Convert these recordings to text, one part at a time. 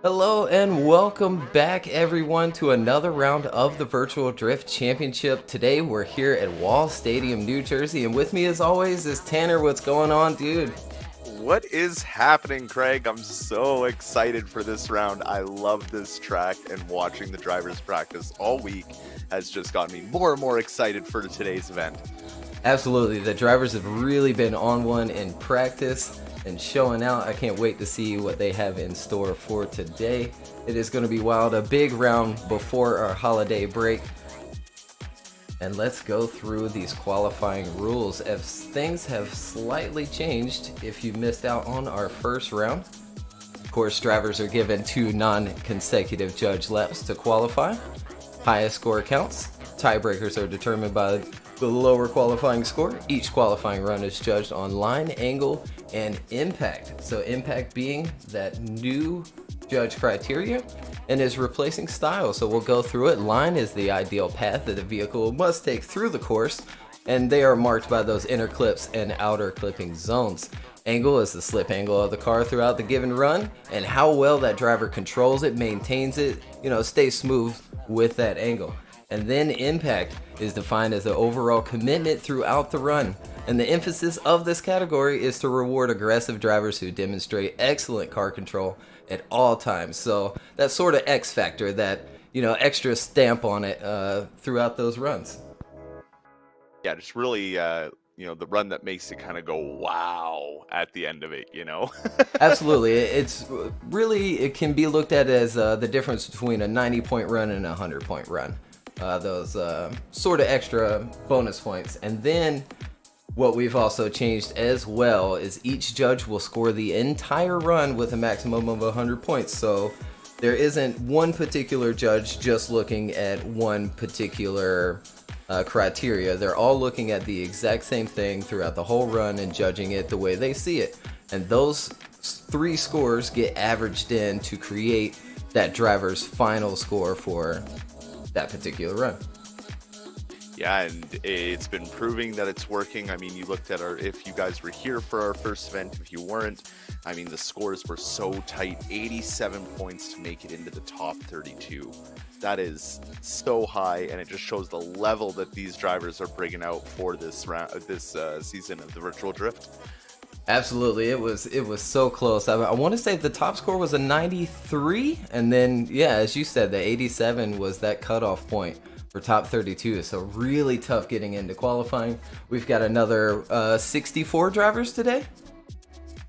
Hello and welcome back everyone to another round of the Virtual Drift Championship. Today we're here at Wall Stadium, New Jersey, and with me as always is Tanner. What's going on, dude? What is happening, Craig? I'm so excited for this round. I love this track, and watching the drivers practice all week has just gotten me more and more excited for today's event. Absolutely, the drivers have really been on one in practice and showing out. I can't wait to see what they have in store for today. It is going to be wild, a big round before our holiday break. And let's go through these qualifying rules as things have slightly changed if you missed out on our first round. Of course, drivers are given 2 non-consecutive judge laps to qualify. Highest score counts. Tiebreakers are determined by the lower qualifying score. Each qualifying run is judged on line, angle, and impact. So impact being that new judge criteria and is replacing style. So we'll go through it. Line is the ideal path that the vehicle must take through the course, and they are marked by those inner clips and outer clipping zones. Angle is the slip angle of the car throughout the given run, and how well that driver controls it, maintains it, stays smooth with that angle. And then impact is defined as the overall commitment throughout the run. And the emphasis of this category is to reward aggressive drivers who demonstrate excellent car control at all times. So that sort of X factor, that, extra stamp on it throughout those runs. Yeah, just really, the run that makes it kind of go, wow, at the end of it, Absolutely. It can be looked at as the difference between a 90-point run and a 100-point run. Those sort of extra bonus points. And then what we've also changed as well is each judge will score the entire run with a maximum of 100 points. So there isn't one particular judge just looking at one particular criteria. They're all looking at the exact same thing throughout the whole run and judging it the way they see it. And those 3 scores get averaged in to create that driver's final score for that particular run. Yeah, and it's been proving that it's working. I mean, you looked at if you guys were here for our first event, if you weren't, I mean, the scores were so tight, 87 points to make it into the top 32. That is so high, and it just shows the level that these drivers are bringing out for this round, this season of the Virtual Drift. Absolutely, it was so close. I want to say the top score was a 93, and then as you said, the 87 was that cutoff point for top 32. So really tough getting into qualifying. We've got another 64 drivers today.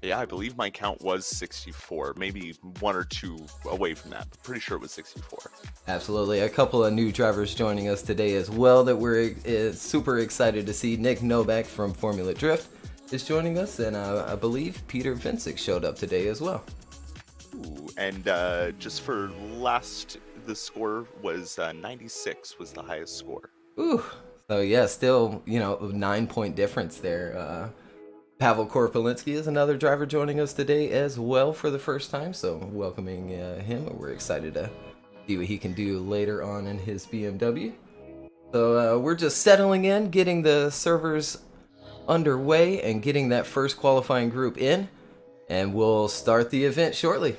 Yeah, I believe my count was 64, maybe 1 or 2 away from that, but pretty sure it was 64. Absolutely, a couple of new drivers joining us today as well that we're super excited to see. Nick Novak from Formula Drift is joining us, and I believe Peter Vincic showed up today as well. Ooh, and just for last, the score was 96 was the highest score. Ooh, so yeah, still, 9-point difference there. Pavel Korpolinski is another driver joining us today as well for the first time, so welcoming him, and we're excited to see what he can do later on in his BMW. So we're just settling in, getting the servers underway and getting that first qualifying group in, and we'll start the event shortly.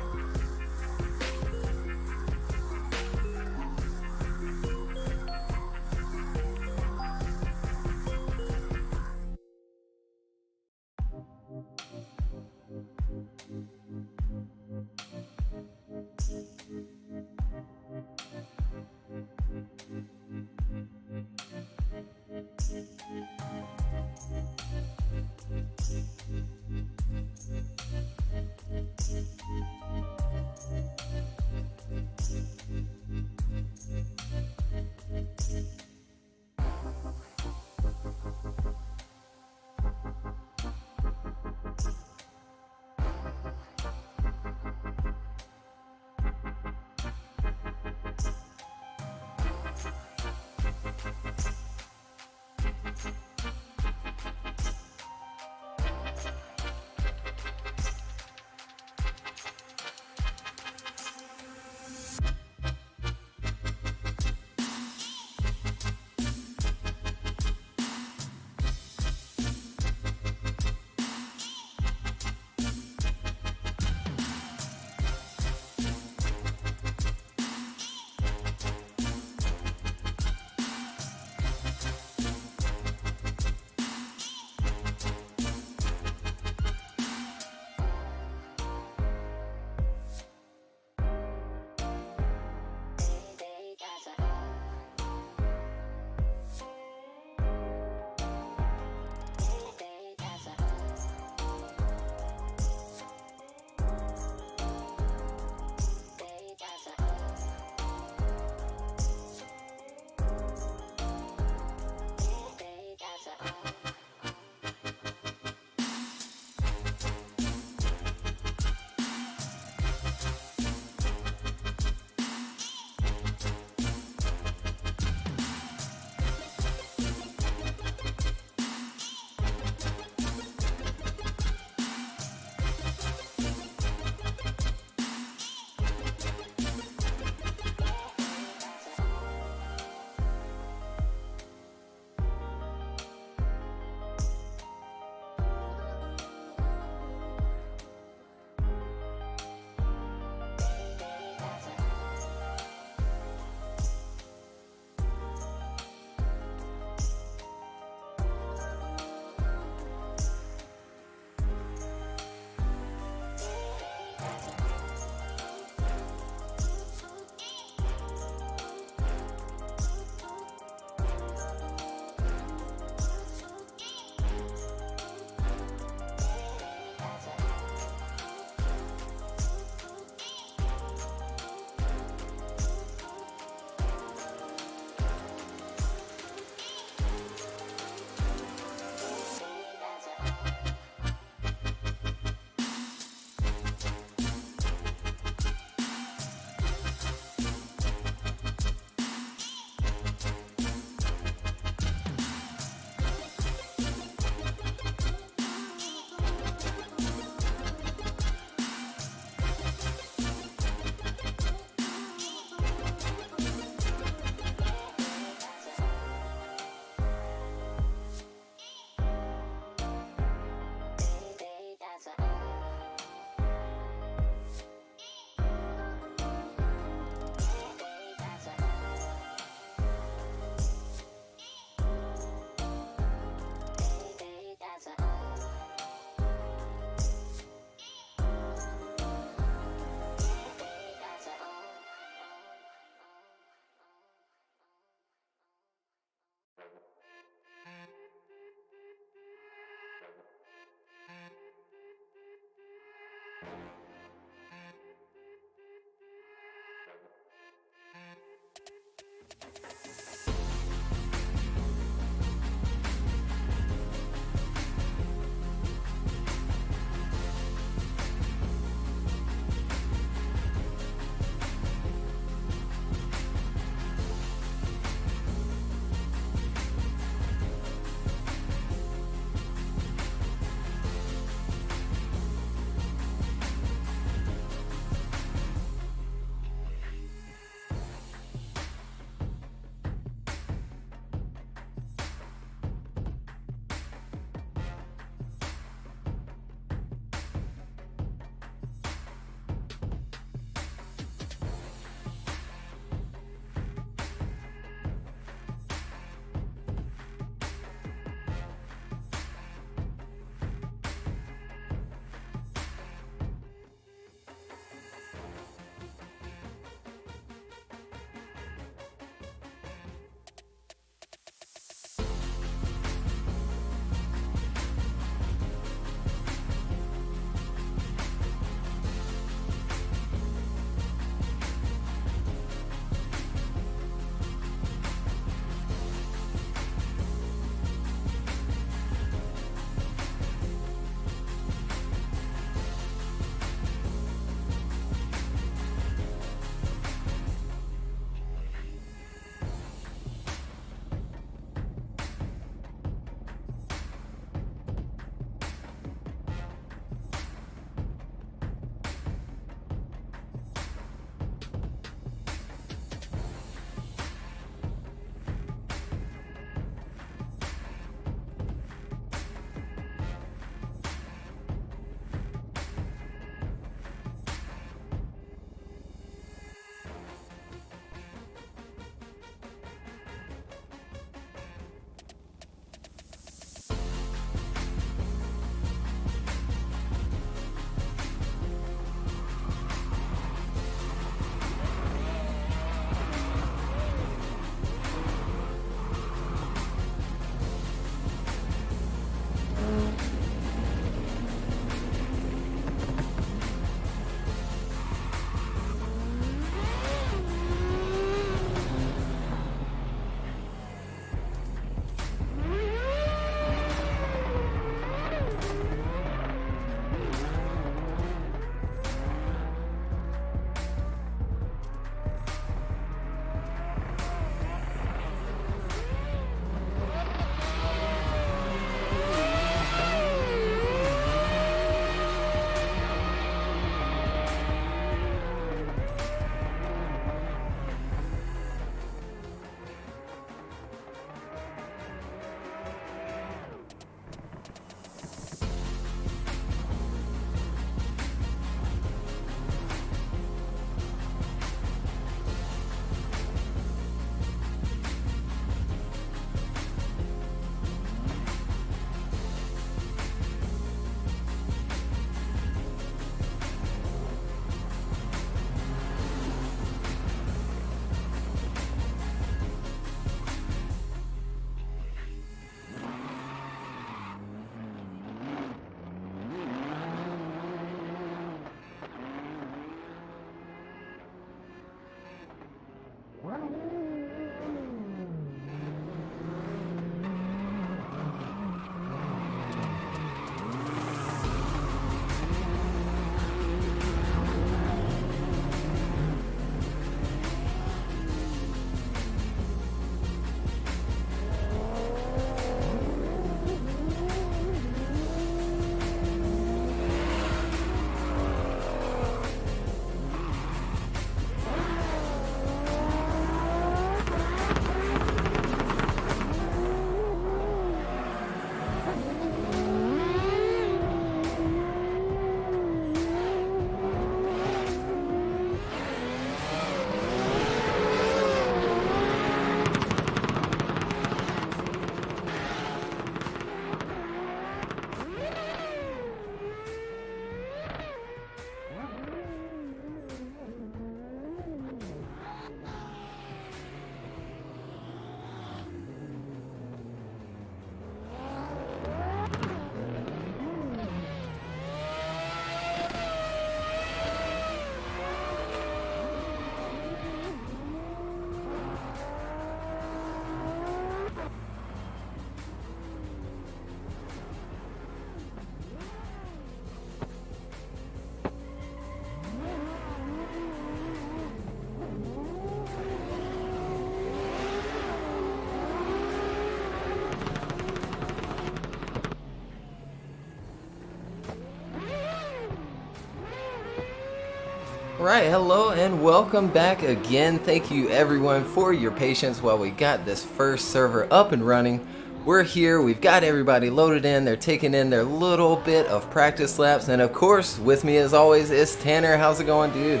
Right, hello and welcome back again. Thank you everyone for your patience while we got this first server up and running. We're here, we've got everybody loaded in, they're taking in their little bit of practice laps, and of course, with me as always is Tanner. How's it going, dude?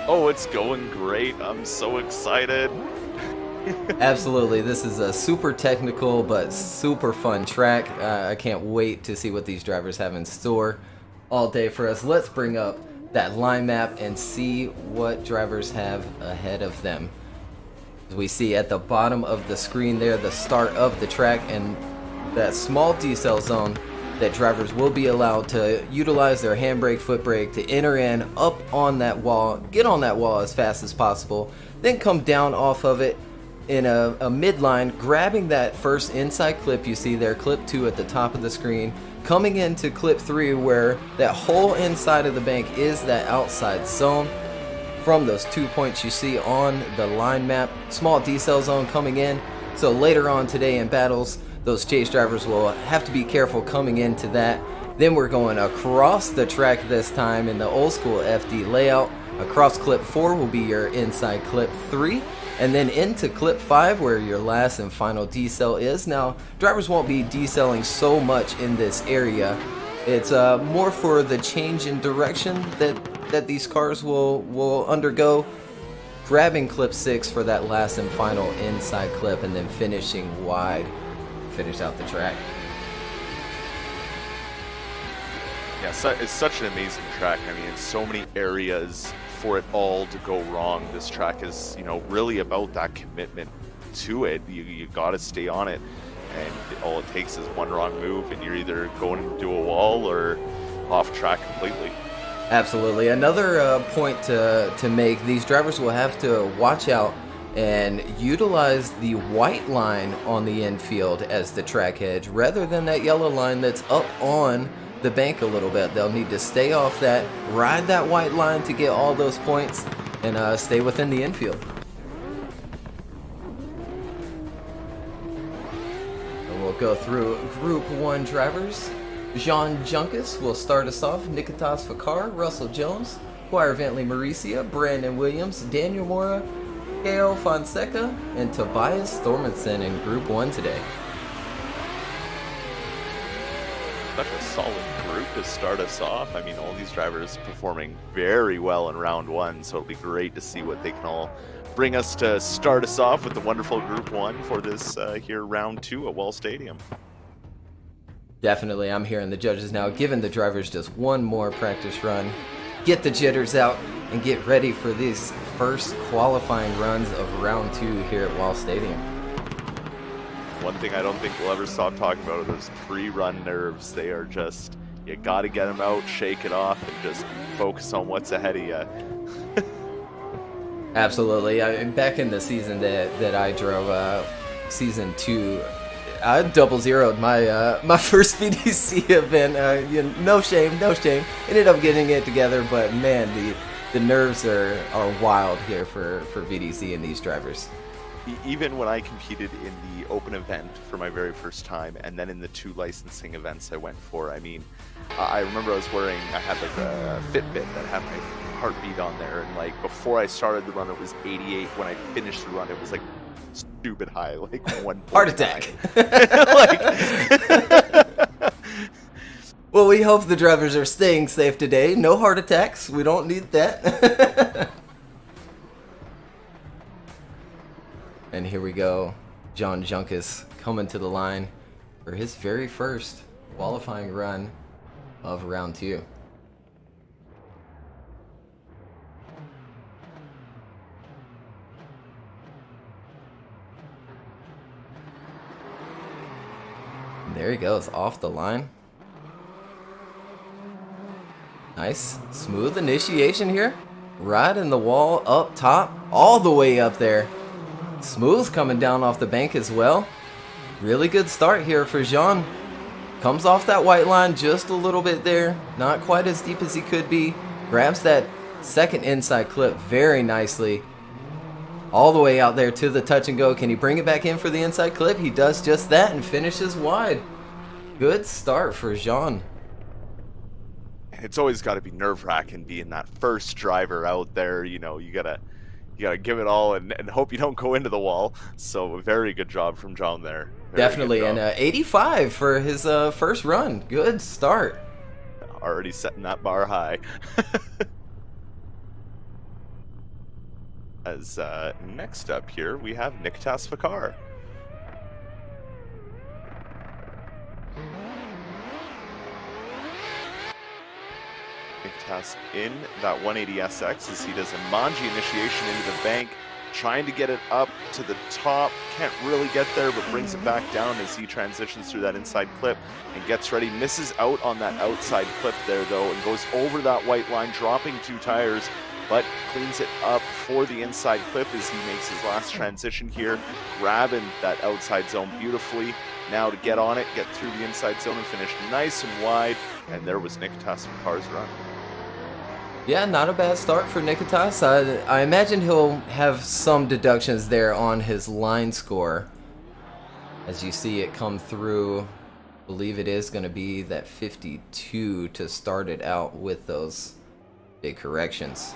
Oh, it's going great. I'm so excited. Absolutely, this is a super technical but super fun track. I can't wait to see what these drivers have in store all day for us. Let's bring up that line map and see what drivers have ahead of them. As we see at the bottom of the screen there, the start of the track and that small decel zone that drivers will be allowed to utilize their handbrake, foot brake to enter in up on that wall, get on that wall as fast as possible, then come down off of it in a midline, grabbing that first inside clip you see there, clip 2 at the top of the screen, coming into clip 3 where that whole inside of the bank is that outside zone. From those 2 points you see on the line map, small decel zone coming in. So later on today in battles, those chase drivers will have to be careful coming into that. Then we're going across the track this time in the old school FD layout. Across clip 4 will be your inside clip 3. And then into clip 5 where your last and final decel is. Now, drivers won't be decelling so much in this area. It's more for the change in direction that these cars will undergo. Grabbing clip 6 for that last and final inside clip and then finishing wide. Finish out the track. Yeah, it's such an amazing track. I mean, in so many areas for it all to go wrong. This track is, really about that commitment to it. You got to stay on it, and all it takes is one wrong move, and you're either going into a wall or off track completely. Absolutely. Another point to make: these drivers will have to watch out and utilize the white line on the infield as the track edge, rather than that yellow line that's up on the bank a little bit. They'll need to stay off that, ride that white line to get all those points, and stay within the infield. And we'll go through Group 1 drivers. Jean Junkus will start us off. Nikitas Fakar, Russell Jones, Squire Bentley Mauricia, Brandon Williams, Daniel Mora, Kale Fonseca, and Tobias Thormanson in Group 1 today. Such a solid group to start us off. I mean, all these drivers performing very well in round 1, so it'll be great to see what they can all bring us to start us off with the wonderful Group 1 for this here round 2 at Wall Stadium. Definitely, I'm hearing the judges now giving the drivers just one more practice run. Get the jitters out and get ready for these first qualifying runs of round 2 here at Wall Stadium. One thing I don't think we'll ever stop talking about are those pre-run nerves. They are just, you got to get them out, shake it off, and just focus on what's ahead of you. Absolutely. Back in the season that I drove, season 2, I double zeroed my first VDC event. No shame. Ended up getting it together, but man, the nerves are wild here for VDC and these drivers. Even when I competed in the open event for my very first time, and then in the 2 licensing events I went for, I mean, I remember I had like a Fitbit that had my heartbeat on there, and like before I started the run it was 88. When I finished the run it was like stupid high, like 1.9. Heart attack. Like, well, we hope the drivers are staying safe today. No heart attacks. We don't need that. And here we go. John Junkus coming to the line for his very first qualifying run of round 2. And there he goes, off the line. Nice, smooth initiation here. Riding the wall up top, all the way up there. Smooth coming down off the bank as well. Really good start here for Jean. Comes off that white line just a little bit there. Not quite as deep as he could be. Grabs that second inside clip very nicely. All the way out there to the touch and go. Can he bring it back in for the inside clip? He does just that and finishes wide. Good start for Jean. It's always got to be nerve-wracking being that first driver out there. You know, you gotta give it all and hope you don't go into the wall. So very good job from John there. Very Definitely, and 85 for his first run. Good start. Already setting that bar high. As next up here, we have Nikitas Fakar. Nikitas in that 180SX as he does a Manji initiation into the bank, trying to get it up to the top. Can't really get there, but brings it back down as he transitions through that inside clip and gets ready. Misses out on that outside clip there, though, and goes over that white line, dropping 2 tires, but cleans it up for the inside clip as he makes his last transition here, grabbing that outside zone beautifully. Now to get on it, get through the inside zone and finish nice and wide, and there was Nikitas Fakar's run. Yeah, not a bad start for Nikitas. I imagine he'll have some deductions there on his line score. As you see it come through, I believe it is going to be that 52 to start it out with those big corrections.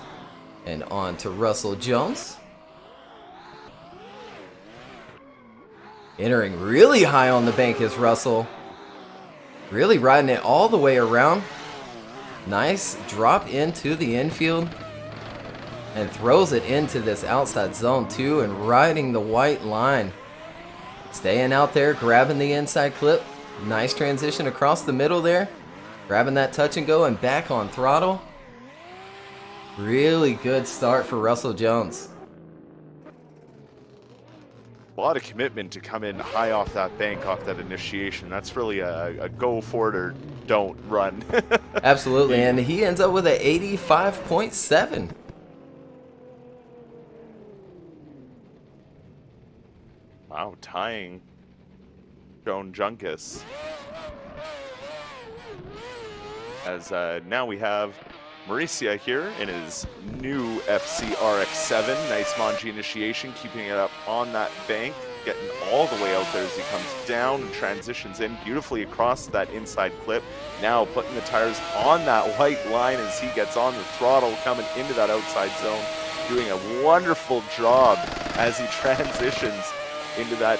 And on to Russell Jones. Entering really high on the bank is Russell. Really riding it all the way around. Nice drop into the infield. And throws it into this outside zone too, and riding the white line. Staying out there, grabbing the inside clip. Nice transition across the middle there. Grabbing that touch and go and back on throttle. Really good start for Russell Jones. A lot of commitment to come in high off that bank, off that initiation. That's really a go for it or don't run. Absolutely, and he ends up with an 85.7. Wow, tying Joan Junkus. As now we have Mauricia here in his new FC RX-7. Nice Manji initiation, keeping it up on that bank, getting all the way out there as he comes down and transitions in beautifully across that inside clip. Now putting the tires on that white line as he gets on the throttle, coming into that outside zone, doing a wonderful job as he transitions into that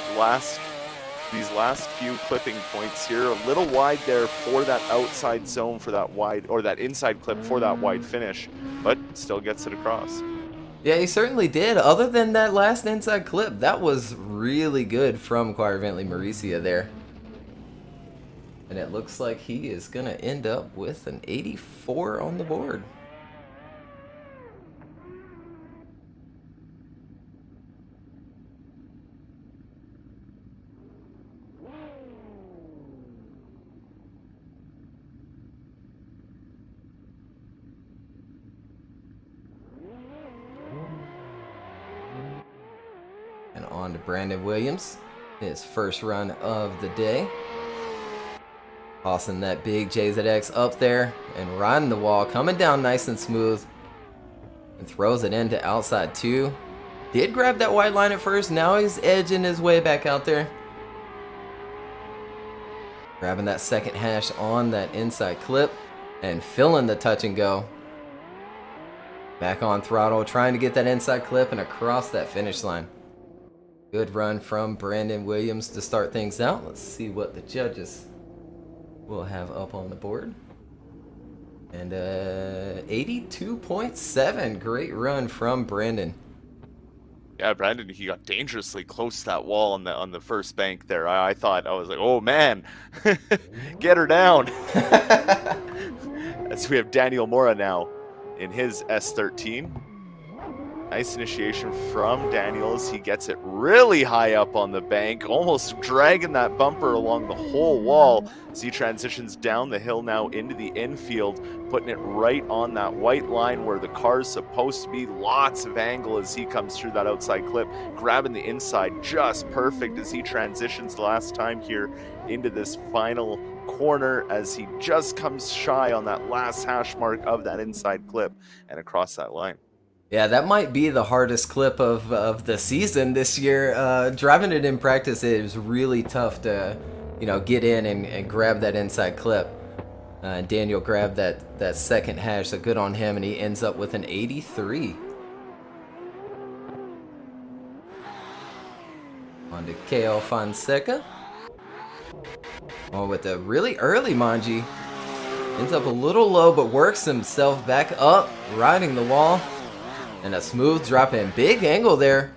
these last few clipping points here. A little wide there for that outside zone for that wide, or that inside clip for that wide finish, but still gets it across. Yeah, he certainly did. Other than that last inside clip, that was really good from Quire Mauricia there. And it looks like he is going to end up with an 84 on the board. And on to Brandon Williams, his first run of the day. Tossing that big JZX up there and riding the wall, coming down nice and smooth. And throws it into outside 2. Did grab that white line at first, now he's edging his way back out there. Grabbing that second hash on that inside clip and filling the touch and go. Back on throttle, trying to get that inside clip and across that finish line. Good run from Brandon Williams to start things out. Let's see what the judges will have up on the board. And 82.7. Great run from Brandon. Yeah, Brandon, he got dangerously close to that wall on the first bank there. I thought, I was like, oh man, get her down. As we have Daniel Mora now in his S13. Nice initiation from Daniel as he gets it really high up on the bank, almost dragging that bumper along the whole wall as he transitions down the hill now into the infield, putting it right on that white line where the car's supposed to be. Lots of angle as he comes through that outside clip, grabbing the inside just perfect as he transitions the last time here into this final corner as he just comes shy on that last hash mark of that inside clip and across that line. Yeah, that might be the hardest clip of the season this year. Driving it in practice, it was really tough to, get in and grab that inside clip. Daniel grabbed that second hash, so good on him, and he ends up with an 83. On to KL Fonseca. Oh, with a really early Manji. Ends up a little low, but works himself back up, riding the wall. And a smooth drop in. Big angle there.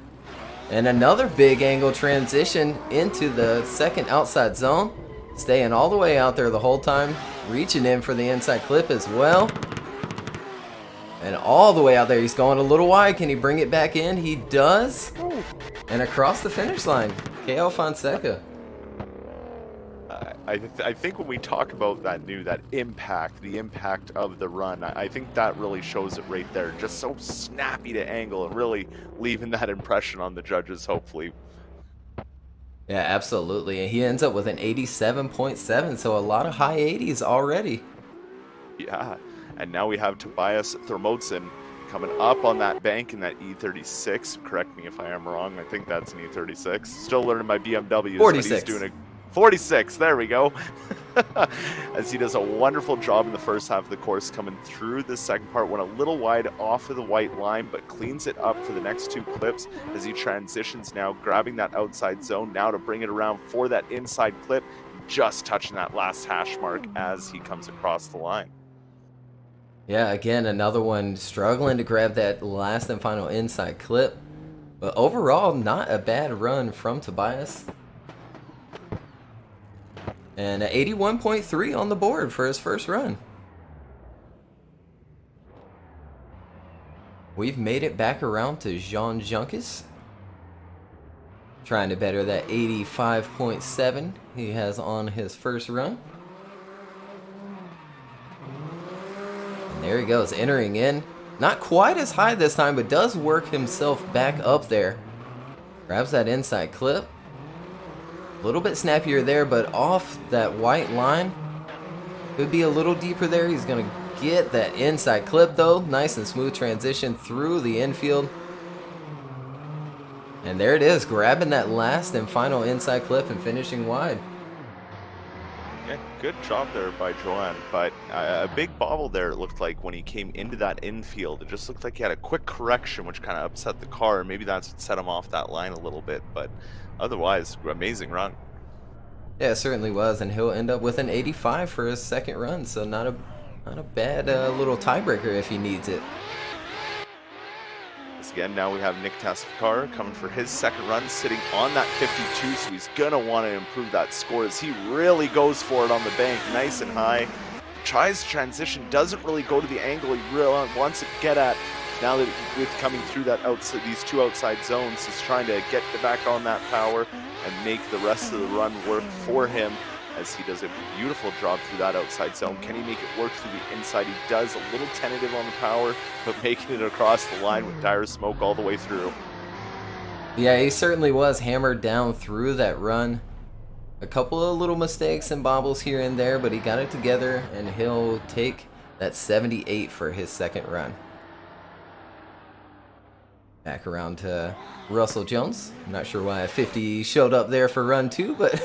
And another big angle transition into the second outside zone. Staying all the way out there the whole time. Reaching in for the inside clip as well. And all the way out there. He's going a little wide. Can he bring it back in? He does. And across the finish line. KL Fonseca. I think when we talk about that impact, the impact of the run, I think that really shows it right there. Just so snappy to angle and really leaving that impression on the judges, hopefully. Yeah, absolutely. And he ends up with an 87.7, so a lot of high 80s already. Yeah, and now we have Tobias Thormodsen coming up on that bank in that E36. Correct me if I am wrong. I think that's an E36. Still learning my BMWs. 46. But he's doing a 46, there we go. As he does a wonderful job in the first half of the course, coming through the second part, went a little wide off of the white line, but cleans it up for the next two clips as he transitions now, grabbing that outside zone now to bring it around for that inside clip, just touching that last hash mark as he comes across the line. Yeah, again, another one struggling to grab that last and final inside clip. But overall, not a bad run from Tobias. And an 81.3 on the board for his first run. We've made it back around to Jean Junkus. Trying to better that 85.7 he has on his first run. And there he goes, entering in. Not quite as high this time, but does work himself back up there. Grabs that inside clip. A little bit snappier there, but off that white line. Could be a little deeper there. He's going to get that inside clip though. Nice and smooth transition through the infield. And there it is, grabbing that last and final inside clip and finishing wide. Yeah, good job there by Joanne, but a big bobble there it looked like when he came into that infield. It just looked like he had a quick correction, which kind of upset the car. Maybe that's what set him off that line a little bit, but otherwise, amazing run. Yeah, it certainly was, and he'll end up with an 85 for his second run, so not a bad little tiebreaker if he needs it. Again, now we have Nick Tassikar coming for his second run, sitting on that 52, so he's going to want to improve that score as he really goes for it on the bank, nice and high. Tries transition, doesn't really go to the angle he really wants to get at. Now that with coming through that outside, these two outside zones, he's trying to get back on that power and make the rest of the run work for him as he does a beautiful job through that outside zone. Can he make it work through the inside? He does, a little tentative on the power, but making it across the line with dire smoke all the way through. Yeah, he certainly was hammered down through that run. A couple of little mistakes and bobbles here and there, but he got it together, and he'll take that 78 for his second run. Back around to Russell Jones. I'm not sure why 50 showed up there for run 2, but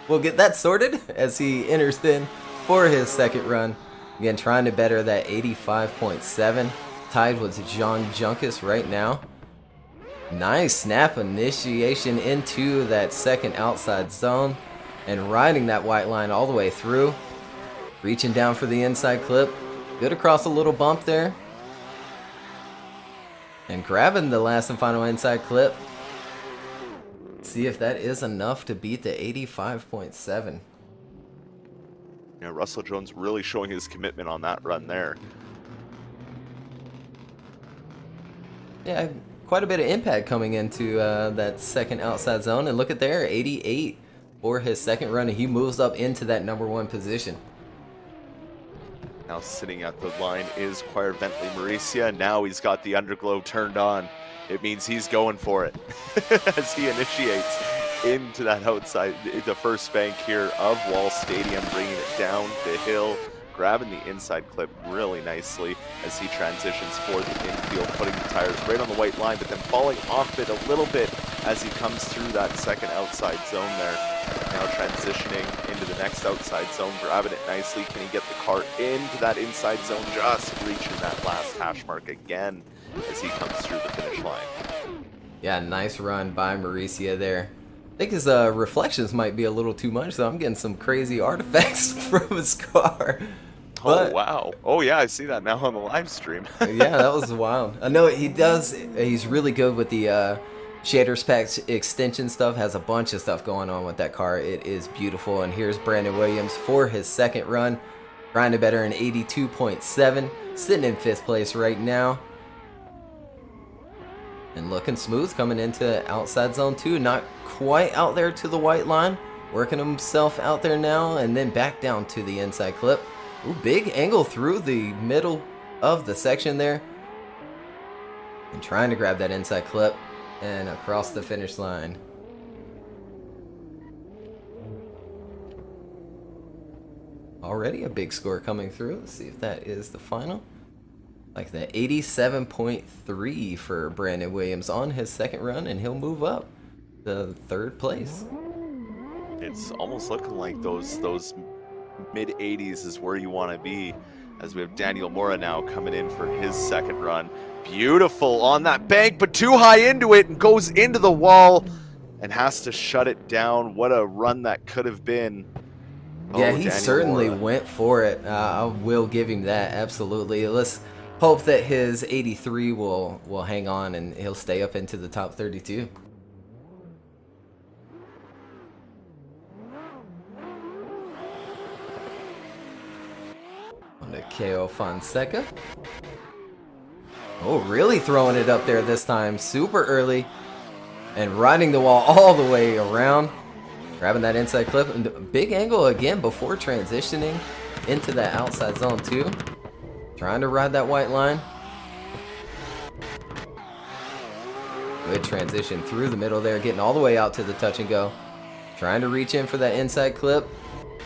we'll get that sorted as he enters in for his second run. Again, trying to better that 85.7. Tied with John Junkus right now. Nice snap initiation into that second outside zone. And riding that white line all the way through. Reaching down for the inside clip. Good across a little bump there. And grabbing the last and final inside clip. See if that is enough to beat the 85.7. Yeah, Russell Jones really showing his commitment on that run there. Yeah, quite a bit of impact coming into that second outside zone. And look at there, 88 for his second run. And he moves up into that #1 position. Now sitting at the line is Choir Bentley Mauricia. Now he's got the underglow turned on. It means he's going for it as he initiates into that outside, the first bank here of Wall Stadium, bringing it down the hill, grabbing the inside clip really nicely as he transitions for the infield, putting the tires right on the white line, but then falling off it a little bit as he comes through that second outside zone there. Now transitioning into the next outside zone, grabbing it nicely. Can he get the car into that inside zone, just reaching that last hash mark again as he comes through the finish line? Yeah, nice run by Mauricio there. I think his reflections might be a little too much, so I'm getting some crazy artifacts from his car. Oh, But wow. Oh, yeah, I see that now on the live stream. yeah, that was wild. I know he does. He's really good with the shaders pack extension stuff. Has a bunch of stuff going on with that car. It is beautiful. And here's Brandon Williams for his second run, grinding better in 82.7, sitting in 5th place right now, and looking smooth coming into outside zone 2. Not quite out there to the white line, working himself out there now, and then back down to the inside clip. Ooh, big angle through the middle of the section there, and trying to grab that inside clip and across the finish line. Already a big score coming through. Let's see if that is the final. Like the 87.3 for Brandon Williams on his second run, and he'll move up to 3rd place. It's almost looking like those mid 80s is where you want to be, as we have Daniel Mora now coming in for his second run. Beautiful on that bank, but too high into it and goes into the wall and has to shut it down. What a run that could have been. Yeah, Oh, he Daniel certainly Mora. went for it. I will give him that, absolutely. Let's hope that his 83 will hang on and he'll stay up into the top 32. On to KO Fonseca. Oh, really throwing it up there this time. Super early. And riding the wall all the way around. Grabbing that inside clip. And big angle again before transitioning into that outside zone too. Trying to ride that white line. Good transition through the middle there. Getting all the way out to the touch and go. Trying to reach in for that inside clip.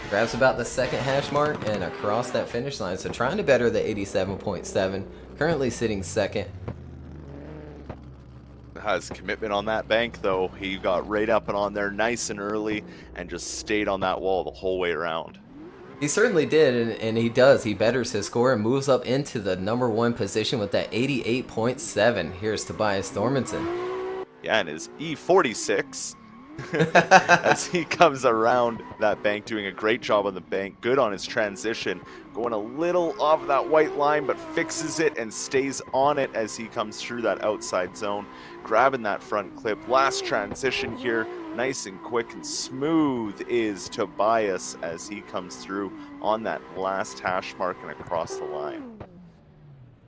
Grabs about the 2nd hash mark and across that finish line. So trying to better the 87.7. Currently sitting 2nd. Has commitment on that bank, though. He got right up and on there nice and early and just stayed on that wall the whole way around. He certainly did, and he does. He betters his score and moves up into the #1 position with that 88.7. Here's Tobias Thormanson. Yeah, and his E46 as he comes around that bank, doing a great job on the bank. Good on his transition, going a little off that white line, but fixes it and stays on it as he comes through that outside zone, grabbing that front clip. Last transition here, nice and quick and smooth is Tobias as he comes through on that last hash mark and across the line.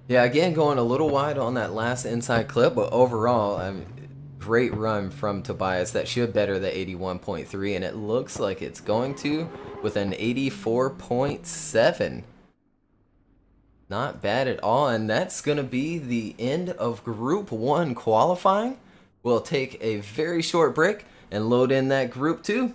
Yeah, again, going a little wide on that last inside clip, but overall, great run from Tobias. That should better the 81.3, and it looks like it's going to with an 84.7. Not bad at all, and that's going to be the end of Group 1 qualifying. We'll take a very short break and load in that Group 2.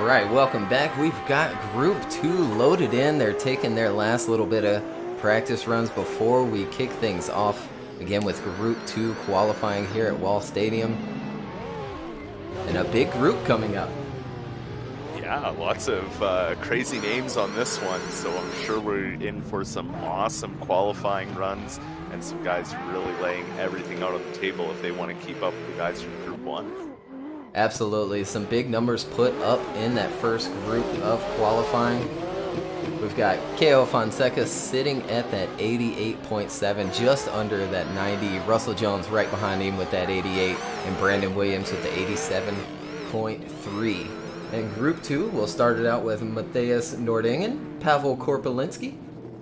right, welcome back. We've got Group 2 loaded in. They're taking their last little bit of practice runs before we kick things off again with Group 2 qualifying here at Wall Stadium. And a big group coming up. Yeah, lots of crazy names on this one, so I'm sure we're in for some awesome qualifying runs and some guys really laying everything out on the table if they want to keep up with the guys from Group 1. Absolutely, some big numbers put up in that first group of qualifying. We've got K.O. Fonseca sitting at that 88.7, just under that 90. Russell Jones right behind him with that 88, and Brandon Williams with the 87.3. And Group 2, we'll start it out with Matthias Nordingen, Pavel Korpelinski,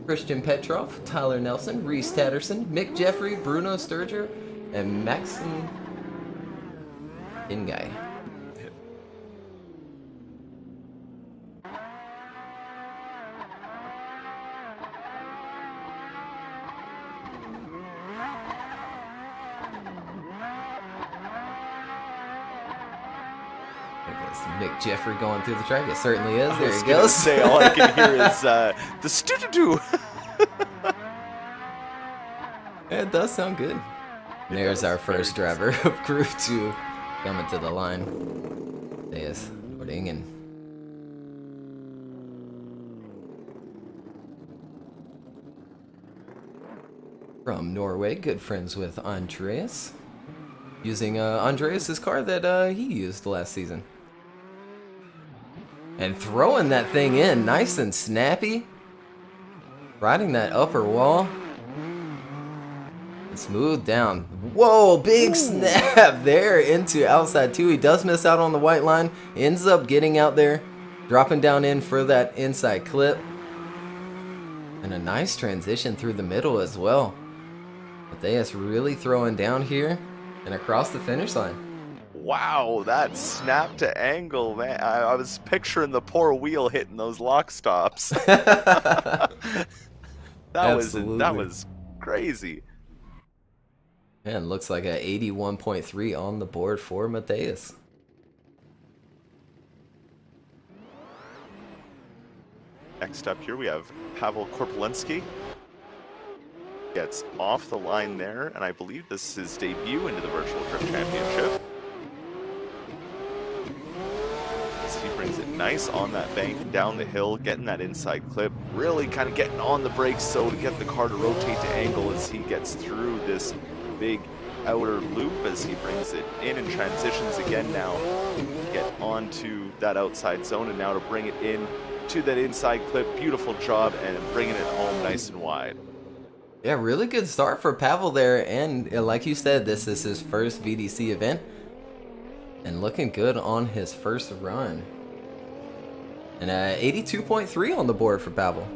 Christian Petrov, Tyler Nelson, Reese Tatterson, Mick Jeffrey, Bruno Sturger, and Maxim Ingai. Mick Jeffrey going through the track. It certainly is. There he goes. Say all I can hear is the stu-du-du. It does sound good. There's our first driver of Group 2 coming to the line. There's Nordingen. From Norway, good friends with Andreas. Using Andreas' car that he used last season. And throwing that thing in nice and snappy. Riding that upper wall. And smooth down. Whoa, big snap there into outside 2. He does miss out on the white line. Ends up getting out there. Dropping down in for that inside clip. And a nice transition through the middle as well. Matthias really throwing down here and across the finish line. Wow, that snap to angle, man. I was picturing the poor wheel hitting those lock stops. that was crazy. And looks like a 81.3 on the board for Matthias. Next up here we have Pavel Korpelinski. Gets off the line there, and I believe this is his debut into the Virtual Drift Championship. He brings it nice on that bank and down the hill, getting that inside clip, really kind of getting on the brakes so to get the car to rotate to angle as he gets through this big outer loop as he brings it in and transitions again now to get onto that outside zone and now to bring it in to that inside clip. Beautiful job and bringing it home nice and wide. Yeah, really good start for Pavel there, and like you said, this is his first VDC event. And looking good on his first run. And 82.3 on the board for Pavel.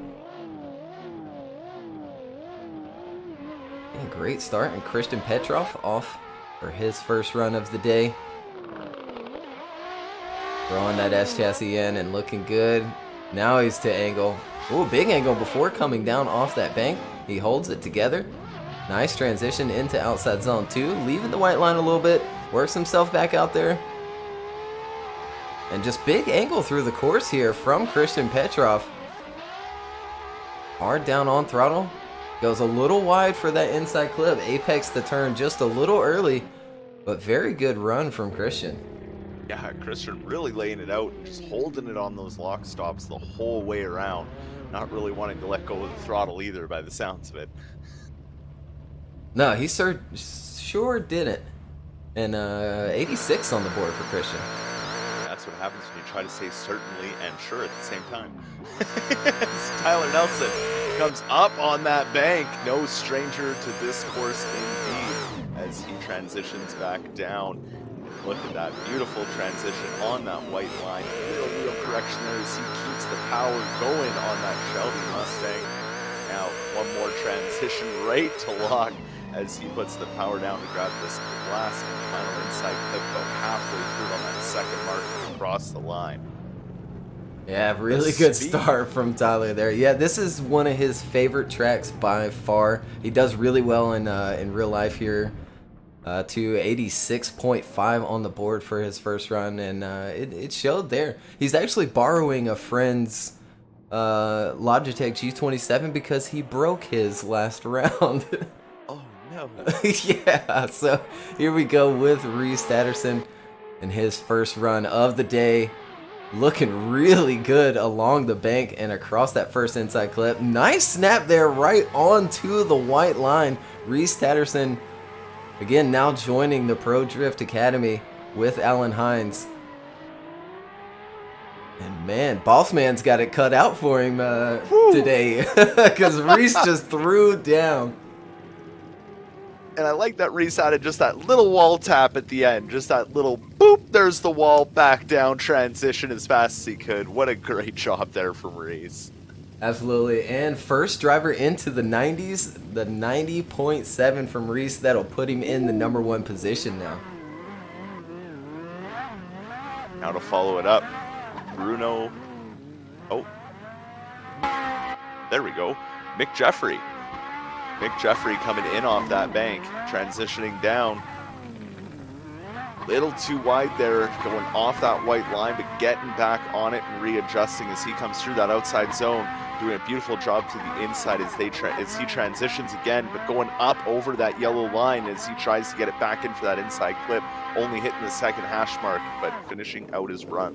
And great start. And Christian Petrov off for his first run of the day. Throwing that S chassis in and looking good. Now he's to angle. Ooh, big angle before coming down off that bank. He holds it together. Nice transition into outside zone 2. Leaving the white line a little bit. Works himself back out there. And just big angle through the course here from Christian Petrov. Hard down on throttle. Goes a little wide for that inside clip. Apex the turn just a little early. But very good run from Christian. Yeah, Christian really laying it out and just holding it on those lock stops the whole way around. Not really wanting to let go of the throttle either by the sounds of it. No, he sure didn't. And 86 on the board for Christian. That's what happens when you try to say certainly and sure at the same time. Tyler Nelson comes up on that bank. No stranger to this course indeed as he transitions back down. Look at that beautiful transition on that white line. Real correction there as he keeps the power going on that Shelby Mustang. Now one more transition right to lock as he puts the power down to grab this last and final inside clip about halfway through on that second mark across the line. Yeah, really good start from Tyler there. Yeah, this is one of his favorite tracks by far. He does really well in real life here to 86.5 on the board for his first run, and it showed there. He's actually borrowing a friend's Logitech G27 because he broke his last round. Oh no. Yeah, so here we go with Reese Tatterson in his first run of the day. Looking really good along the bank and across that first inside clip. Nice snap there right onto the white line. Reese Tatterson, again, now joining the Pro Drift Academy with Alan Hines. And man, Bossman's got it cut out for him today because Reese just threw down. And I like that Reese added just that little wall tap at the end. Just that little boop, there's the wall, back down, transition as fast as he could. What a great job there from Reese. Absolutely. And first driver into the 90s, the 90.7 from Reese. That'll put him in the #1 position now. Now to follow it up, Bruno. Oh, there we go. Mick Jeffrey. Mick Jeffrey coming in off that bank, transitioning down. Little too wide there, going off that white line, but getting back on it and readjusting as he comes through that outside zone, doing a beautiful job to the inside as he transitions again, but going up over that yellow line as he tries to get it back in for that inside clip, only hitting the second hash mark, but finishing out his run.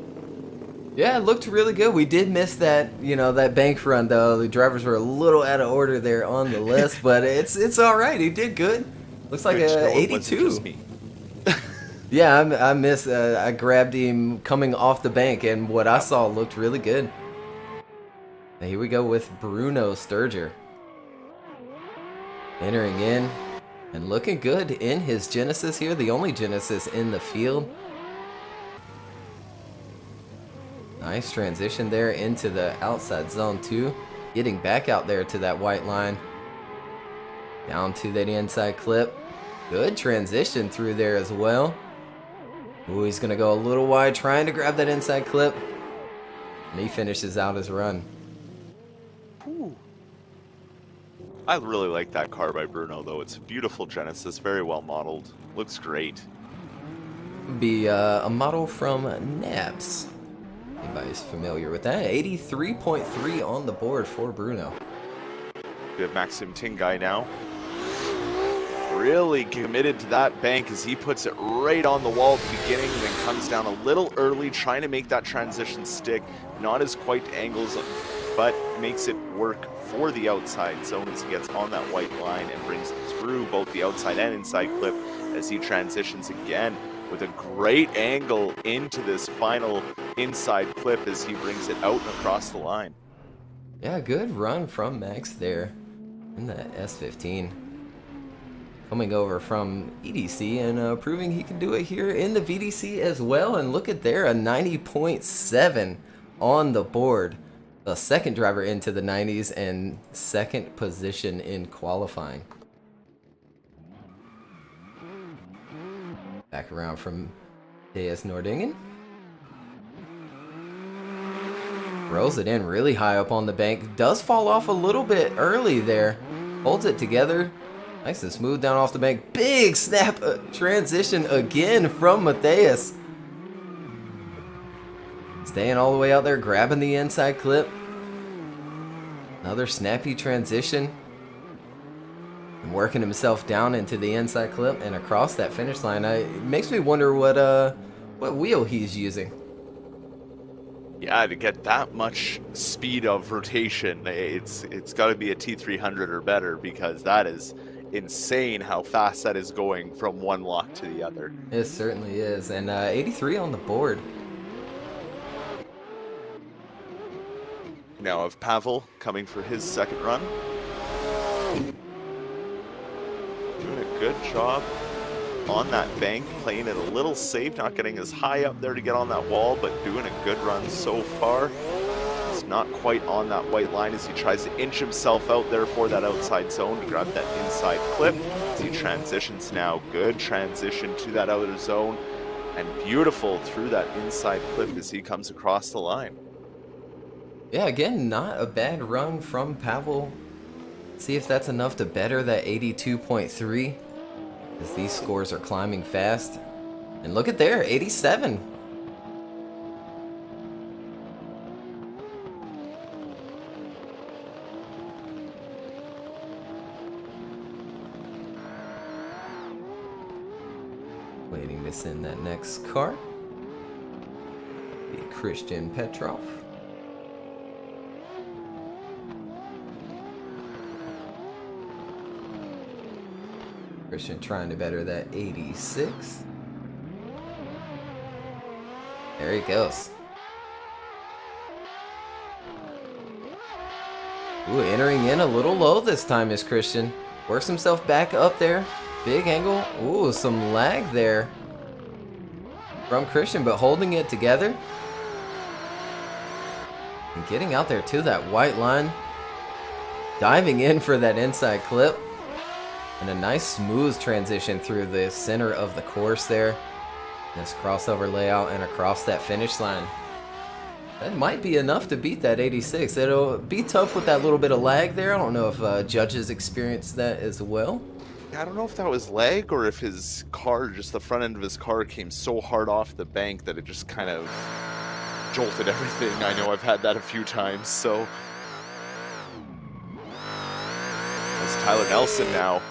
Yeah, it looked really good. We did miss that, that bank run though. The drivers were a little out of order there on the list, but it's all right. He did good. Looks like a 82. Yeah, I grabbed him coming off the bank, and what I saw looked really good. And here we go with Bruno Sturger entering in and looking good in his Genesis here, the only Genesis in the field. Nice transition there into the outside zone too. Getting back out there to that white line. Down to that inside clip. Good transition through there as well. Ooh, he's going to go a little wide trying to grab that inside clip. And he finishes out his run. Ooh. I really like that car by Bruno though. It's a beautiful Genesis, very well modeled. Looks great. Be a model from Nabs. Anybody's familiar with that? 83.3 on the board for Bruno. We have Maxim Tingai now. Really committed to that bank as he puts it right on the wall at the beginning and then comes down a little early, trying to make that transition stick. Not as quite angles, but makes it work for the outside zone as he gets on that white line and brings it through both the outside and inside clip as he transitions again with a great angle into this final inside clip as he brings it out and across the line. Yeah, good run from Max there in the S15. Coming over from EDC and proving he can do it here in the VDC as well. And look at there, a 90.7 on the board. The second driver into the 90s and second position in qualifying. Back around from DS Nordingen. Rolls it in really high up on the bank. Does fall off a little bit early there. Holds it together. Nice and smooth down off the bank. Big snap transition again from Matthias. Staying all the way out there, grabbing the inside clip. Another snappy transition. And working himself down into the inside clip and across that finish line. It makes me wonder what wheel he's using. Yeah, to get that much speed of rotation, it's got to be a T300 or better, because that is insane how fast that is going from one lock to the other. It certainly is. And 83 on the board. Now of Pavel coming for his second run. Doing a good job on that bank, playing it a little safe, not getting as high up there to get on that wall, but doing a good run so far. He's not quite on that white line as he tries to inch himself out there for that outside zone to grab that inside clip. As he transitions now, good transition to that outer zone, and beautiful through that inside clip as he comes across the line. Yeah, again, not a bad run from Pavel. See if that's enough to better that 82.3. as these scores are climbing fast. And look at there, 87. Waiting to send that next car. Be Christian Petrov. Christian trying to better that 86. There he goes. Ooh, entering in a little low this time is Christian. Works himself back up there. Big angle. Ooh, some lag there from Christian, but holding it together. And getting out there to that white line. Diving in for that inside clip. And a nice smooth transition through the center of the course there. This crossover layout and across that finish line. That might be enough to beat that 86. It'll be tough with that little bit of lag there. I don't know if judges experienced that as well. I don't know if that was lag or if his car, just the front end of his car, came so hard off the bank that it just kind of jolted everything. I know I've had that a few times. So that's Tyler Nelson now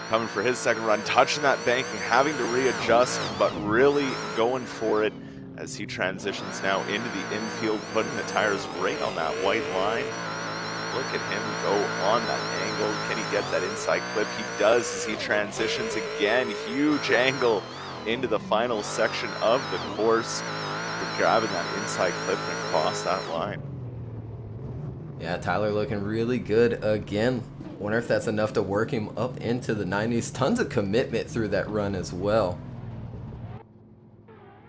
coming for his second run, touching that bank and having to readjust, but really going for it as he transitions now into the infield, putting the tires right on that white line. Look at him go on that angle. Can he get that inside clip? He does as he transitions again. Huge angle into the final section of the course. We're grabbing that inside clip and across that line. Yeah, Tyler looking really good again. Wonder if that's enough to work him up into the 90s. Tons of commitment through that run as well.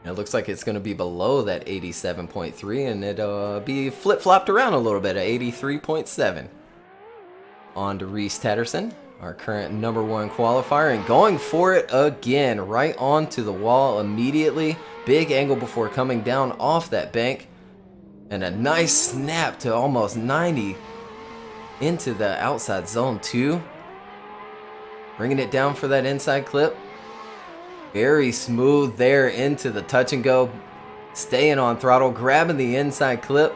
And it looks like it's going to be below that 87.3, and it'll be flip-flopped around a little bit at 83.7. On to Reese Tatterson, our current #1 qualifier, and going for it again, right onto the wall immediately. Big angle before coming down off that bank, and a nice snap to almost 90 into the outside zone 2. Bringing it down for that inside clip. Very smooth there into the touch and go. Staying on throttle, grabbing the inside clip.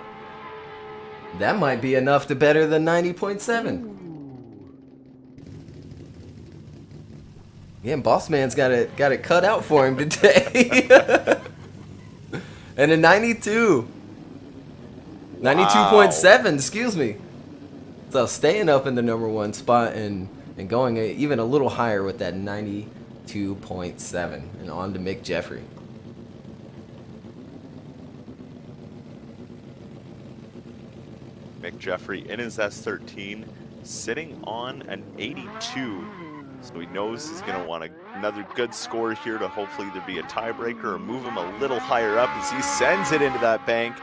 That might be enough to better the 90.7. Again, Boss Man's got it cut out for him today. And a 92. 92.7, excuse me. So staying up in the #1 spot and going even a little higher with that 92.7. And on to Mick Jeffrey. Mick Jeffrey in his S13, sitting on an 82. So he knows he's going to want another good score here to hopefully either be a tiebreaker or move him a little higher up as he sends it into that bank.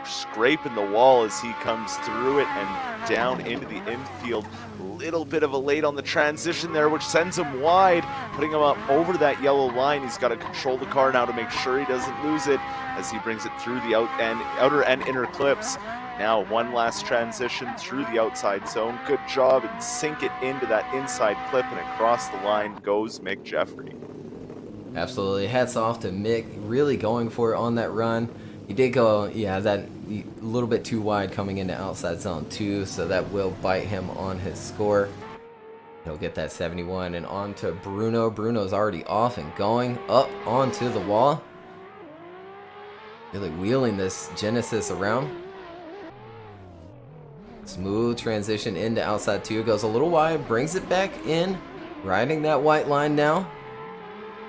Scraping the wall as he comes through it and down into the infield. A little bit of a late on the transition there, which sends him wide, putting him up over that yellow line. He's got to control the car now to make sure he doesn't lose it as he brings it through the outer and inner clips. Now one last transition through the outside zone. Good job, and sink it into that inside clip, and across the line goes Mick Jeffrey. Absolutely. Hats off to Mick, really going for it on that run. He did go, yeah, that a little bit too wide coming into outside zone 2, so that will bite him on his score. He'll get that 71, and on to Bruno. Bruno's already off and going up onto the wall. Really wheeling this Genesis around. Smooth transition into outside 2. Goes a little wide, brings it back in, riding that white line now.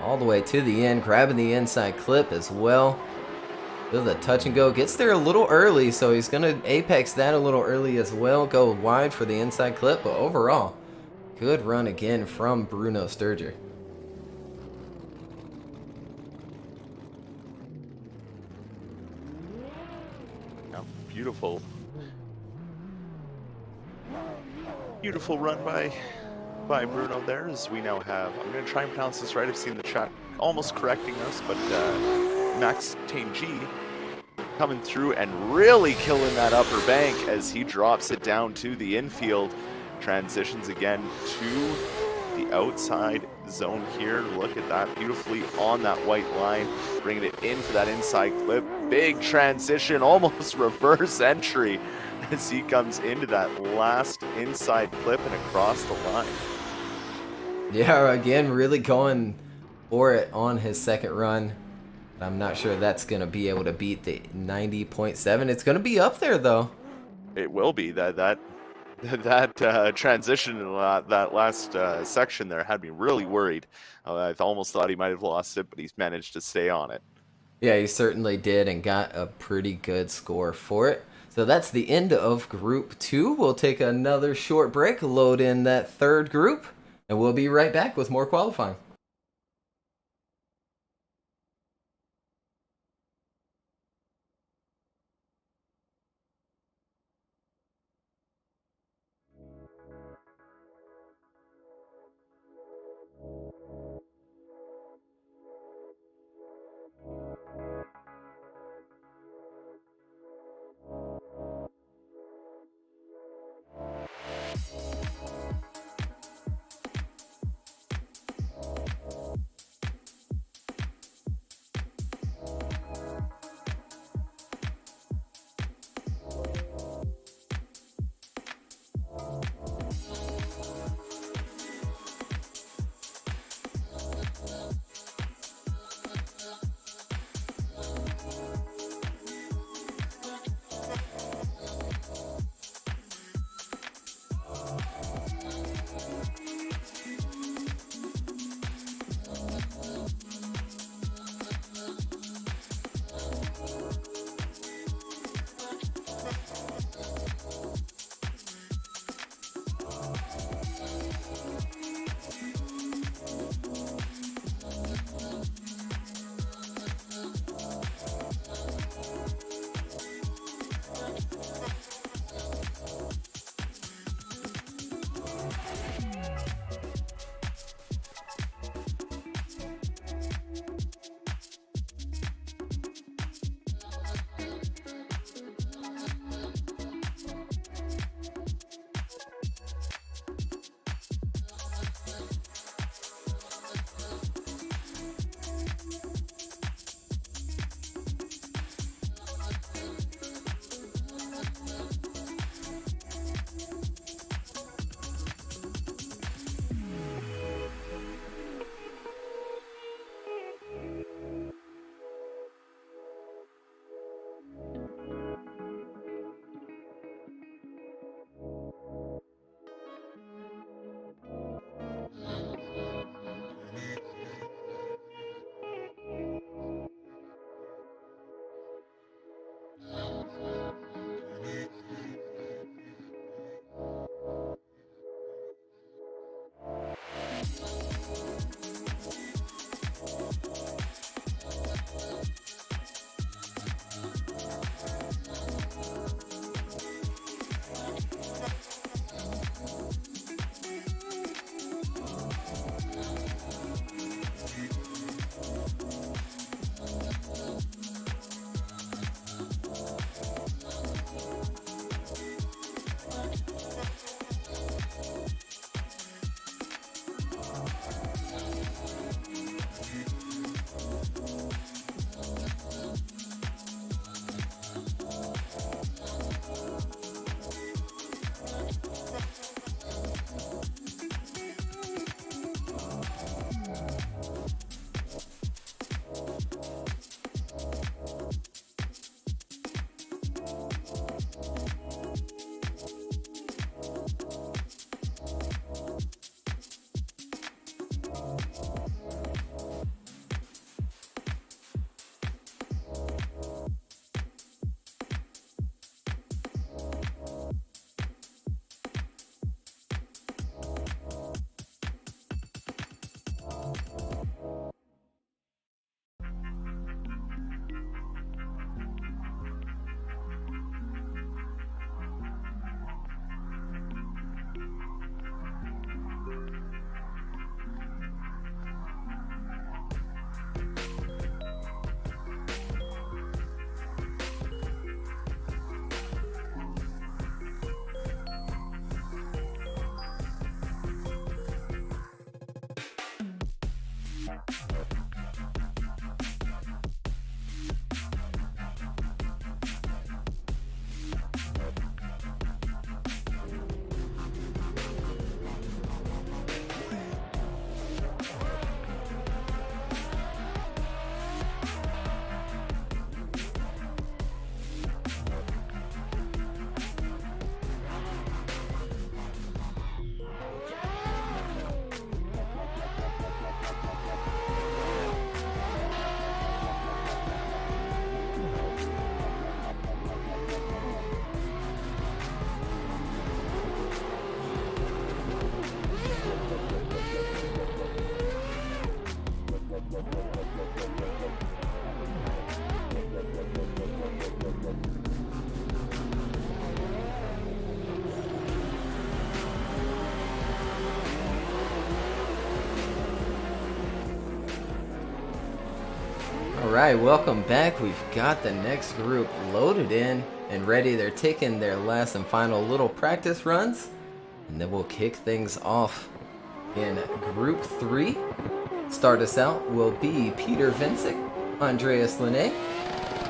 All the way to the end, grabbing the inside clip as well. The touch and go, gets there a little early, so he's going to apex that a little early as well. Go wide for the inside clip, but overall, good run again from Bruno Sturger. Now, beautiful run by Bruno there, as we now have, I'm going to try and pronounce this right, I've seen the chat almost correcting us, but Max Tainji coming through and really killing that upper bank as he drops it down to the infield. Transitions again to the outside zone here. Look at that, beautifully on that white line, bringing it in for that inside clip. Big transition, almost reverse entry as he comes into that last inside clip and across the line. Yeah, again, really going for it on his second run. I'm not sure that's going to be able to beat the 90.7. It's going to be up there, though. It will be. That transition in that last section there had me really worried. I almost thought he might have lost it, but he's managed to stay on it. Yeah, he certainly did and got a pretty good score for it. So that's the end of Group 2. We'll take another short break, load in that third group, and we'll be right back with more qualifying. right, welcome back. We've got the next group loaded in and ready. They're taking their last and final little practice runs, and then we'll kick things off in Group 3. Start us out will be Peter Vincic, Andreas Linné,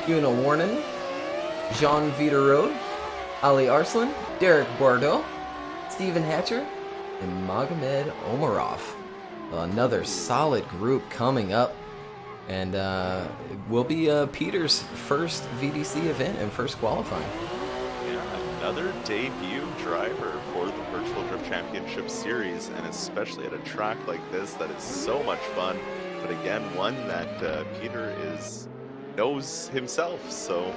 Una Warnen, Jean Viderode, Ali Arslan, Derek Bordeaux, Stephen Hatcher, and Magomed Omarov. Another solid group coming up, and it will be Peter's first VDC event and first qualifying. Yeah, another debut driver for the Virtual Drift Championship Series, and especially at a track like this that is so much fun, but again, one that Peter knows himself, so...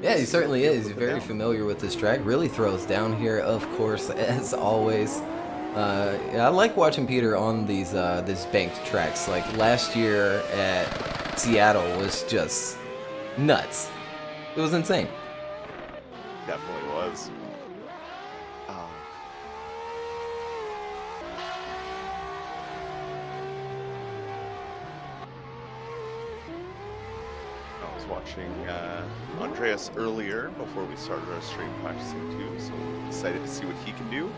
Yeah, he certainly is. He's very familiar with this track, really throws down here, of course, as always. I like watching Peter on these banked tracks. Like last year at Seattle was just nuts. It was insane. Definitely was. I was watching Andreas earlier before we started our stream practicing too, so excited to see what he can do.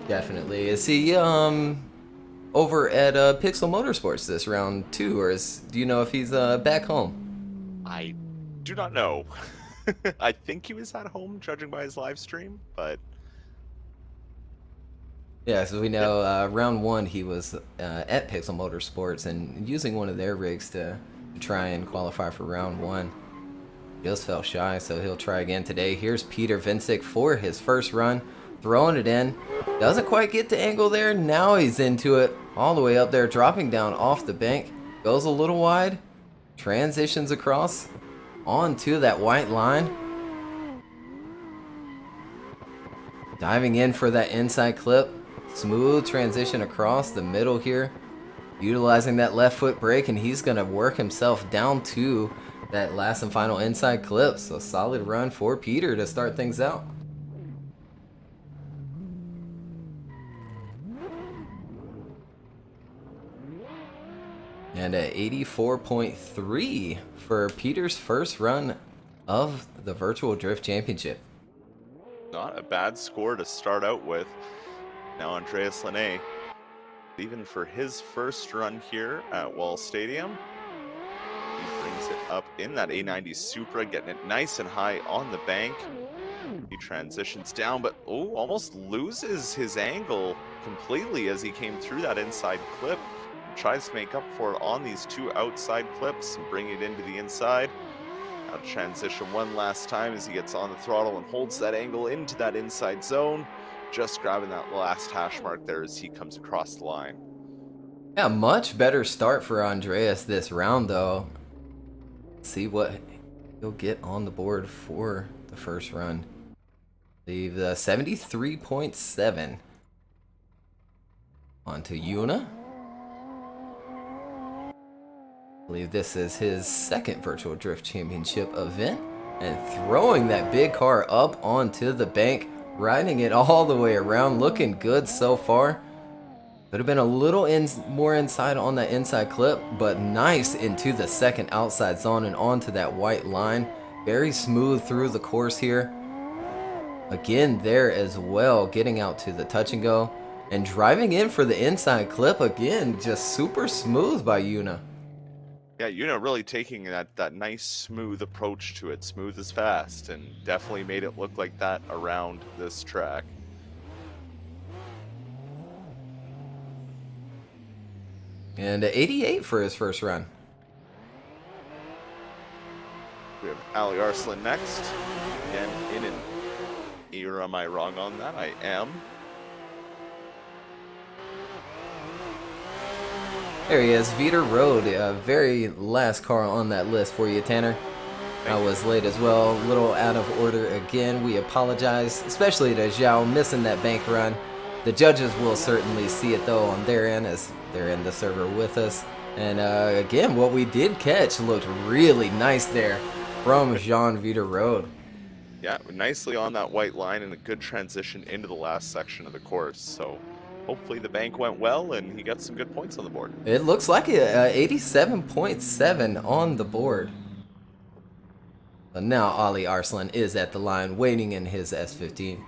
Definitely. Is he over at Pixel Motorsports this round too, or do you know if he's back home? I do not know. I think he was at home, judging by his live stream, but yeah, so we know round 1 he was at Pixel Motorsports and using one of their rigs to try and qualify for round 1. Just fell shy, so he'll try again today. Here's Peter Vincic for his first run. Throwing it in. Doesn't quite get the angle there. Now he's into it. All the way up there. Dropping down off the bank. Goes a little wide. Transitions across. Onto that white line. Diving in for that inside clip. Smooth transition across the middle here. Utilizing that left foot brake. And he's going to work himself down to that last and final inside clip. So solid run for Peter to start things out. And at 84.3 for Peter's first run of the Virtual Drift Championship. Not a bad score to start out with. Now Andreas Linné, even for his first run here at Wall Stadium, he brings it up in that A90 Supra, getting it nice and high on the bank. He transitions down, but almost loses his angle completely as he came through that inside clip. Tries to make up for it on these two outside clips and bring it into the inside. Now transition one last time as he gets on the throttle and holds that angle into that inside zone. Just grabbing that last hash mark there as he comes across the line. Yeah, much better start for Andreas this round though. Let's see what he'll get on the board for the first run. Leave the 73.7 onto Una. I believe this is his second Virtual Drift Championship event, and throwing that big car up onto the bank, riding it all the way around, looking good so far. Could have been a little more inside on that inside clip, but nice into the second outside zone and onto that white line. Very smooth through the course here. Again there as well, getting out to the touch and go and driving in for the inside clip again, just super smooth by Una. Yeah, Una really taking that nice smooth approach to it, smooth as fast, and definitely made it look like that around this track. And 88 for his first run. We have Ali Arslan next. Again, in an era, am I wrong on that? I am. There he is, Viderode, very last car on that list for you, Tanner. I was late as well, a little out of order again. We apologize, especially to Zhao missing that bank run. The judges will certainly see it though on their end as they're in the server with us. And again, what we did catch looked really nice there from Jean Viderode. Yeah, nicely on that white line and a good transition into the last section of the course. So hopefully the bank went well and he got some good points on the board. It looks like it. 87.7 on the board. But now Ali Arslan is at the line waiting in his S15.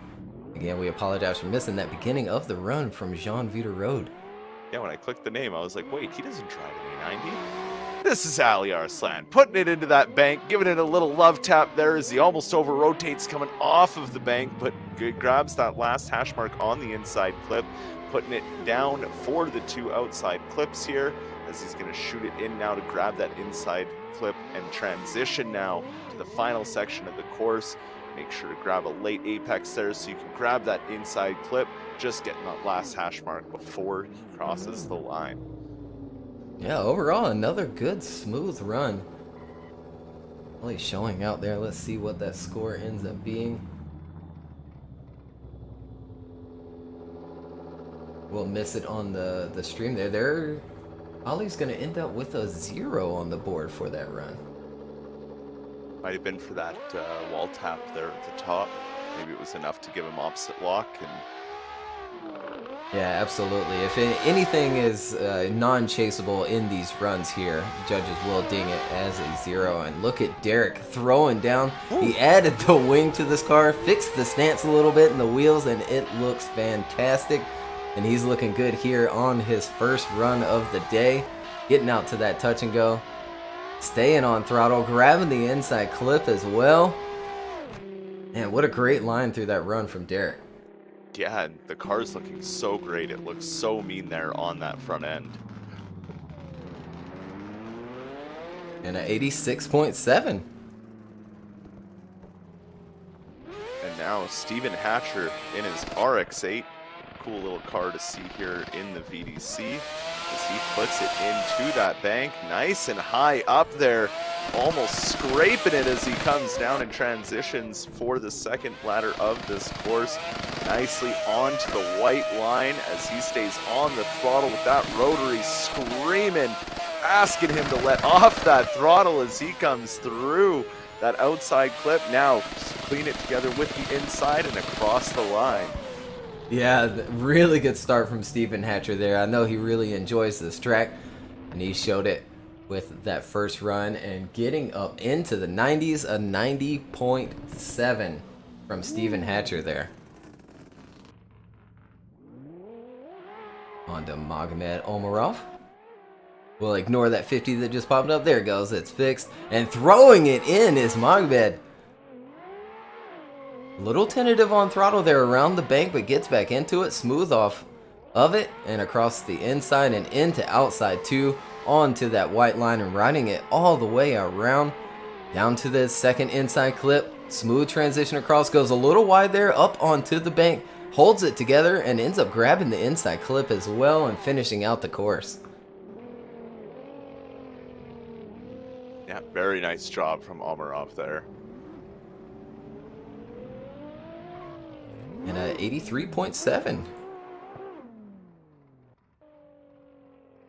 Again, we apologize for missing that beginning of the run from Jean Vita Road. Yeah, when I clicked the name, I was like, wait, he doesn't drive an A90. This is Ali Arslan, putting it into that bank, giving it a little love tap there as he almost over-rotates coming off of the bank, but grabs that last hash mark on the inside clip, putting it down for the 2 outside clips here, as he's going to shoot it in now to grab that inside clip and transition now to the final section of the course. Make sure to grab a late apex there so you can grab that inside clip, just getting that last hash mark before he crosses the line. Yeah, overall, another good, smooth run. Really showing out there. Let's see what that score ends up being. We'll miss it on the stream there. Ollie's going to end up with a 0 on the board for that run. Might have been for that wall tap there at the top. Maybe it was enough to give him opposite lock. And yeah, absolutely. If anything is non-chaseable in these runs here, judges will ding it as a 0. And look at Derek throwing down. He added the wing to this car, fixed the stance a little bit in the wheels, and it looks fantastic. And he's looking good here on his first run of the day. Getting out to that touch and go. Staying on throttle, grabbing the inside clip as well. Man, what a great line through that run from Derek. yeah, the car's looking so great. It looks so mean there on that front end. And at 86.7. And now Steven Hatcher in his RX-8. Cool little car to see here in the VDC as he puts it into that bank. Nice and high up there, almost scraping it as he comes down and transitions for the second ladder of this course. Nicely onto the white line as he stays on the throttle with that rotary screaming, asking him to let off that throttle as he comes through that outside clip. Now clean it together with the inside and across the line. Yeah, really good start from Steven Hatcher there. I know he really enjoys this track, and he showed it with that first run and getting up into the 90s, a 90.7 from Steven Hatcher there. On to Magomed Omarov. We'll ignore that 50 that just popped up. There it goes, it's fixed. And throwing it in is Magomed. Little tentative on throttle there around the bank, but gets back into it, smooth off of it, and across the inside and into outside too, onto that white line and riding it all the way around, down to the second inside clip, smooth transition across, goes a little wide there, up onto the bank, holds it together, and ends up grabbing the inside clip as well and finishing out the course. Yeah, very nice job from Omarov there. And at 83.7.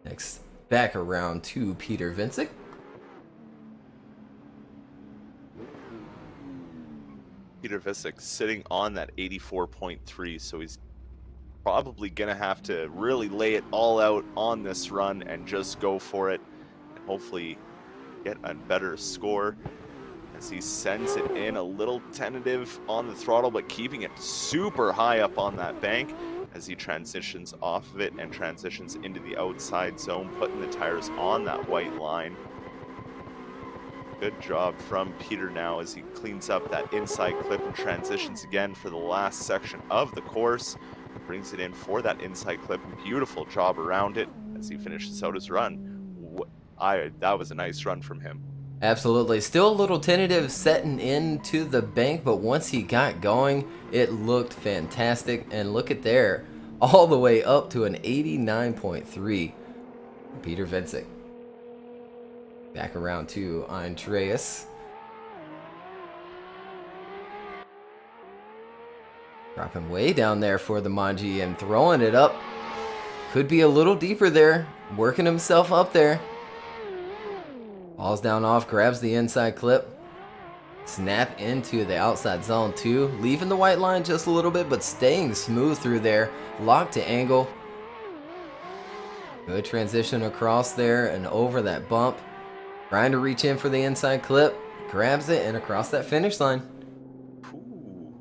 Next, back around to Peter Vincic. Peter Vincic sitting on that 84.3, so he's probably going to have to really lay it all out on this run and just go for it and hopefully get a better score. As he sends it in, a little tentative on the throttle, but keeping it super high up on that bank as he transitions off of it and transitions into the outside zone, putting the tires on that white line. Good job from Peter now as he cleans up that inside clip and transitions again for the last section of the course. Brings it in for that inside clip. Beautiful job around it as he finishes out his run. That was a nice run from him. Absolutely. Still a little tentative setting into the bank, but once he got going, it looked fantastic. And look at there, all the way up to an 89.3. Peter Vincic. Back around to Andreas. Dropping way down there for the Manji and throwing it up. Could be a little deeper there. Working himself up there. Falls down off, grabs the inside clip. Snap into the outside zone too, leaving the white line just a little bit, but staying smooth through there. Lock to angle. Good transition across there and over that bump. Trying to reach in for the inside clip. Grabs it and across that finish line. Ooh.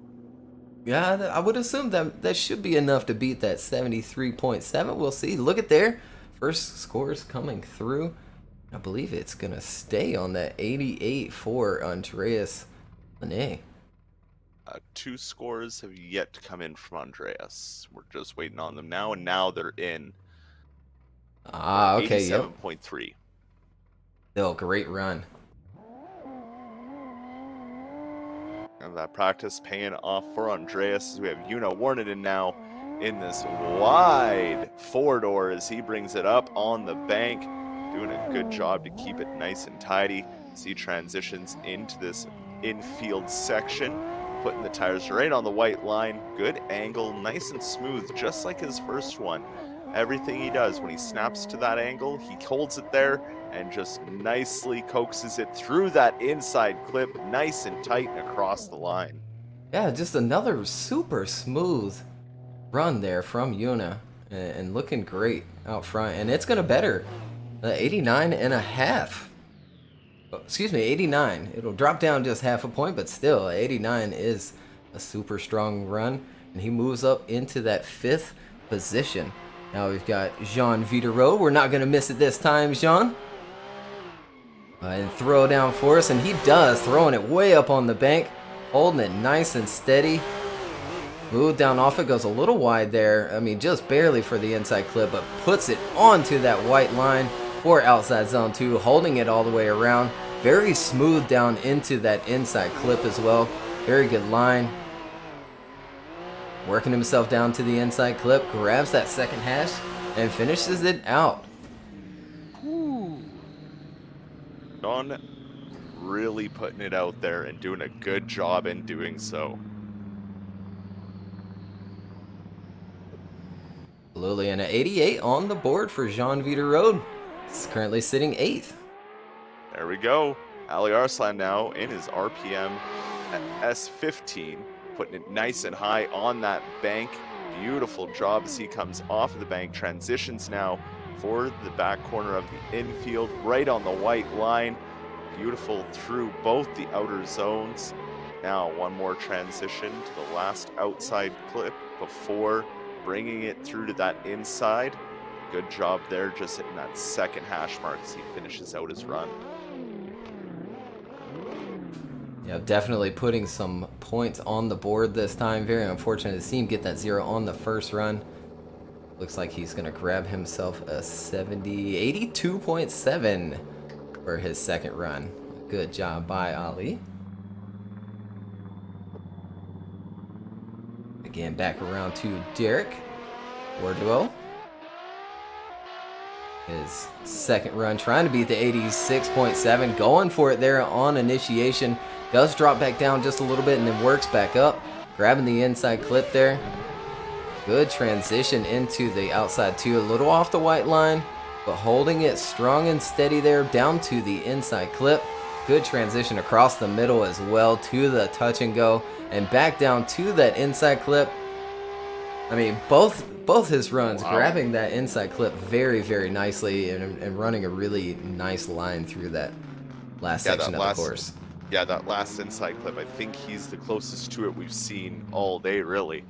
Yeah, I would assume that should be enough to beat that 73.7. We'll see. Look at there. First scores coming through. I believe it's going to stay on that 88 for Andreas Lene. 2 scores have yet to come in from Andreas. We're just waiting on them now, and now they're in. Okay, yep. 87.3. Oh, great run. And that practice paying off for Andreas. We have Yuna Warneden now in this wide 4-door as he brings it up on the bank. Doing a good job to keep it nice and tidy as he transitions into this infield section. Putting the tires right on the white line. Good angle, nice and smooth, just like his first one. Everything he does when he snaps to that angle, he holds it there and just nicely coaxes it through that inside clip, nice and tight and across the line. Yeah, just another super smooth run there from Yuna, and looking great out front. And it's gonna better 89 and a half. Excuse me, 89. It'll drop down just half a point, but still 89 is a super strong run, and he moves up into that 5th position. Now we've got Jean Viterot. We're not gonna miss it this time, Jean. And throw down for us, and he does, throwing it way up on the bank, holding it nice and steady. Move down off it, goes a little wide there. I mean, just barely for the inside clip, but puts it onto that white line for outside zone 2, holding it all the way around. Very smooth down into that inside clip as well. Very good line. Working himself down to the inside clip, grabs that second hash, and finishes it out. John really putting it out there and doing a good job in doing so. Absolutely, and an 88 on the board for Jean Viterot. He's currently sitting 8th. There we go. Ali Arslan now in his RPM at S15, putting it nice and high on that bank. Beautiful job as he comes off of the bank, transitions now for the back corner of the infield, right on the white line. Beautiful through both the outer zones. Now one more transition to the last outside clip before bringing it through to that inside. Good job there, just hitting that second hash mark as he finishes out his run. Yeah, definitely putting some points on the board this time. Very unfortunate to see him get that 0 on the first run. Looks like he's going to grab himself a 82.7 for his second run. Good job by Ali. Again, back around to Derek Bordeaux. His second run, trying to beat the 86.7, going for it there on initiation. Does drop back down just a little bit and then works back up, grabbing the inside clip there. Good transition into the outside too, a little off the white line, but holding it strong and steady there down to the inside clip. Good transition across the middle as well to the touch and go, and back down to that inside clip. I mean, both his runs, grabbing that inside clip very, very nicely and running a really nice line through that last section of the course. Yeah, that last inside clip, I think he's the closest to it we've seen all day, really.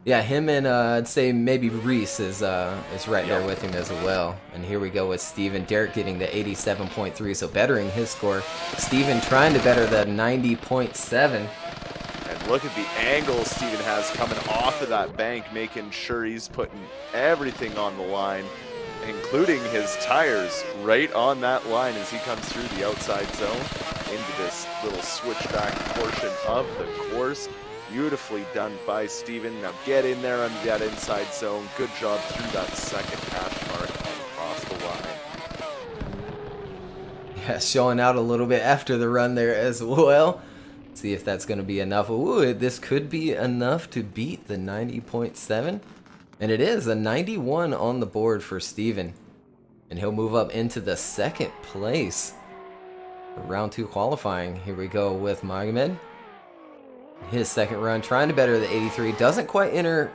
Yeah, him and I'd say maybe Reese is right there with him as well. And here we go with Steven. Derek getting the 87.3, so bettering his score. Steven trying to better the 90.7. And look at the angle Steven has coming off of that bank, making sure he's putting everything on the line, including his tires right on that line as he comes through the outside zone into this little switchback portion of the course. Beautifully done by Steven. Now get in there under that inside zone. Good job through that second hash mark and across the line. Yeah, showing out a little bit after the run there as well. See if that's going to be enough. Ooh, this could be enough to beat the 90.7. And it is a 91 on the board for Steven. And he'll move up into the second place. Round 2 qualifying. Here we go with Magomed. His second run, trying to better the 83. Doesn't quite enter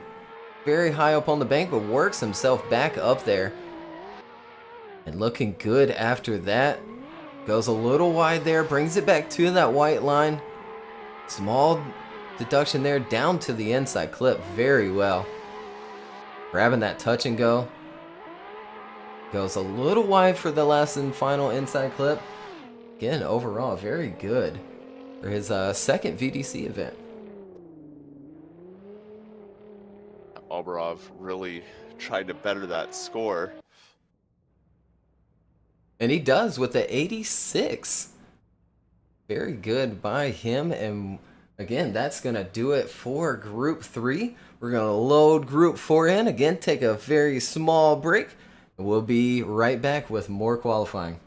very high up on the bank, but works himself back up there. And looking good after that. Goes a little wide there, brings it back to that white line. Small deduction there, down to the inside clip very well. Grabbing that touch and go. Goes a little wide for the last and final inside clip. Again, overall, very good for his second VDC event. Obarov really tried to better that score. And he does with the 86. Very good by him. And again, that's going to do it for Group 3. We're going to load Group 4 in. Again, take a very small break. And we'll be right back with more qualifying.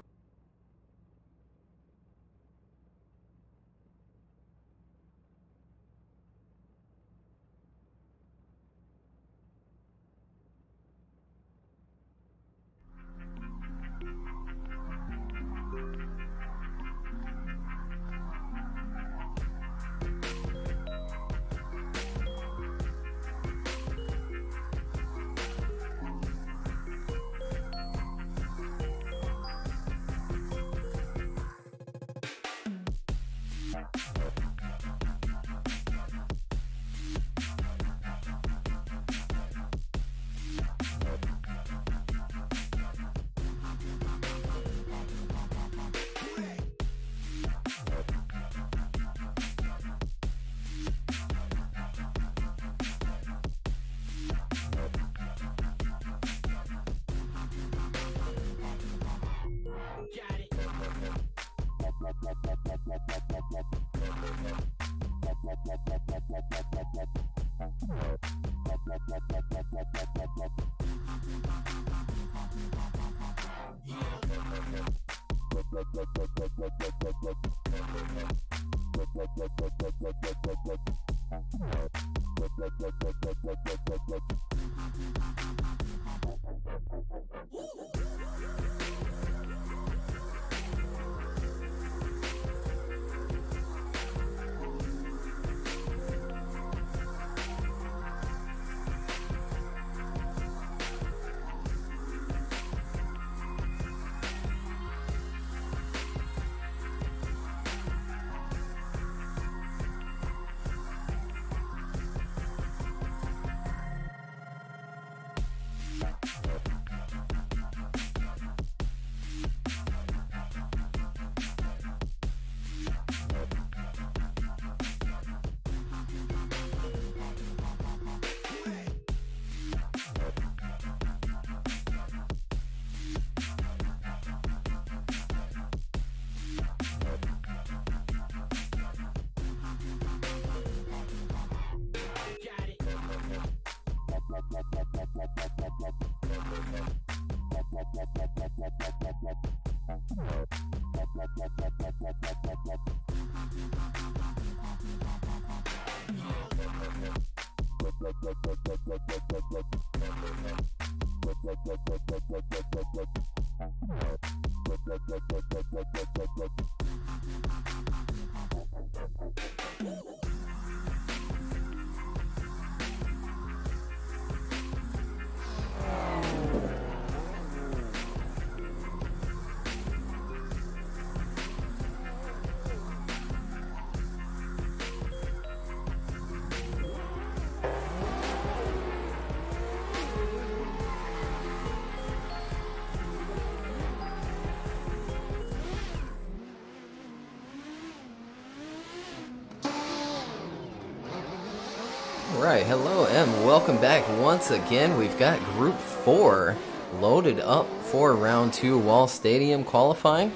Alright, hello and welcome back once again. We've got Group 4 loaded up for Round 2 Wall Stadium qualifying.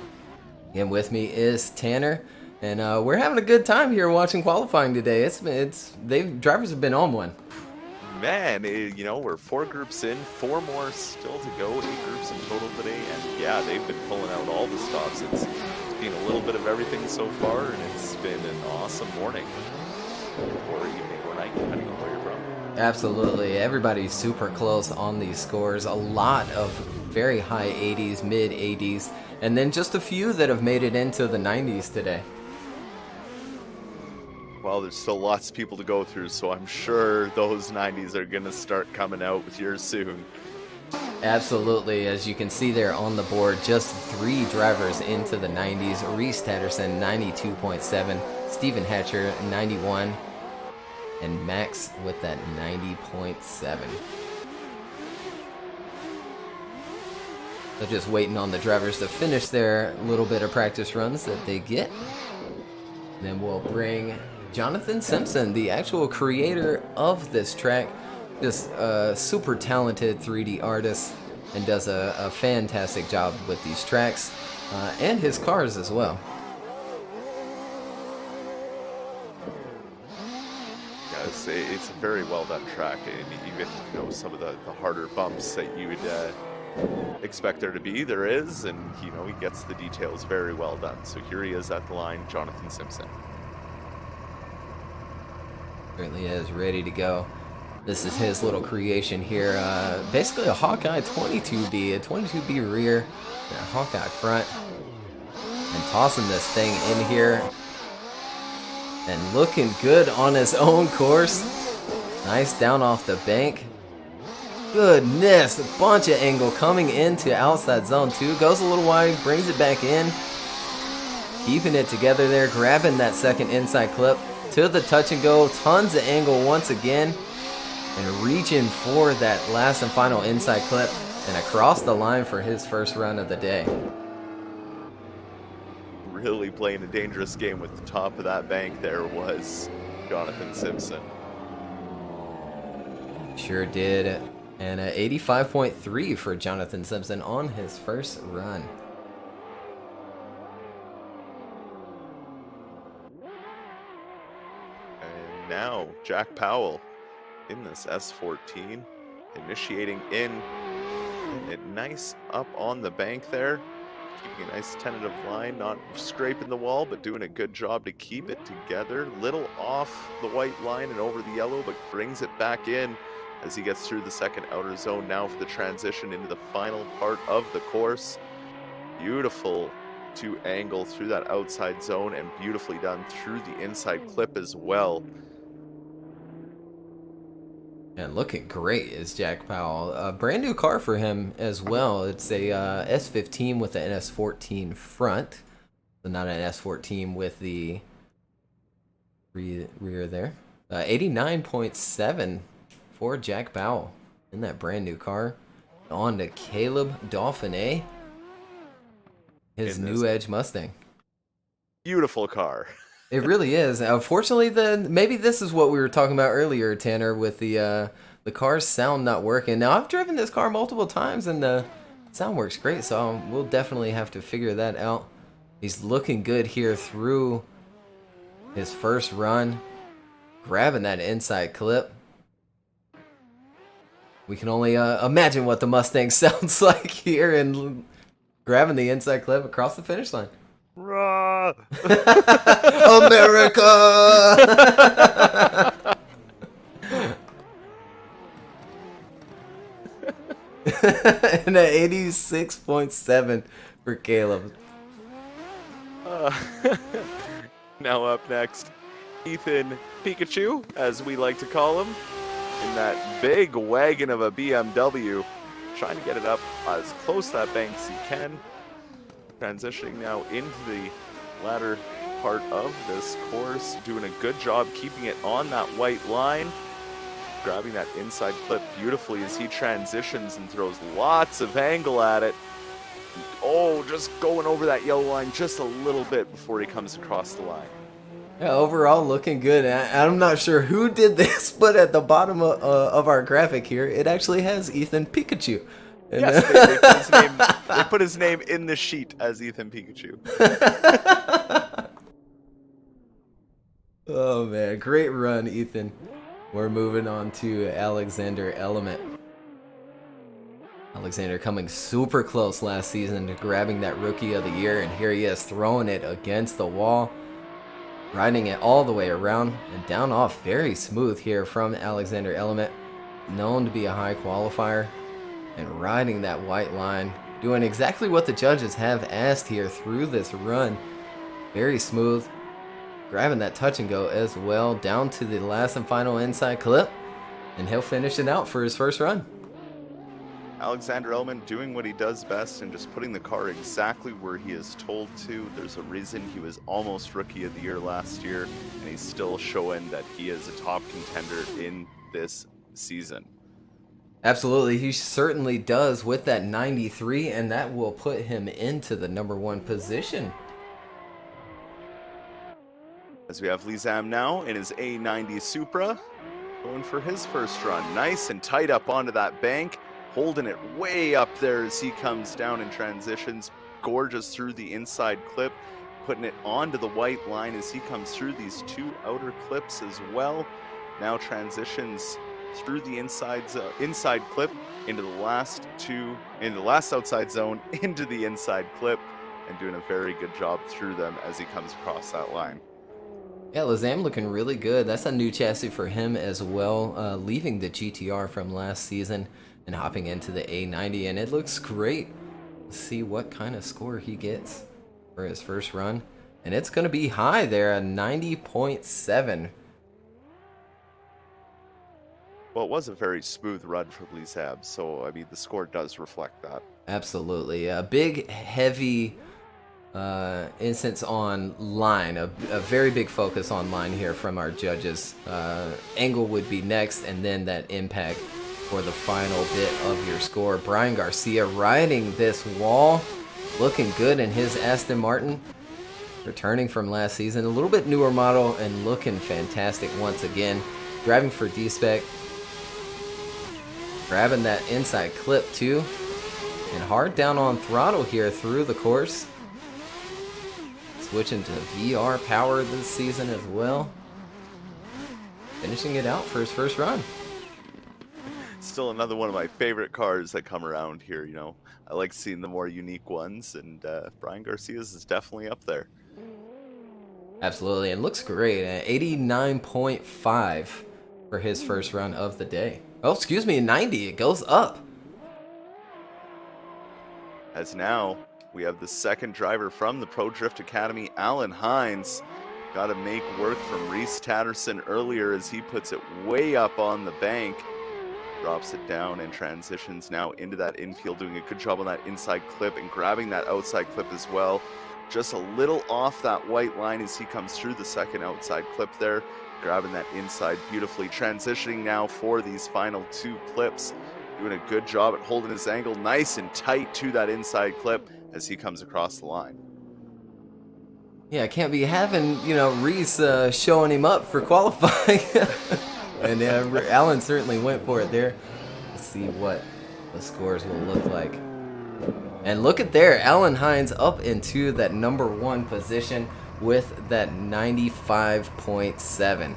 And with me is Tanner, and we're having a good time here watching qualifying today. Drivers have been on one. Man, you know, we're 4 groups in, 4 more still to go, 8 groups in total today, and yeah, they've been pulling out all the stops. It's been a little bit of everything so far, and it's been an awesome morning, or evening, or night, depending on where you're from. Absolutely. Everybody's super close on these scores. A lot of very high 80s, mid 80s, and then just a few that have made it into the 90s today. Well, there's still lots of people to go through, so I'm sure those 90s are going to start coming out with yours soon. Absolutely. As you can see there on the board, just 3 drivers into the 90s. Reese Tatterson, 92.7. Steven Hatcher, 91. And Max with that 90.7. So just waiting on the drivers to finish their little bit of practice runs that they get. Then we'll bring Jonathan Simpson, the actual creator of this track. Just a super talented 3D artist and does a fantastic job with these tracks and his cars as well. It's a very well done track, and even some of the harder bumps that you would expect there to be, there is, and he gets the details very well done. So here he is at the line, Jonathan Simpson. Certainly is ready to go. This is his little creation here. Basically a Hawkeye 22B, a 22B rear, and a Hawkeye front, and tossing this thing in here. And looking good on his own course. Nice down off the bank. Goodness, a bunch of angle coming into outside zone 2. Goes a little wide, brings it back in. Keeping it together there, grabbing that second inside clip to the touch and go. Tons of angle once again. And reaching for that last and final inside clip. And across the line for his first run of the day. Really playing a dangerous game with the top of that bank there was Jonathan Simpson. Sure did. And 85.3 for Jonathan Simpson on his first run. And now Jack Powell in this S14, initiating in, and it nice up on the bank there. Keeping a nice tentative line, not scraping the wall, but doing a good job to keep it together. Little off the white line and over the yellow, but brings it back in as he gets through the second outer zone now for the transition into the final part of the course. Beautiful to angle through that outside zone and beautifully done through the inside clip as well. And looking great is Jack Powell. A brand new car for him as well. It's a S15 with an S14 front. So not an S14 with the rear there. 89.7 for Jack Powell in that brand new car. On to Caleb Dauphiné, his new Edge Mustang. Beautiful car. It really is. Unfortunately, maybe this is what we were talking about earlier, Tanner, with the car's sound not working. Now, I've driven this car multiple times, and the sound works great, so we'll definitely have to figure that out. He's looking good here through his first run, grabbing that inside clip. We can only imagine what the Mustang sounds like here, and grabbing the inside clip across the finish line. Rah! America! And at 86.7 for Caleb. Now up next, Ethan Pikachu, as we like to call him, in that big wagon of a BMW, trying to get it up as close to that bank as he can. Transitioning now into the latter part of this course, doing a good job keeping it on that white line, grabbing that inside clip beautifully as he transitions and throws lots of angle at it. Oh, just going over that yellow line just a little bit before he comes across the line. Yeah, overall looking good. I'm not sure who did this, but at the bottom of our graphic here, it actually has Ethan Pikachu. And yes, they put his name in the sheet as Ethan Pikachu. Oh man, great run, Ethan. We're moving on to Alexander Element. Alexander coming super close last season to grabbing that Rookie of the Year, and here he is throwing it against the wall. Riding it all the way around and down off very smooth here from Alexander Element. Known to be a high qualifier. And riding that white line. Doing exactly what the judges have asked here through this run. Very smooth. Grabbing that touch and go as well. Down to the last and final inside clip. And he'll finish it out for his first run. Alexander Element doing what he does best and just putting the car exactly where he is told to. There's a reason he was almost Rookie of the Year last year, and he's still showing that he is a top contender in this season. Absolutely, he certainly does with that 93, and that will put him into the #1 position. As we have Lizam now in his A90 Supra, going for his first run. Nice and tight up onto that bank. Holding it way up there as he comes down and transitions. Gorgeous through the inside clip. Putting it onto the white line as he comes through these two outer clips as well. Now transitions through the inside clip into the last outside zone into the inside clip, and doing a very good job through them as he comes across that line. Yeah, Lizam looking really good. That's a new chassis for him as well, leaving the GTR from last season and hopping into the A90, and it looks great. Let's see what kind of score he gets for his first run, and it's going to be high there, a 90.7. Well, it was a very smooth run for Lizam, so I mean the score does reflect that. Absolutely, a big, heavy instance on line, a very big focus on line here from our judges. Angle would be next, and then that impact for the final bit of your score. Brian Garcia riding this wall, looking good in his Aston Martin, returning from last season, a little bit newer model and looking fantastic once again. Driving for D-Spec, grabbing that inside clip too, and hard down on throttle here through the course. Switching to VR power this season as well. Finishing it out for his first run. Still another one of my favorite cars that come around here, you know. I like seeing the more unique ones, and Brian Garcia's is definitely up there. Absolutely, and looks great. 89.5 for his first run of the day. Oh, excuse me, 90. It goes up. As now, we have the second driver from the Pro Drift Academy, Alan Hines. Got to make work from Reese Tatterson earlier as he puts it way up on the bank. Drops it down and transitions now into that infield, doing a good job on that inside clip and grabbing that outside clip as well. Just a little off that white line as he comes through the second outside clip there, grabbing that inside beautifully. Transitioning now for these final two clips, doing a good job at holding his angle nice and tight to that inside clip as he comes across the line. Yeah, can't be having, Reese showing him up for qualifying. And Alan certainly went for it there. Let's see what the scores will look like. And look at there, Alan Hines up into that #1 position with that 95.7.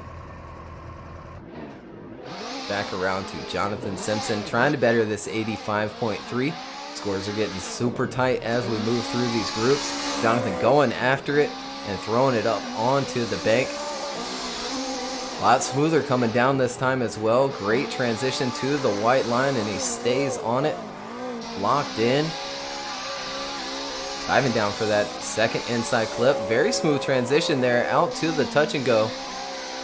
Back around to Jonathan Simpson, trying to better this 85.3. Scores are getting super tight as we move through these groups. Jonathan going after it and throwing it up onto the bank. A lot smoother coming down this time as well. Great transition to the white line, and he stays on it. Locked in. Diving down for that second inside clip. Very smooth transition there out to the touch and go.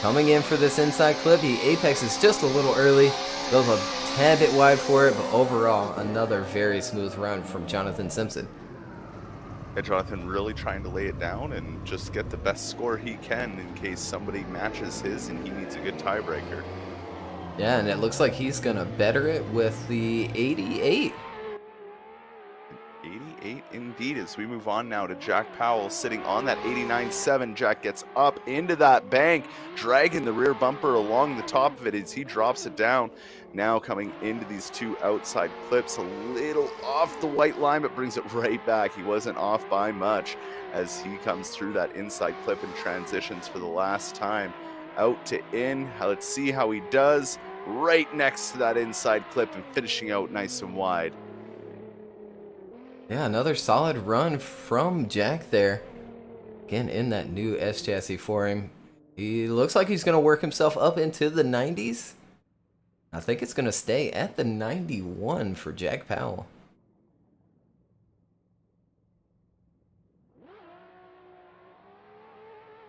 Coming in for this inside clip. He apexes just a little early. Goes a tad bit wide for it, but overall, another very smooth run from Jonathan Simpson. Yeah, Jonathan really trying to lay it down and just get the best score he can in case somebody matches his and he needs a good tiebreaker. Yeah, and it looks like he's going to better it with the 88. 88 indeed. As we move on now to Jack Powell sitting on that 89.7. Jack gets up into that bank, dragging the rear bumper along the top of it as he drops it down. Now coming into these two outside clips, a little off the white line, but brings it right back. He wasn't off by much as he comes through that inside clip and transitions for the last time. Out to in. Let's see how he does. Right next to that inside clip and finishing out nice and wide. Yeah, another solid run from Jack there. Again, in that new S chassis for him. He looks like he's going to work himself up into the 90s. I think it's going to stay at the 91 for Jack Powell.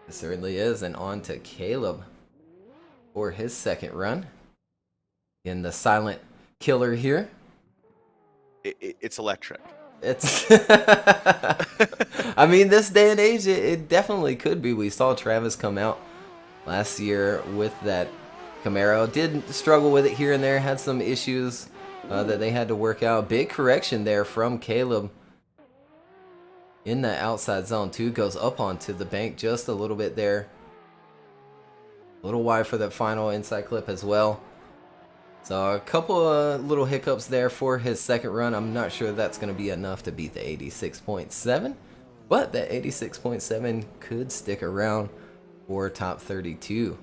It certainly is. And on to Caleb for his second run. In the silent killer here. It's electric. It's I mean, this day and age, it definitely could be. We saw Travis come out last year with that Camaro. Did struggle with it here and there. Had some issues that they had to work out. Big correction there from Caleb in the outside zone too. Goes up onto the bank just a little bit there. A little wide for that final inside clip as well. So a couple of little hiccups there for his second run. I'm not sure that's going to be enough to beat the 86.7. But that 86.7 could stick around for top 32.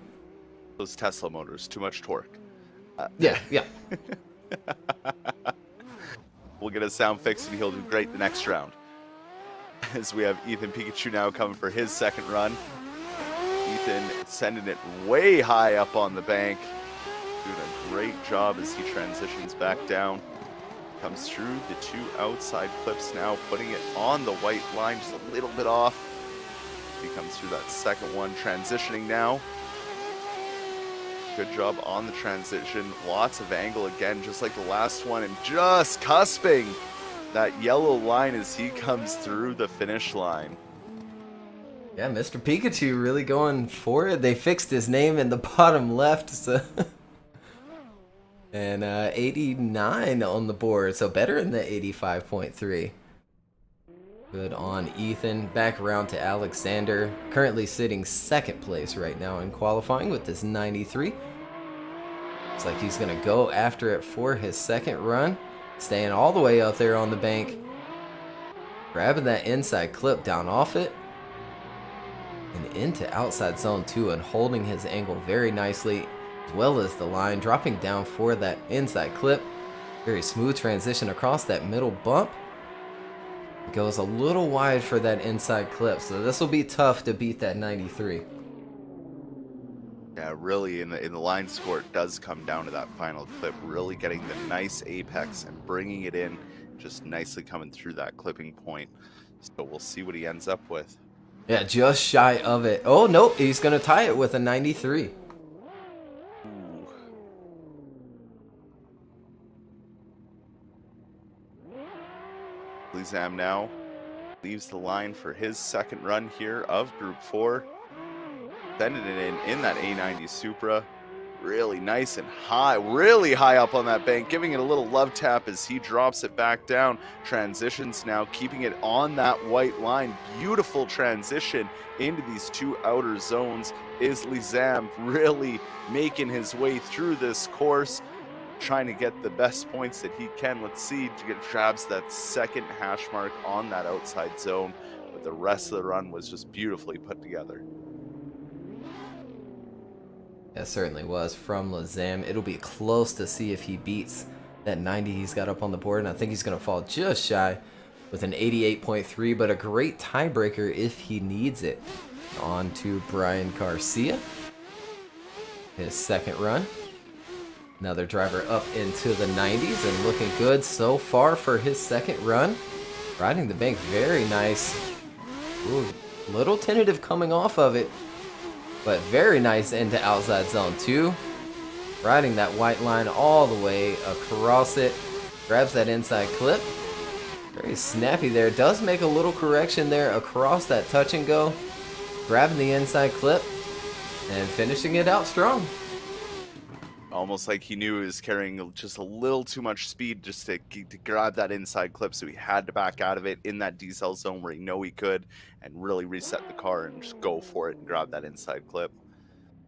Those Tesla motors, too much torque. Yeah. We'll get a sound fix and he'll do great the next round. As we have Ethan Pikachu now coming for his second run. Ethan sending it way high up on the bank. Doing a great job as he transitions back down. Comes through the two outside clips now, putting it on the white line, just a little bit off. He comes through that second one, transitioning now. Good job on the transition. Lots of angle again, just like the last one, and just cusping that yellow line as he comes through the finish line. Yeah, Mr. Pikachu really going for it. They fixed his name in the bottom left, so and 89 on the board, so better than the 85.3. Good on Ethan. Back around to Alexander, currently sitting second place right now in qualifying with this 93. Looks like he's gonna go after it for his second run, staying all the way up there on the bank, grabbing that inside clip down off it and into outside zone 2 and holding his angle very nicely, as well as the line, dropping down for that inside clip. Very smooth transition across that middle bump. It goes a little wide for that inside clip, so this will be tough to beat that 93. Yeah, really in the line score, it does come down to that final clip, really getting the nice apex and bringing it in, just nicely coming through that clipping point. So we'll see what he ends up with. Yeah, just shy of it. Oh, nope, he's going to tie it with a 93. Lizam now leaves the line for his second run here of Group 4. Sending it in that A90 Supra. Really nice and high, really high up on that bank, giving it a little love tap as he drops it back down. Transitions now, keeping it on that white line. Beautiful transition into these two outer zones. Is Lizam really making his way through this course, trying to get the best points that he can. Let's see, to get grabs that second hash mark on that outside zone, but the rest of the run was just beautifully put together. That certainly was from Lizam. It'll be close to see if he beats that 90 he's got up on the board, and I think he's going to fall just shy with an 88.3, but a great tiebreaker if he needs it. On to Brian Garcia, his second run. Another driver up into the 90s and looking good so far for his second run. Riding the bank very nice. Ooh, little tentative coming off of it, but very nice into outside zone 2. Riding that white line all the way across it. Grabs that inside clip. Very snappy there. Does make a little correction there across that touch and go. Grabbing the inside clip and finishing it out strong. Almost like he knew he was carrying just a little too much speed just to grab that inside clip, so he had to back out of it in that decel zone where he knew he could, and really reset the car and just go for it and grab that inside clip.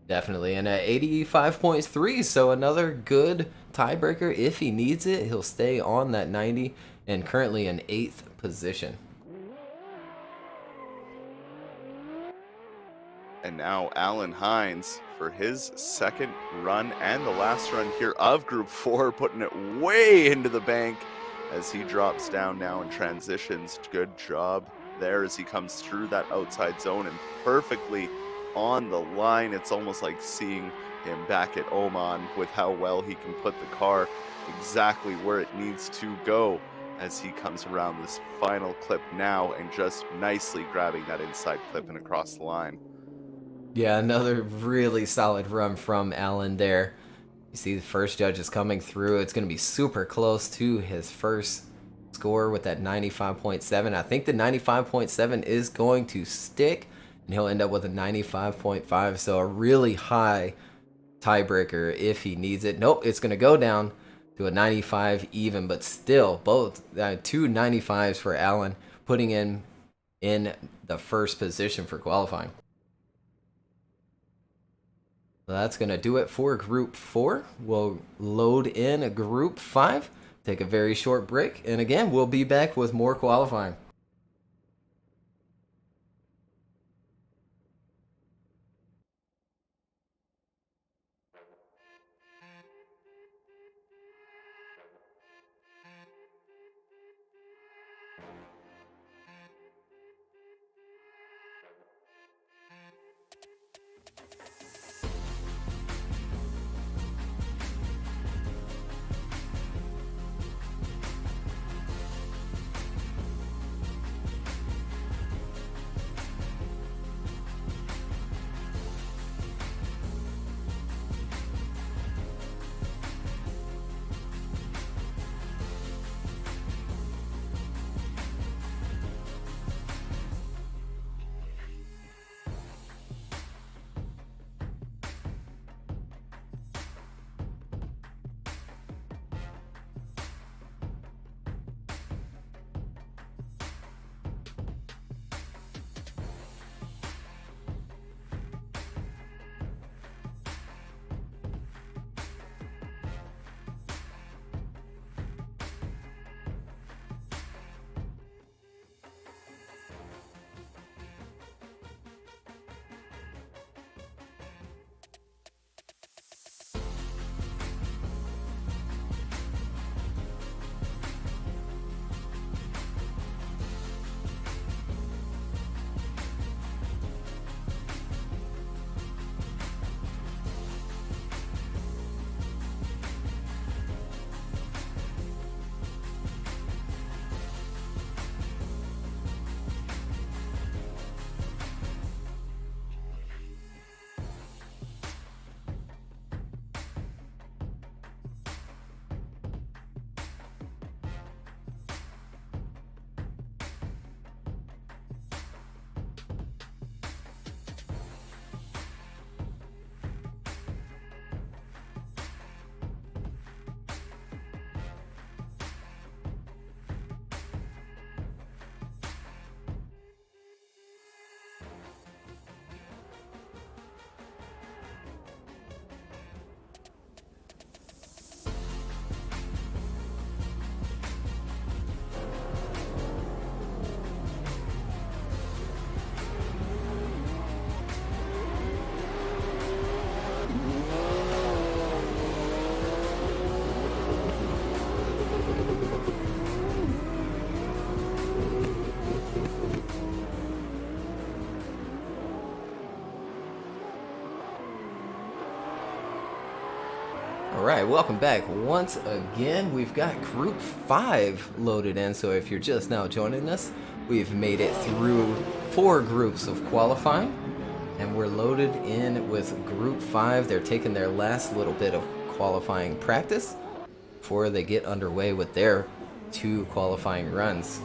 Definitely, and at 85.3, so another good tiebreaker. If he needs it, he'll stay on that 90 and currently in 8th position. And now Alan Hines for his second run and the last run here of Group 4, putting it way into the bank as he drops down now and transitions. Good job there as he comes through that outside zone and perfectly on the line. It's almost like seeing him back at Oman with how well he can put the car exactly where it needs to go as he comes around this final clip now and just nicely grabbing that inside clip and across the line. Yeah, another really solid run from Allen there. You see the first judge is coming through. It's going to be super close to his first score with that 95.7. I think the 95.7 is going to stick, and he'll end up with a 95.5. So a really high tiebreaker if he needs it. Nope, it's going to go down to a 95 even, but still both two 95s for Allen, putting in the first position for qualifying. That's going to do it for Group 4. We'll load in a Group 5, take a very short break, and again, we'll be back with more qualifying. Alright, welcome back once again. We've got Group 5 loaded in, so if you're just now joining us, we've made it through 4 groups of qualifying, and we're loaded in with Group 5. They're taking their last little bit of qualifying practice before they get underway with their 2 qualifying runs.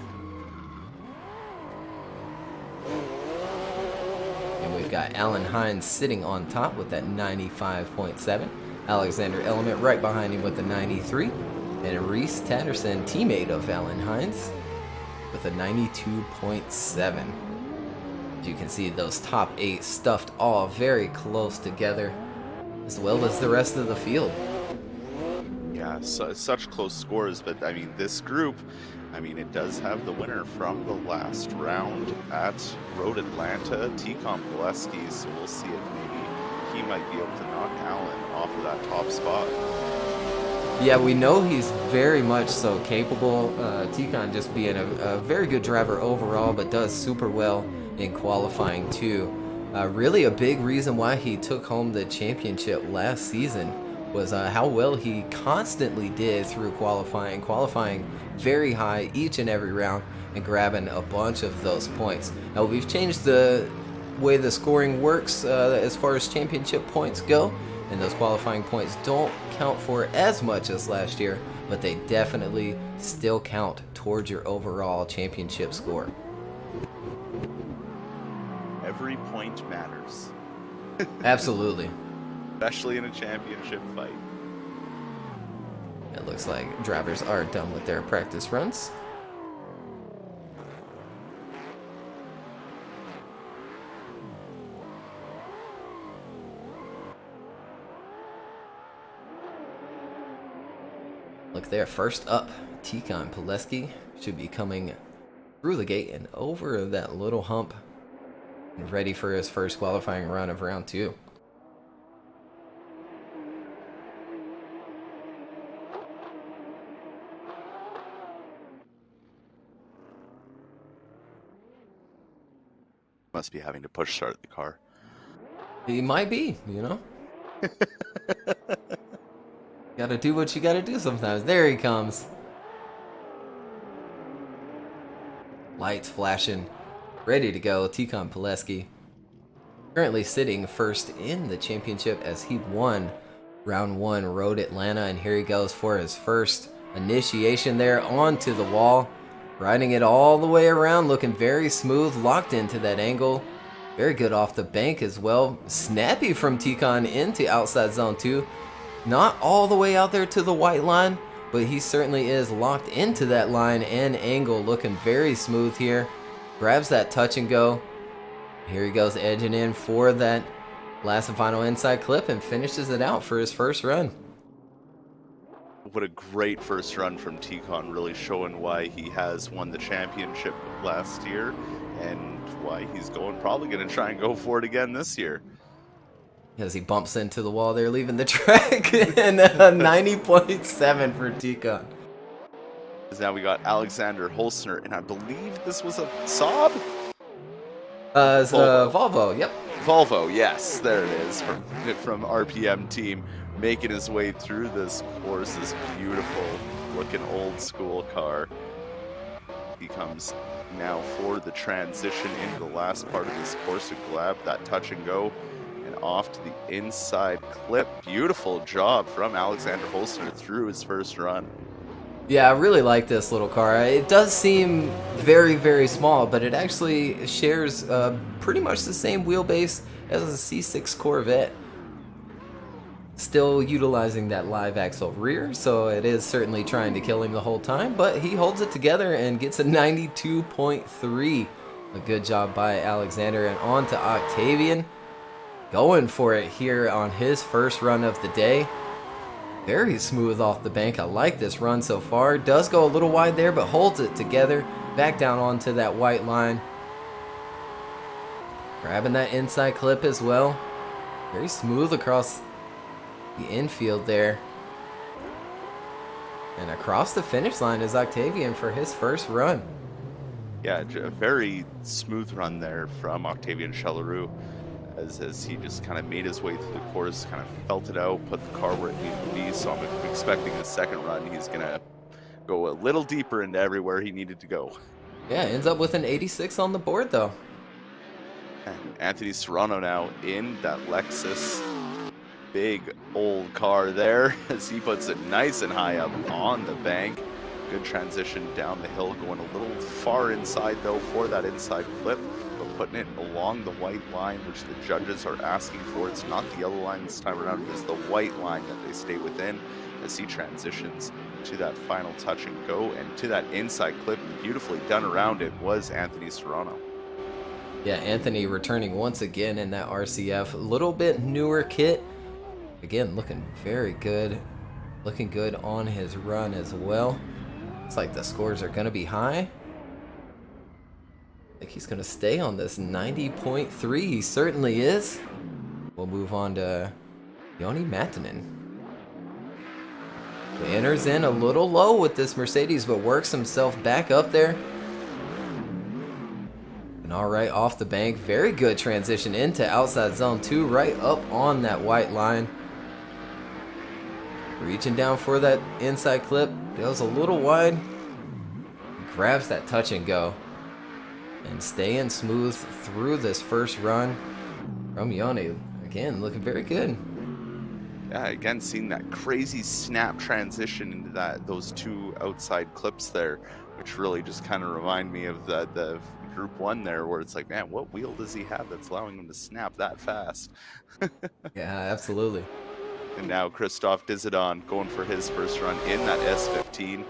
And we've got Allen Hines sitting on top with that 95.7. Alexander Element right behind him with the 93, and Reese Tatterson, teammate of Allen Hines, with a 92.7. As you can see, those top 8 stuffed all very close together, as well as the rest of the field. Yeah, such close scores, but I mean, this group, I mean, it does have the winner from the last round at Road Atlanta, T-Com Gillespie, so we'll see if maybe he might be able to knock Allen off of that top spot. Yeah, we know he's very much so capable. Tikan just being a very good driver overall, but does super well in qualifying too. Really a big reason why he took home the championship last season was how well he constantly did through qualifying very high each and every round and grabbing a bunch of those points. Now we've changed the way the scoring works as far as championship points go, and those qualifying points don't count for as much as last year, but they definitely still count towards your overall championship score. Every point matters. Absolutely. Especially in a championship fight. It looks like drivers are done with their practice runs. Look there, first up, Tikan Pileski should be coming through the gate and over that little hump and ready for his first qualifying run of round 2. Must be having to push start the car. He might be, you know? Gotta do what you gotta do sometimes. There he comes. Lights flashing, ready to go. Tikan Pileski currently sitting first in the championship as he won round 1 Road Atlanta, and here he goes for his first initiation there onto the wall, riding it all the way around, looking very smooth, locked into that angle. Very good off the bank as well. Snappy from Tikan into outside zone 2. Not all the way out there to the white line, but he certainly is locked into that line and angle, looking very smooth here. Grabs that touch and go. Here he goes, edging in for that last and final inside clip and finishes it out for his first run. What a great first run from Tikan, really showing why he has won the championship last year and why he's probably going to try and go for it again this year. As he bumps into the wall there, leaving the track, and 90.7 for Tikan. Now we got Alexander Holzner, and I believe this was a Saab? It's Volvo, yep. Volvo, yes, there it is, from RPM team, making his way through this course, this beautiful looking old school car. He comes now for the transition into the last part of this course to grab that touch and go and off to the inside clip. Beautiful job from Alexander Holzner through his first run. Yeah, I really like this little car. It does seem very, very small, but it actually shares pretty much the same wheelbase as a C6 Corvette. Still utilizing that live axle rear, so it is certainly trying to kill him the whole time, but he holds it together and gets a 92.3. A good job by Alexander, and on to Octavian. Going for it here on his first run of the day. Very smooth off the bank. I like this run so far. Does go a little wide there, but holds it together. Back down onto that white line. Grabbing that inside clip as well. Very smooth across the infield there. And across the finish line is Octavian for his first run. Yeah, a very smooth run there from Octavian Chalaroux. As he just kind of made his way through the course, kind of felt it out, put the car where it needed to be. So I'm expecting his second run, he's going to go a little deeper into everywhere he needed to go. Yeah, ends up with an 86 on the board, though. And Anthony Serrano now in that Lexus. Big old car there as he puts it nice and high up on the bank. Good transition down the hill, going a little far inside, though, for that inside clip. Putting it along the white line, which the judges are asking for. It's not the yellow line this time around, it's the white line that they stay within as he transitions to that final touch and go and to that inside clip. Beautifully done around it was Anthony Serrano. Yeah, Anthony returning once again in that RCF. A little bit newer kit. Again, looking very good. Looking good on his run as well. Looks like the scores are going to be high. I think he's going to stay on this 90.3. He certainly is. We'll move on to Joni Mättinen. Enters in a little low with this Mercedes, but works himself back up there. And all right, off the bank. Very good transition into outside zone 2, right up on that white line. Reaching down for that inside clip. Goes a little wide. Grabs that touch and go. And staying smooth through this first run from Yone. Again, looking very good. Yeah, again, seeing that crazy snap transition into those two outside clips there, which really just kind of remind me of the Group 1 there, where it's like, man, what wheel does he have that's allowing him to snap that fast? Yeah, absolutely. And now Christoph Dizadon going for his first run in that S15.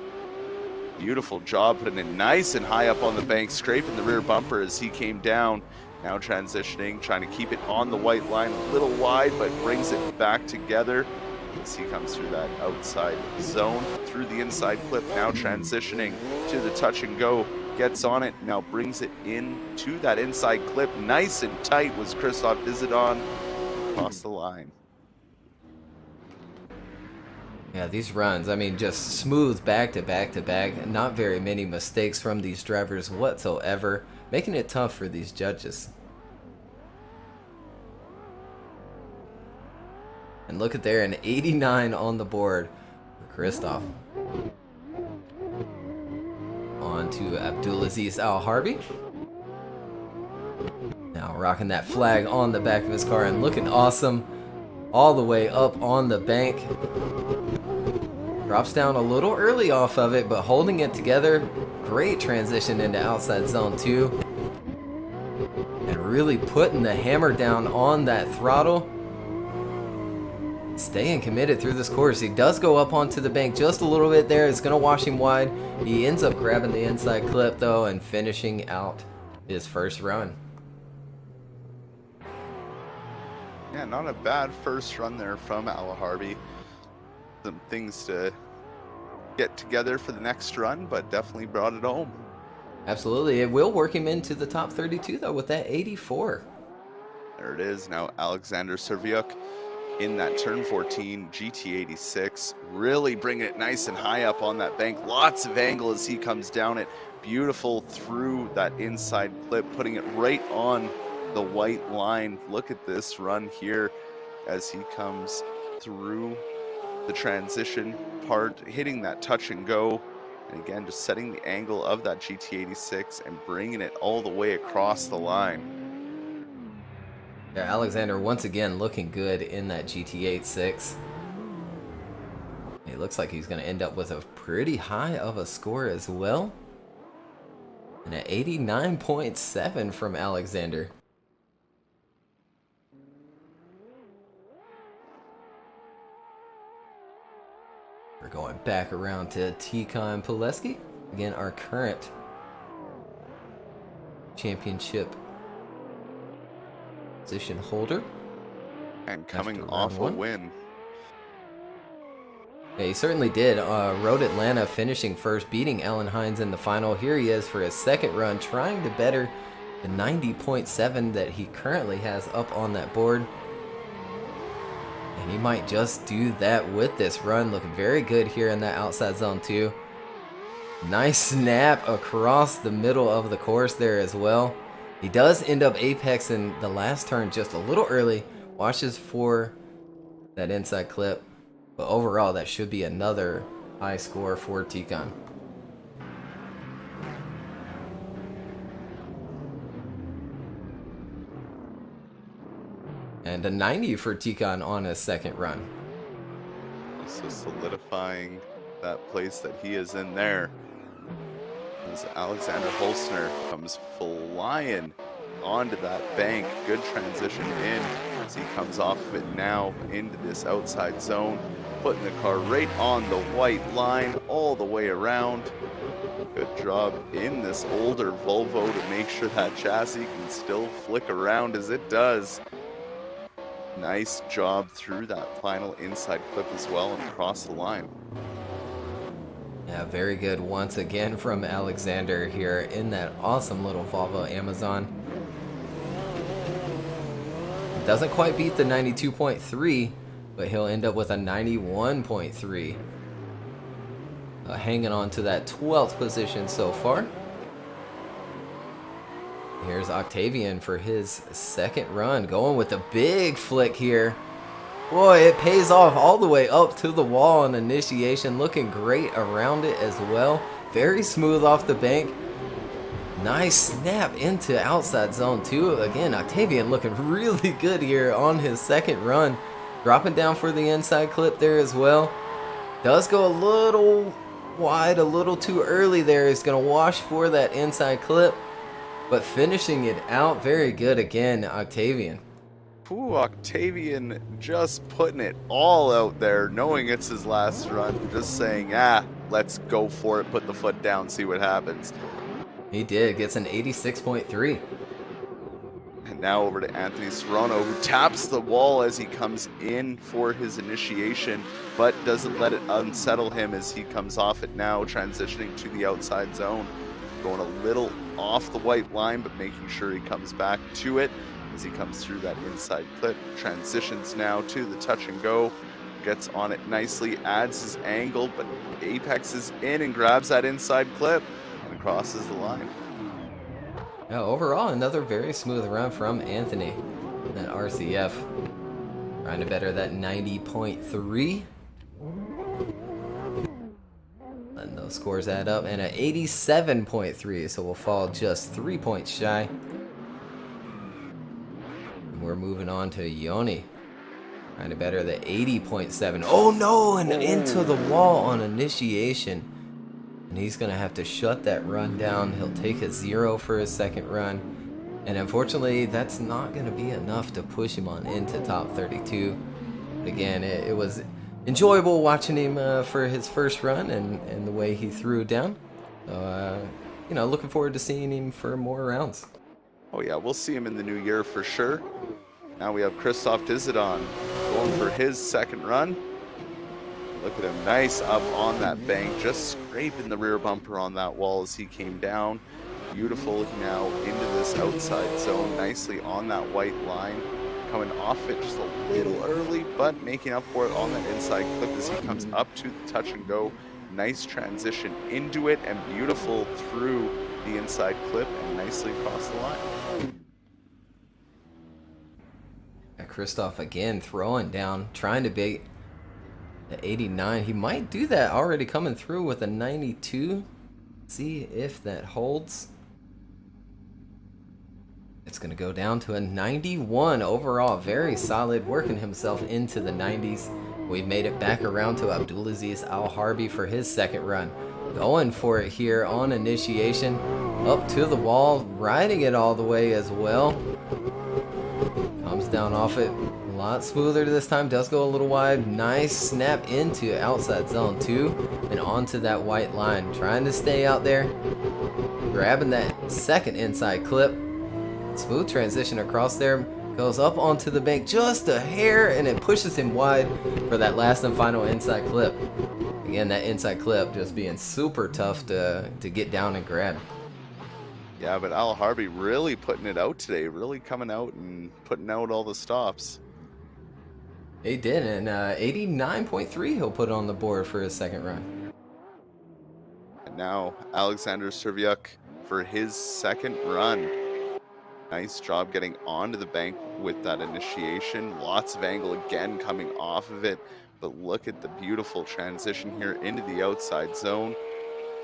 Beautiful job, putting it nice and high up on the bank, scraping the rear bumper as he came down. Now transitioning, trying to keep it on the white line, a little wide, but brings it back together as he comes through that outside zone, through the inside clip, now transitioning to the touch and go, gets on it, now brings it in to that inside clip. Nice and tight was Christoph Dizadon across the line. Yeah, these runs, I mean, just smooth back to back to back. Not very many mistakes from these drivers whatsoever, making it tough for these judges. And look at there, an 89 on the board for Christoph. On to Abdulaziz Al Harbi. Now rocking that flag on the back of his car and looking awesome all the way up on the bank. Drops down a little early off of it, but holding it together. Great transition into outside zone 2. And really putting the hammer down on that throttle. Staying committed through this course. He does go up onto the bank just a little bit there. It's going to wash him wide. He ends up grabbing the inside clip though and finishing out his first run. Yeah, not a bad first run there from Al Harbi. Some things to get together for the next run, but definitely brought it home. Absolutely. It will work him into the top 32 though with that 84. There it is. Now Alexander Serviuk in that turn 14 GT86, really bringing it nice and high up on that bank. Lots of angle as he comes down it. Beautiful through that inside clip, putting it right on the white line. Look at this run here as he comes through the transition part, hitting that touch and go, and again just setting the angle of that GT86 and bringing it all the way across the line. Yeah, Alexander once again looking good in that GT86. It looks like he's going to end up with a pretty high of a score as well, and an 89.7 from Alexander. We're going back around to Tikhon Pileski. Again, our current championship position holder. And coming off a win. Yeah, he certainly did. Road Atlanta finishing first, beating Alan Hines in the final. Here he is for his second run, trying to better the 90.7 that he currently has up on that board. And he might just do that with this run. Looking very good here in that outside zone 2. Nice snap across the middle of the course there as well. He does end up apexing the last turn just a little early. Watches for that inside clip. But overall, that should be another high score for Tikhon. And a 90 for Tikhon on his second run. So solidifying that place that he is in there. As Alexander Holzner comes flying onto that bank. Good transition in as he comes off of it now into this outside zone. Putting the car right on the white line all the way around. Good job in this older Volvo to make sure that chassis can still flick around as it does. Nice job through that final inside clip as well and across the line. Yeah, very good once again from Alexander here in that awesome little Volvo Amazon. Doesn't quite beat the 92.3, but he'll end up with a 91.3 hanging on to that 12th position so far. Here's Octavian for his second run, going with a big flick here. Boy, it pays off all the way up to the wall on initiation, looking great around it as well. Very smooth off the bank. Nice snap into outside zone too. Again, Octavian looking really good here on his second run. Dropping down for the inside clip there as well. Does go a little wide, a little too early there. He's going to wash for that inside clip. But finishing it out very good again, Octavian. Ooh, Octavian just putting it all out there, knowing it's his last run. Just saying, let's go for it. Put the foot down, see what happens. He did. Gets an 86.3. And now over to Anthony Serrano, who taps the wall as he comes in for his initiation, but doesn't let it unsettle him as he comes off it now, transitioning to the outside zone. Going a little off the white line, but making sure he comes back to it as he comes through that inside clip. Transitions now to the touch and go. Gets on it nicely, adds his angle, but apexes in and grabs that inside clip and crosses the line. Yeah, overall, another very smooth run from Anthony at RCF. Trying to better that 90.3. Letting those scores add up, and an 87.3, so we'll fall just 3 points shy. And we're moving on to Yoni. Trying to better the 80.7. Oh no, and into the wall on initiation. And he's going to have to shut that run down. He'll take a 0 for his second run. And unfortunately, that's not going to be enough to push him on into top 32. But again, it was enjoyable watching him for his first run and the way he threw down. So, looking forward to seeing him for more rounds. Oh yeah, we'll see him in the new year for sure. Now we have Christoph Dizadon going for his second run. Look at him, nice up on that bank, just scraping the rear bumper on that wall as he came down. Beautiful now into this outside zone, nicely on that white line. Coming off it just a little early, but making up for it on that inside clip as he comes up to the touch and go. Nice transition into it and beautiful through the inside clip and nicely across the line. Christoph again throwing down, trying to bait the 89. He might do that, already coming through with a 92. See if that holds. It's going to go down to a 91 overall. Very solid, working himself into the 90s. We've made it back around to Abdulaziz Al-Harbi for his second run. Going for it here on initiation. Up to the wall, riding it all the way as well. Comes down off it. A lot smoother this time. Does go a little wide. Nice snap into outside zone 2 and onto that white line. Trying to stay out there. Grabbing that second inside clip. Smooth transition across there. Goes up onto the bank just a hair and it pushes him wide for that last and final inside clip. Again, that inside clip just being super tough to get down and grab. Yeah, but Al-Harbi really putting it out today, really coming out and putting out all the stops. He did, and 89.3 he'll put on the board for his second run. And now Alexander Serviuk for his second run. Nice job getting onto the bank with that initiation. Lots of angle again coming off of it, but look at the beautiful transition here into the outside zone.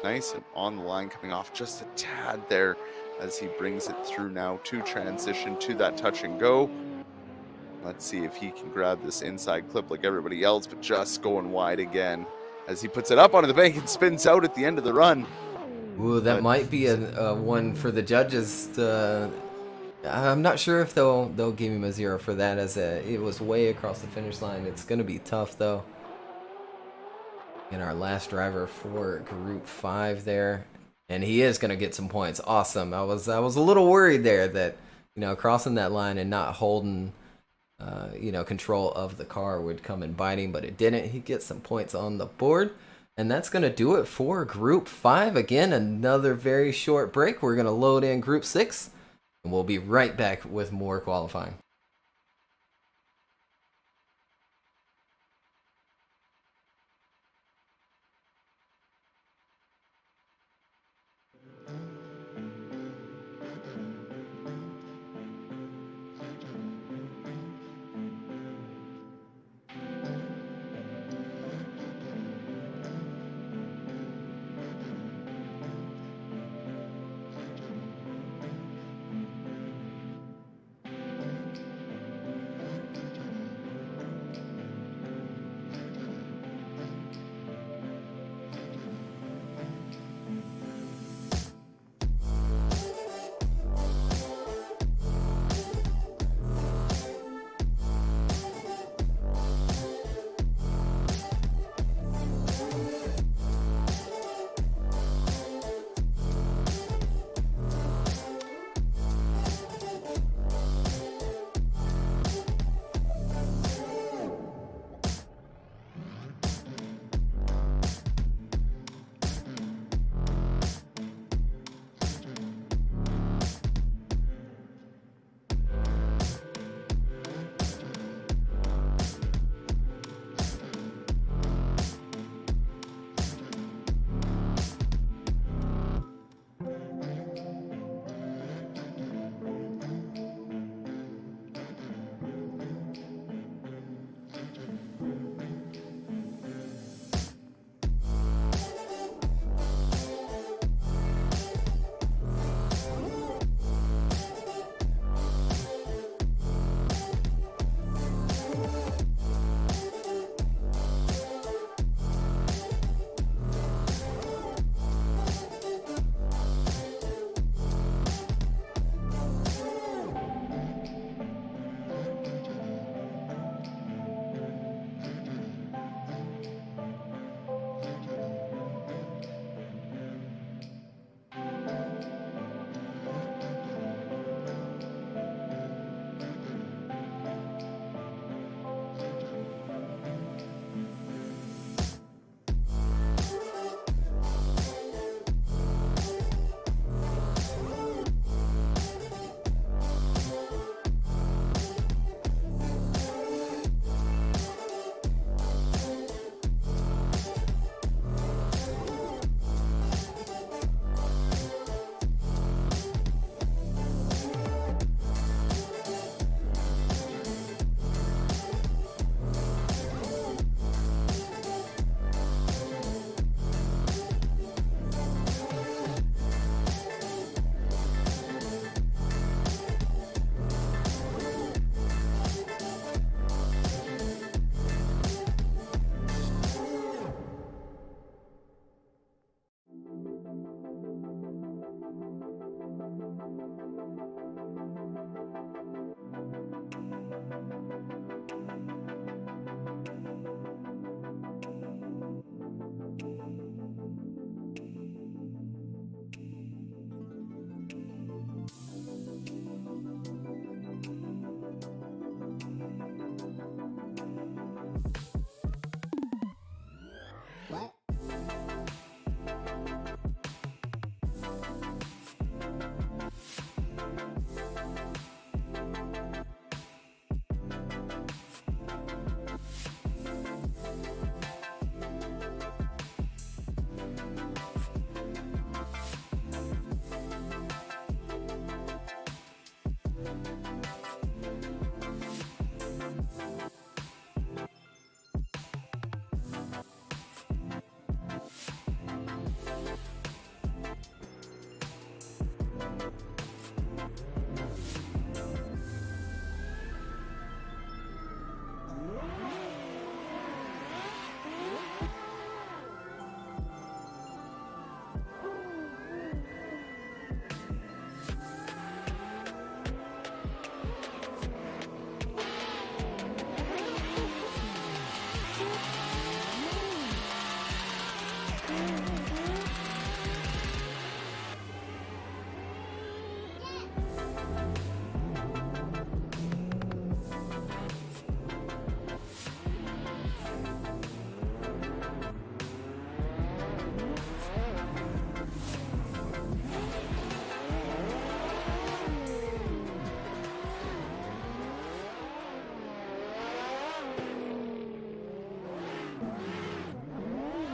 Nice and on the line, coming off just a tad there as he brings it through now to transition to that touch and go. Let's see if he can grab this inside clip like everybody else, but just going wide again as he puts it up onto the bank and spins out at the end of the run. Ooh, that might be a one for the judges to, I'm not sure if they'll give him a 0 for that, as it was way across the finish line. It's going to be tough though. And our last driver for Group 5 there, and he is going to get some points. Awesome. I was a little worried there that crossing that line and not holding control of the car would come and bite him, but it didn't. He gets some points on the board, and that's going to do it for Group 5. Again, another very short break. We're going to load in Group 6, and we'll be right back with more qualifying.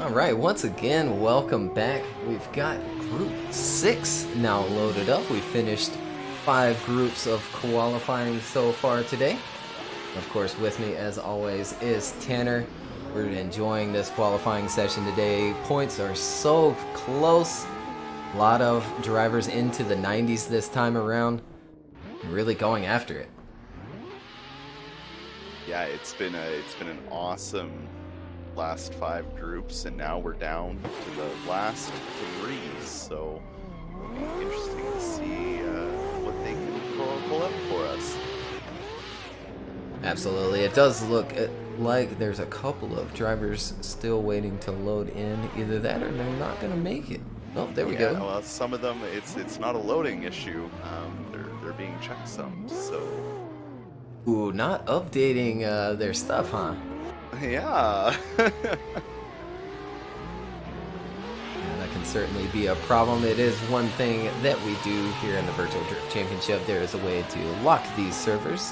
All right, once again, welcome back. We've got Group 6 now loaded up. We finished 5 groups of qualifying so far today. Of course, with me, as always, is Tanner. We're enjoying this qualifying session today. Points are so close. A lot of drivers into the 90s this time around. Really going after it. Yeah, it's been an awesome last 5 groups, and now we're down to the last 3. So it'll be interesting to see what they can pull up for us. Absolutely. It does look like there's a couple of drivers still waiting to load in. Either that or they're not going to make it. Oh, there we go. Well, some of them, it's not a loading issue. They're being checksummed, so... Ooh, not updating their stuff, huh? Yeah. Yeah, that can certainly be a problem. It is one thing that we do here in the Virtual Drift Championship. There is a way to lock these servers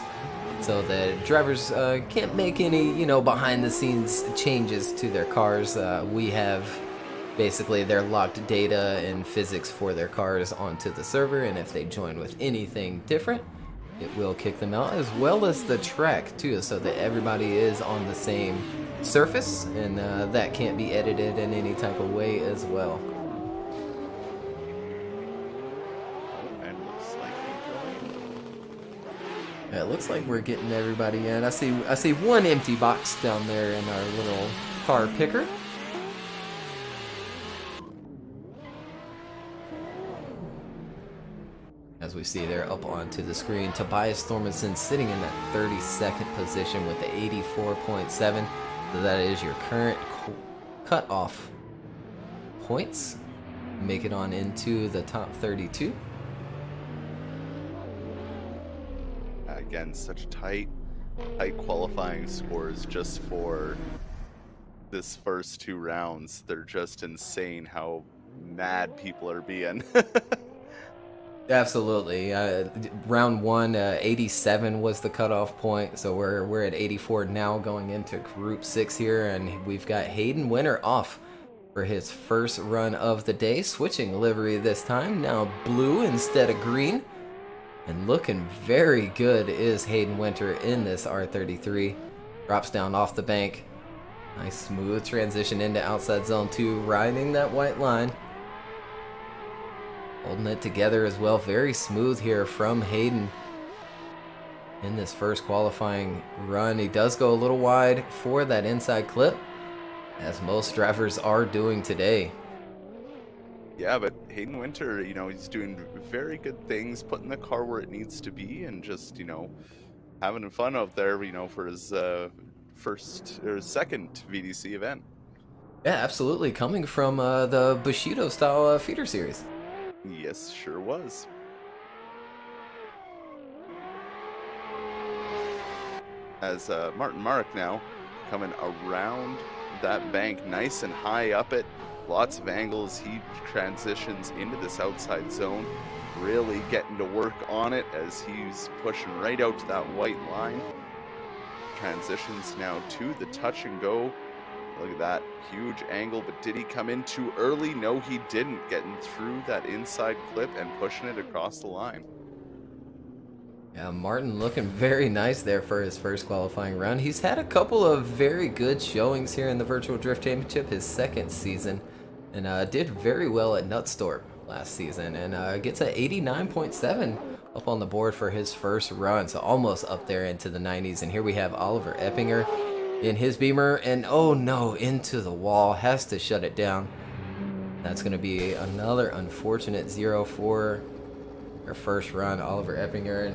so that drivers can't make any, behind-the-scenes changes to their cars. We have basically their locked data and physics for their cars onto the server, and if they join with anything different, it will kick them out, as well as the track too, so that everybody is on the same surface, and that can't be edited in any type of way as well. And looks like Yeah, it looks like we're getting everybody in. I see one empty box down there in our little car picker. As we see there up onto the screen, Tobias Thormanson sitting in that 32nd position with the 84.7. So that is your current cutoff points. Make it on into the top 32. again, such tight qualifying scores just for this first 2 rounds. They're just insane how mad people are being. Absolutely. Round 1, 87 was the cutoff point, so we're at 84 now going into Group 6 here, and we've got Hayden Winter off for his first run of the day, switching livery this time, now blue instead of green, and looking very good is Hayden Winter in this R33. Drops down off the bank. Nice smooth transition into outside zone 2, riding that white line. Holding it together as well. Very smooth here from Hayden in this first qualifying run. He does go a little wide for that inside clip, as most drivers are doing today. Yeah, but Hayden Winter, he's doing very good things, putting the car where it needs to be, and just, having fun out there, for his first or second VDC event. Yeah, absolutely. Coming from the Bushido style feeder series. Yes, sure was. As Martin Mark now coming around that bank nice and high up it. Lots of angles. He transitions into this outside zone, really getting to work on it as he's pushing right out to that white line. Transitions now to the touch and go. Look at that huge angle, but did he come in too early? No, he didn't. Getting through that inside clip and pushing it across the line. Yeah, Martin looking very nice there for his first qualifying run. He's had a couple of very good showings here in the Virtual Drift Championship, his second season, and did very well at Nutstorp last season, and gets an 89.7 up on the board for his first run, so almost up there into the 90s. And here we have Oliver Eppinger in his Beamer, and oh no, into the wall, has to shut it down. That's going to be another unfortunate 0 for our first run, Oliver Eppinger.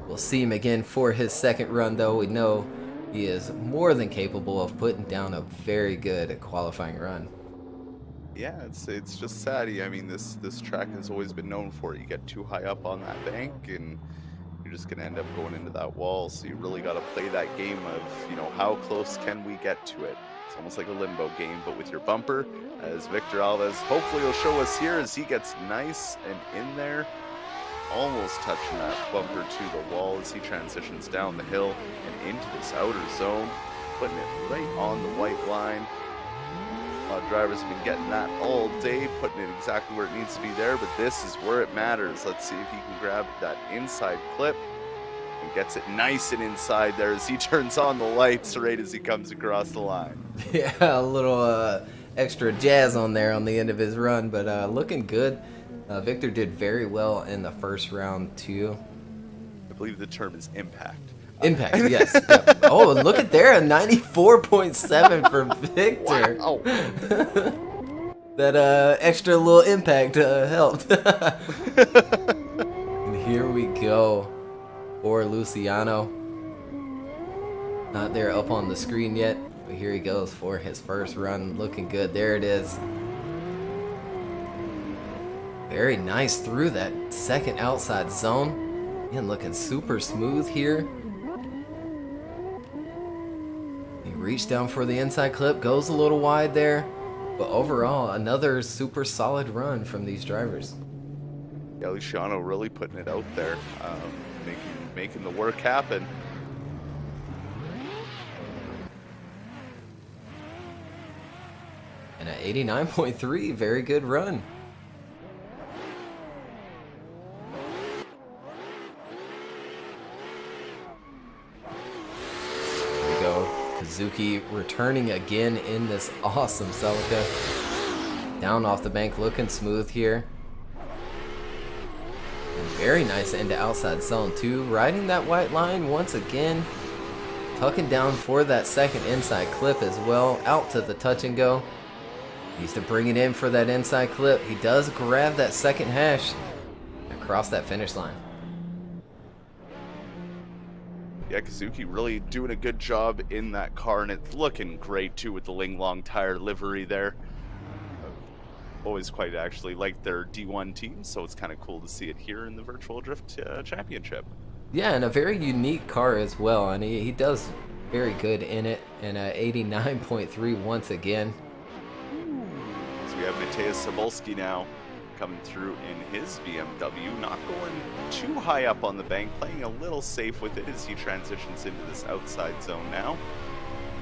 We'll see him again for his second run, though. We know he is more than capable of putting down a very good qualifying run. Yeah, it's just sad. I mean, this track has always been known for it. You get too high up on that bank, and you're just gonna end up going into that wall. So you really got to play that game of, you know, how close can we get to it? It's almost like a limbo game, but with your bumper, as Victor Alves hopefully will show us here as he gets nice and in there, almost touching that bumper to the wall as he transitions down the hill and into this outer zone, putting it right on the white line. Drivers have been getting that all day, putting it exactly where it needs to be there, but this is where it matters. Let's see if he can grab that inside clip and gets it nice and inside there as he turns on the lights right as he comes across the line. Yeah, a little extra jazz on there on the end of his run, but looking good. Victor did very well in the first round too. I believe the term is impact. Impact, yes. Yep. Oh, look at there, a 94.7 for Victor. Wow. That extra little impact helped. And here we go for Luciano. Not there up on the screen yet, but here he goes for his first run. Looking good. There it is. Very nice through that second outside zone. And looking super smooth here. He reached down for the inside clip, goes a little wide there. But overall, another super solid run from these drivers. Yeah, Luciano really putting it out there, making the work happen. And at 89.3, very good run. Kazuki returning again in this awesome Celica. Down off the bank, looking smooth here. And very nice into outside zone too. Riding that white line once again. Tucking down for that second inside clip as well. Out to the touch and go. Needs to bring it in for that inside clip. He does grab that second hash across that finish line. Yeah, Kazuki really doing a good job in that car, and it's looking great too with the Ling Long tire livery there. Always quite actually like their D1 team, so it's kind of cool to see it here in the Virtual Drift Championship. Yeah, and a very unique car as well, and he does very good in it, and 89.3 once again. So we have Mateusz Sobolski now coming through in his BMW, not going too high up on the bank, playing a little safe with it as he transitions into this outside zone now.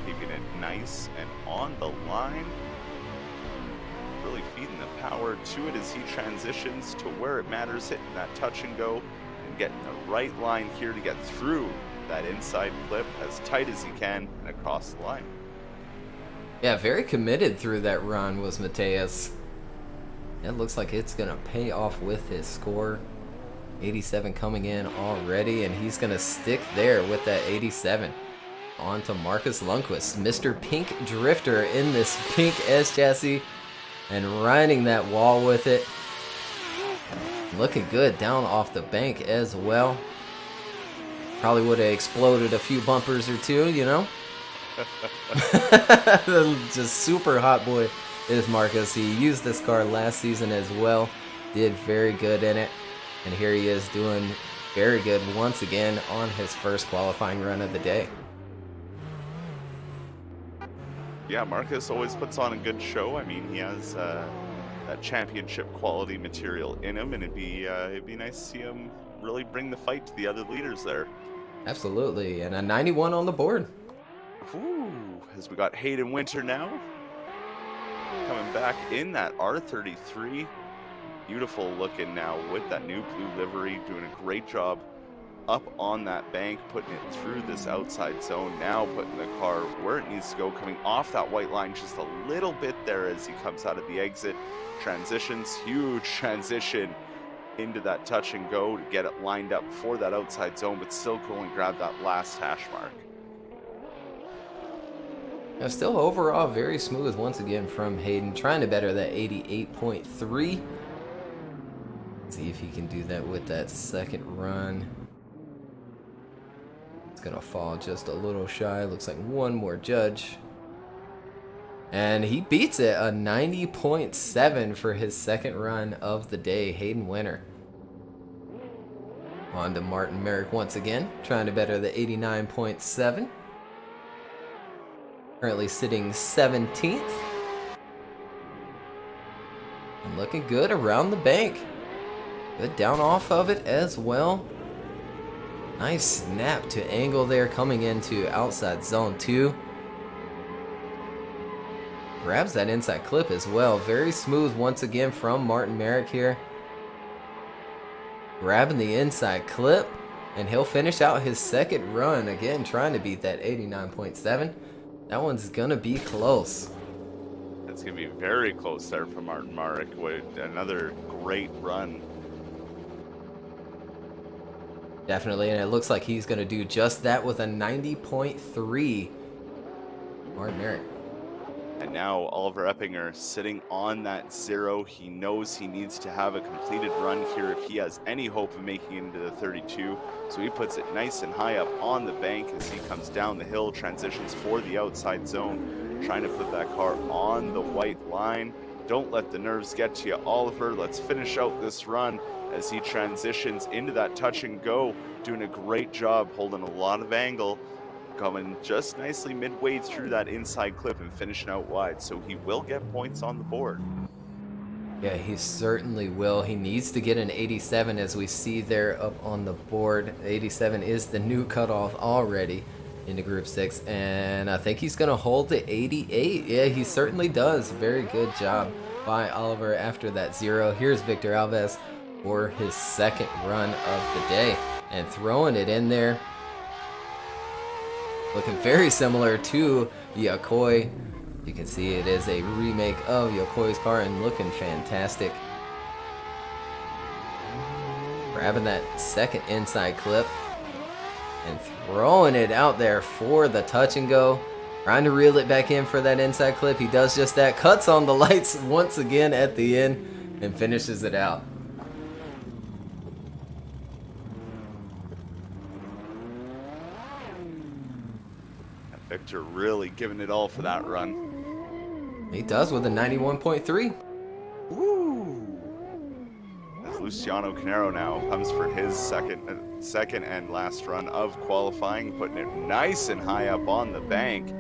Keeping it nice and on the line. Really feeding the power to it as he transitions to where it matters, hitting that touch and go and getting the right line here to get through that inside clip as tight as he can and across the line. Yeah, very committed through that run was Mateusz. It looks like it's going to pay off with his score. 87 coming in already, and he's going to stick there with that 87. On to Marcus Lundqvist, Mr. Pink Drifter in this pink S chassis and riding that wall with it. Looking good down off the bank as well. Probably would have exploded a few bumpers or two, you know? Just super hot boy is Marcus. He used this car last season as well. Did very good in it. And here he is doing very good once again on his first qualifying run of the day. Yeah, Marcus always puts on a good show. I mean, he has that championship quality material in him, and it'd be nice to see him really bring the fight to the other leaders there. Absolutely, and a 91 on the board. Ooh, as we got Hayden Winter now coming back in that R33. Beautiful looking now with that new blue livery, doing a great job up on that bank, putting it through this outside zone, now putting the car where it needs to go, coming off that white line just a little bit there as he comes out of the exit. Transitions, huge transition into that touch and go to get it lined up for that outside zone, but still could only grab that last hash mark. Now still overall very smooth once again from Hayden, trying to better that 88.3. See if he can do that with that second run. It's gonna fall just a little shy. Looks like one more judge. And he beats it, a 90.7 for his second run of the day. Hayden Winter. On to Martin Merrick once again, trying to better the 89.7. Currently sitting 17th. And looking good around the bank. Good down off of it as well. Nice snap to angle there, coming into outside zone 2. Grabs that inside clip as well. Very smooth once again from Martin Merrick here. Grabbing the inside clip, and he'll finish out his second run. Again, trying to beat that 89.7. That one's gonna be close. It's gonna be very close there for Martin Merrick with another great run. Definitely, and it looks like he's gonna do just that with a 90.3. Martin Merrick. And now Oliver Eppinger sitting on that 0. He knows he needs to have a completed run here if he has any hope of making it into the 32. So he puts it nice and high up on the bank as he comes down the hill, transitions for the outside zone, trying to put that car on the white line. Don't let the nerves get to you, Oliver. Let's finish out this run as he transitions into that touch and go, doing a great job, holding a lot of angle, coming just nicely midway through that inside clip and finishing out wide. So he will get points on the board. Yeah, he certainly will. He needs to get an 87 as we see there up on the board. 87 is the new cutoff already into Group 6, and I think he's going to hold the 88. Yeah, he certainly does. Very good job by Oliver after that 0. Here's Victor Alves for his second run of the day, and throwing it in there. Looking very similar to Yokoi. You can see it is a remake of Yokoi's car and looking fantastic. Grabbing that second inside clip and throwing it out there for the touch and go. Trying to reel it back in for that inside clip. He does just that. Cuts on the lights once again at the end and finishes it out. Victor really giving it all for that run. He does with a 91.3. Woo! As Luciano Canero now comes for his second and last run of qualifying, putting it nice and high up on the bank.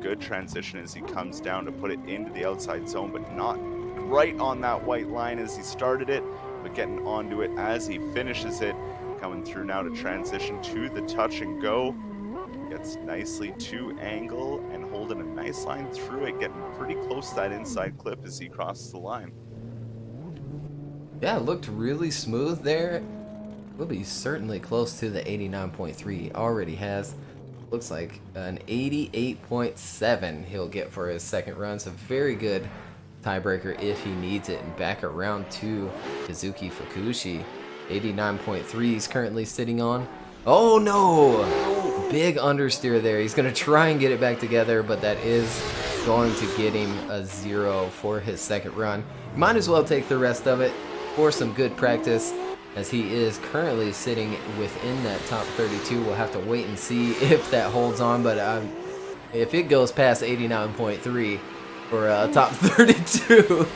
Good transition as he comes down to put it into the outside zone, but not right on that white line as he started it, but getting onto it as he finishes it. Coming through now to transition to the touch and go. Gets nicely to angle and holding a nice line through it, getting pretty close to that inside clip as he crosses the line. Yeah, it looked really smooth there. Will be certainly close to the 89.3 he already has. Looks like an 88.7 he'll get for his second run. So very good tiebreaker if he needs it. And back around to Kazuki Fukushi. 89.3 he's currently sitting on. Oh no! Big understeer there. He's going to try and get it back together, but that is going to get him a 0 for his second run. Might as well take the rest of it for some good practice, as he is currently sitting within that top 32. We'll have to wait and see if that holds on, but if it goes past 89.3 for top 32,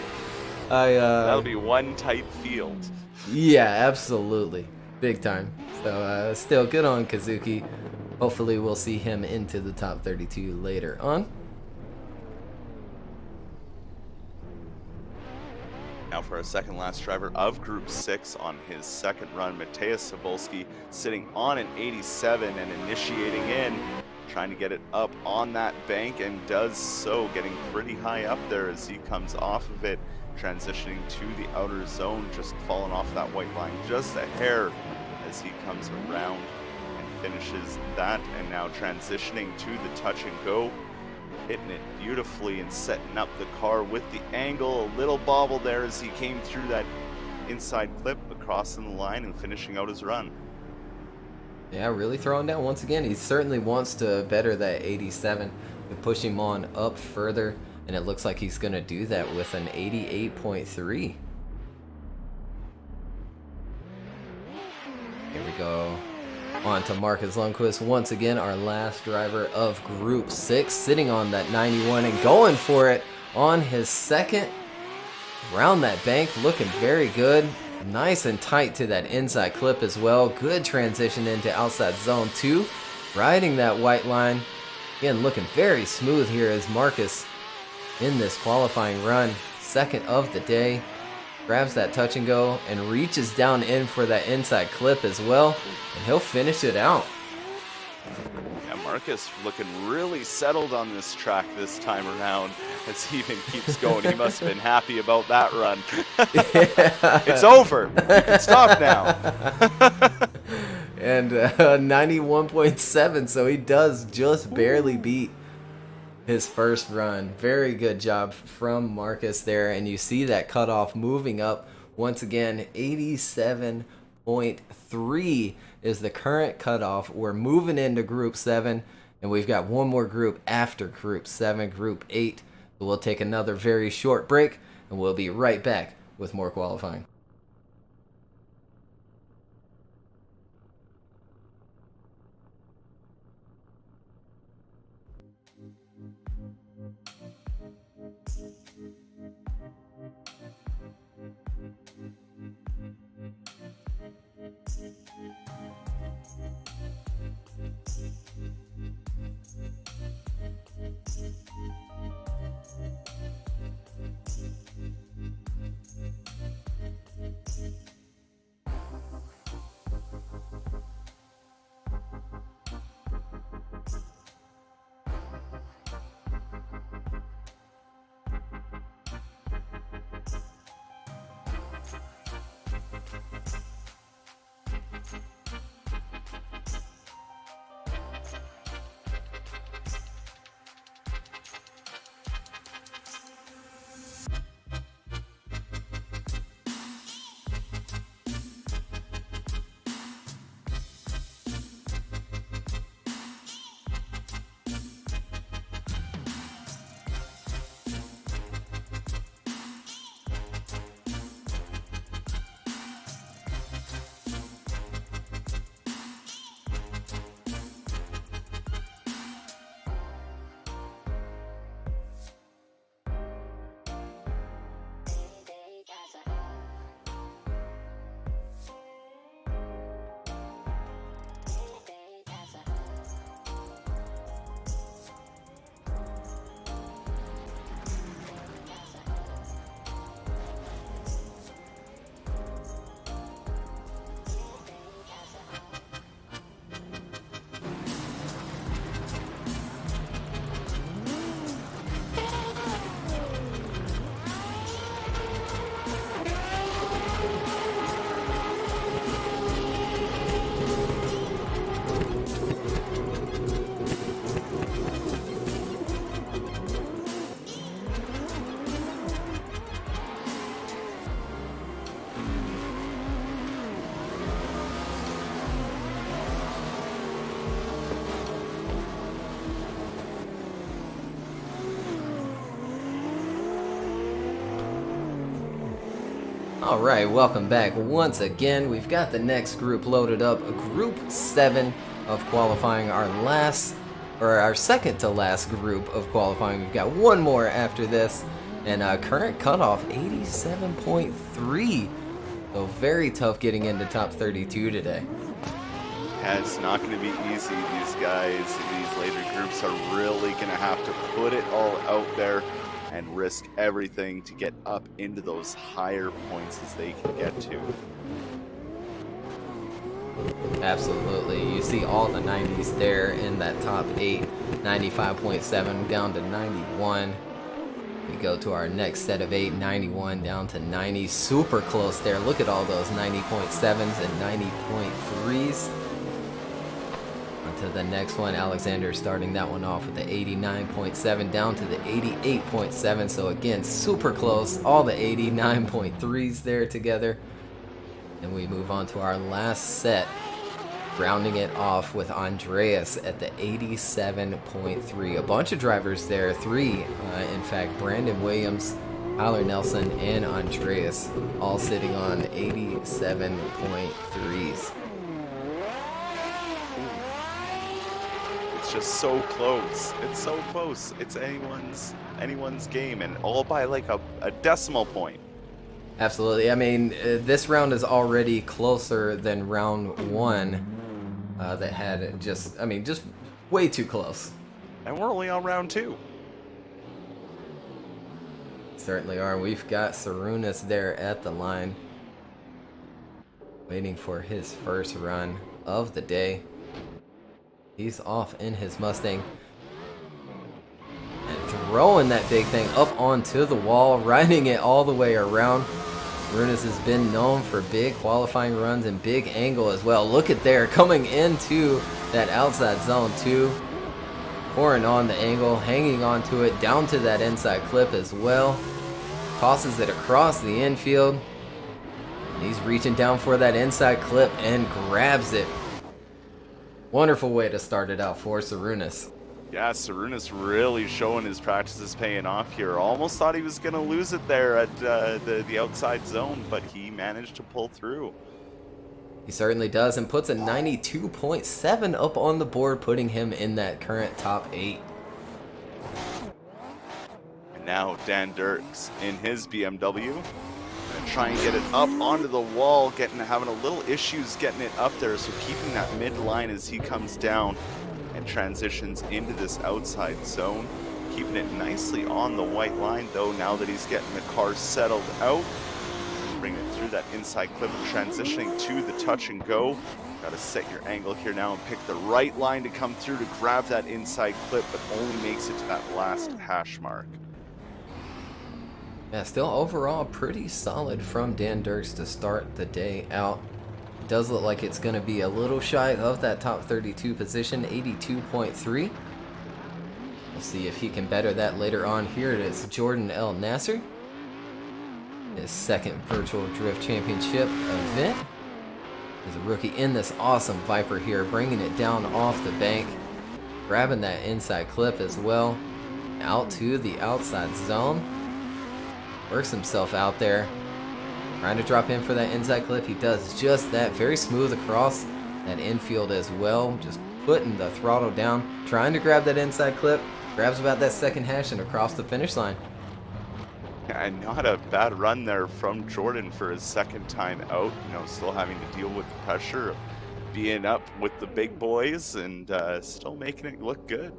that'll be one tight field. Yeah, absolutely. Big time. So still good on Kazuki. Hopefully we'll see him into the top 32 later on. Now for our second last driver of Group 6 on his second run, Mateusz Sobolski sitting on an 87 and initiating in, trying to get it up on that bank, and does so, getting pretty high up there as he comes off of it, transitioning to the outer zone, just falling off that white line just a hair as he comes around and finishes that, and now transitioning to the touch and go, hitting it beautifully and setting up the car with the angle. A little bobble there as he came through that inside clip, but crossing the line and finishing out his run. Yeah, really throwing down once again. He certainly wants to better that 87 and push him on up further, and it looks like he's going to do that with an 88.3. Here we go. On to Marcus Lundqvist, once again our last driver of Group 6, sitting on that 91 and going for it on his second. Around that bank, looking very good. Nice and tight to that inside clip as well. Good transition into outside zone 2. Riding that white line. Again, looking very smooth here as Marcus in this qualifying run. Second of the day. Grabs that touch and go and reaches down in for that inside clip as well, and he'll finish it out. Yeah, Marcus looking really settled on this track this time around as he even keeps going. He must have been happy about that run. Yeah. It's over. You can stop now. And 91.7, so he does just barely beat his first run. Very good job from Marcus there, and you see that cutoff moving up once again. 87.3 is the current cutoff. We're moving into Group 7, and we've got one more group after Group 7, Group 8. So we'll take another very short break, and we'll be right back with more qualifying. All right, welcome back once again. We've got the next group loaded up, Group 7 of qualifying, our second to last group of qualifying. We've got one more after this, and current cutoff 87.3. So very tough getting into top 32 today. Yeah, it's not going to be easy. These guys in these later groups are really going to have to put it all out there and risk everything to get up into those higher points as they can get to. Absolutely. You see all the 90s there in that top 8, 95.7 down to 91. We go to our next set of 8, 91 down to 90. Super close there. Look at all those 90.7s and 90.3s. On to the next one. Alexander starting that one off with the 89.7 down to the 88.7. So again, super close. All the 89.3s there together. And we move on to our last set, rounding it off with Andreas at the 87.3. A bunch of drivers there, 3 in fact, Brandon Williams, Tyler Nelson, and Andreas, all sitting on 87.3s. It's just so close. It's so close. It's anyone's game, and all by like a decimal point. Absolutely. I mean, this round is already closer than round 1 that had just way too close. And we're only on round 2. Certainly are. We've got Sarunas there at the line, waiting for his first run of the day. He's off in his Mustang and throwing that big thing up onto the wall, riding it all the way around. Sarunas has been known for big qualifying runs and big angle as well. Look at there, coming into that outside zone too. Pouring on the angle, hanging onto it, down to that inside clip as well. Tosses it across the infield. He's reaching down for that inside clip and grabs it. Wonderful way to start it out for Sarunas. Yeah, Sarunas really showing his practices paying off here. Almost thought he was going to lose it there at the outside zone, but he managed to pull through. He certainly does, and puts a 92.7 up on the board, putting him in that current top 8. And now Dan Dirks in his BMW. Gonna try and get it up onto the wall, having a little issues getting it up there, so keeping that midline as he comes down and transitions into this outside zone. Keeping it nicely on the white line though, now that he's getting the car settled out. Bring it through that inside clip, transitioning to the touch and go. Got to set your angle here now and pick the right line to come through to grab that inside clip, but only makes it to that last hash mark. Yeah, still overall pretty solid from Dan Dirks to start the day out. It does look like it's going to be a little shy of that top 32 position, 82.3. We'll see if he can better that later on. Here it is, Jordan L. Nasser. His second Virtual Drift Championship event. He's a rookie in this awesome Viper here, bringing it down off the bank. Grabbing that inside clip as well. Out to the outside zone. Works himself out there. Trying to drop in for that inside clip. He does just that. Very smooth across that infield as well. Just putting the throttle down. Trying to grab that inside clip. Grabs about that second hash and across the finish line. And not a bad run there from Jordan for his second time out. You know, still having to deal with the pressure of being up with the big boys and still making it look good.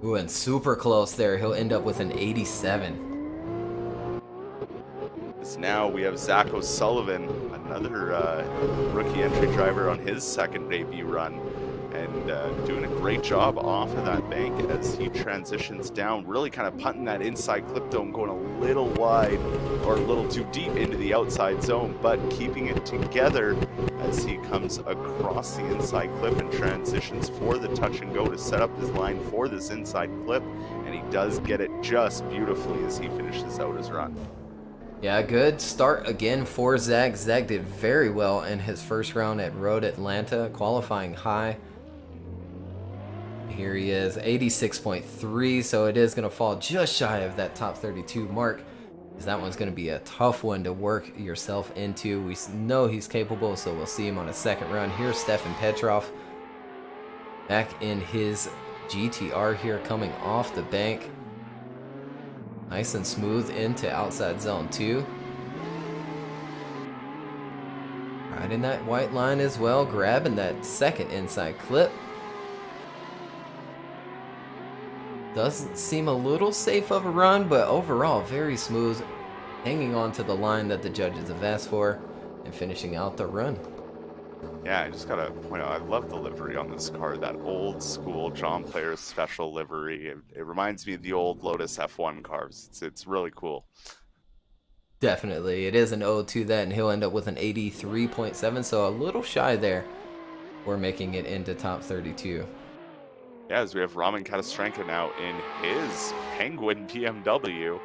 Ooh, and super close there. He'll end up with an 87. Now we have Zach O'Sullivan, another rookie entry driver on his second debut run, and doing a great job off of that bank as he transitions down, really kind of punting that inside clip though and going a little wide or a little too deep into the outside zone, but keeping it together as he comes across the inside clip and transitions for the touch and go to set up his line for this inside clip, and he does get it just beautifully as he finishes out his run. Yeah, good start again for Zach. Zach did very well in his first round at Road Atlanta, qualifying high. Here he is, 86.3, so it is going to fall just shy of that top 32 mark. That one's going to be a tough one to work yourself into. We know he's capable, so we'll see him on a second run. Here's Stefan Petrov back in his GTR here, coming off the bank. Nice and smooth into outside zone 2. Right in that white line as well, grabbing that second inside clip. Does seem a little safe of a run, but overall very smooth, hanging on to the line that the judges have asked for and finishing out the run. Yeah, I just gotta point out, I love the livery on this car, that old school John Player special livery. It reminds me of the old Lotus F1 cars. It's really cool. Definitely, it is an ode to that, and he'll end up with an 83.7, so a little shy there. We're making it into top 32. Yeah, as we have Raman Katastrenko now in his Penguin BMW,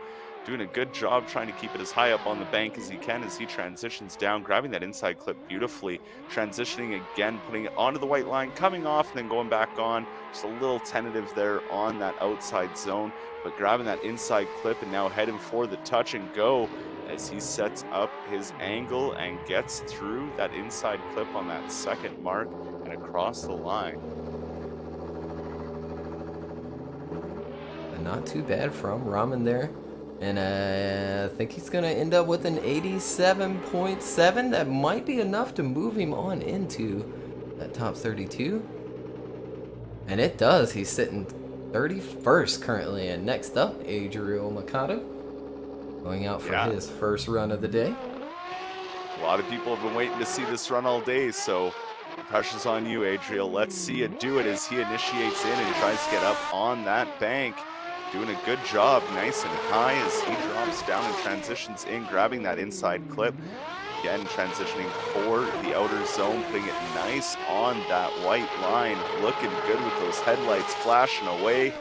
doing a good job trying to keep it as high up on the bank as he can as he transitions down, grabbing that inside clip beautifully, transitioning again, putting it onto the white line, coming off, and then going back on. Just a little tentative there on that outside zone, but grabbing that inside clip and now heading for the touch and go as he sets up his angle and gets through that inside clip on that second mark and across the line. Not too bad from Raman there. And I think he's going to end up with an 87.7. That might be enough to move him on into that top 32. And it does. He's sitting 31st currently. And next up, Adriel Mikado going out for his first run of the day. A lot of people have been waiting to see this run all day, so the pressure's on you, Adriel. Let's see you do it as he initiates in and tries to get up on that bank. Doing a good job, nice and high as he drops down and transitions in, grabbing that inside clip. Again, transitioning for the outer zone, putting it nice on that white line. Looking good with those headlights flashing away.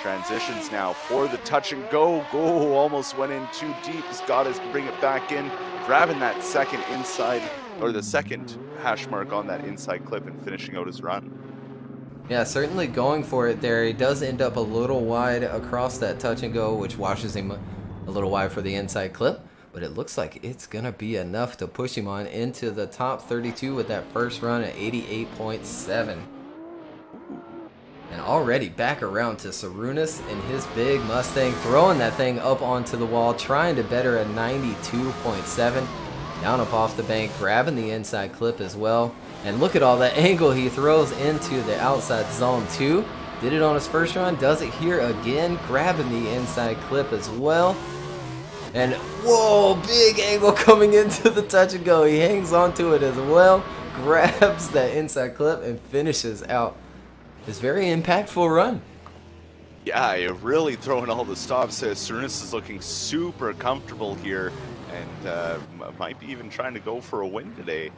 Transitions now for the touch and go. Almost went in too deep. He's got to bring it back in. Grabbing that second inside, or the second hash mark on that inside clip and finishing out his run. Yeah, certainly going for it there. He does end up a little wide across that touch and go, which washes him a little wide for the inside clip. But it looks like it's going to be enough to push him on into the top 32 with that first run at 88.7. And already back around to Sarunas in his big Mustang, throwing that thing up onto the wall, trying to better a 92.7. Down up off the bank, grabbing the inside clip as well. And look at all that angle he throws into the outside zone too. Did it on his first run, does it here again, grabbing the inside clip as well. And whoa, big angle coming into the touch and go. He hangs onto it as well, grabs that inside clip and finishes out this very impactful run. Yeah, you're really throwing all the stops. Sarunas is looking super comfortable here and might be even trying to go for a win today.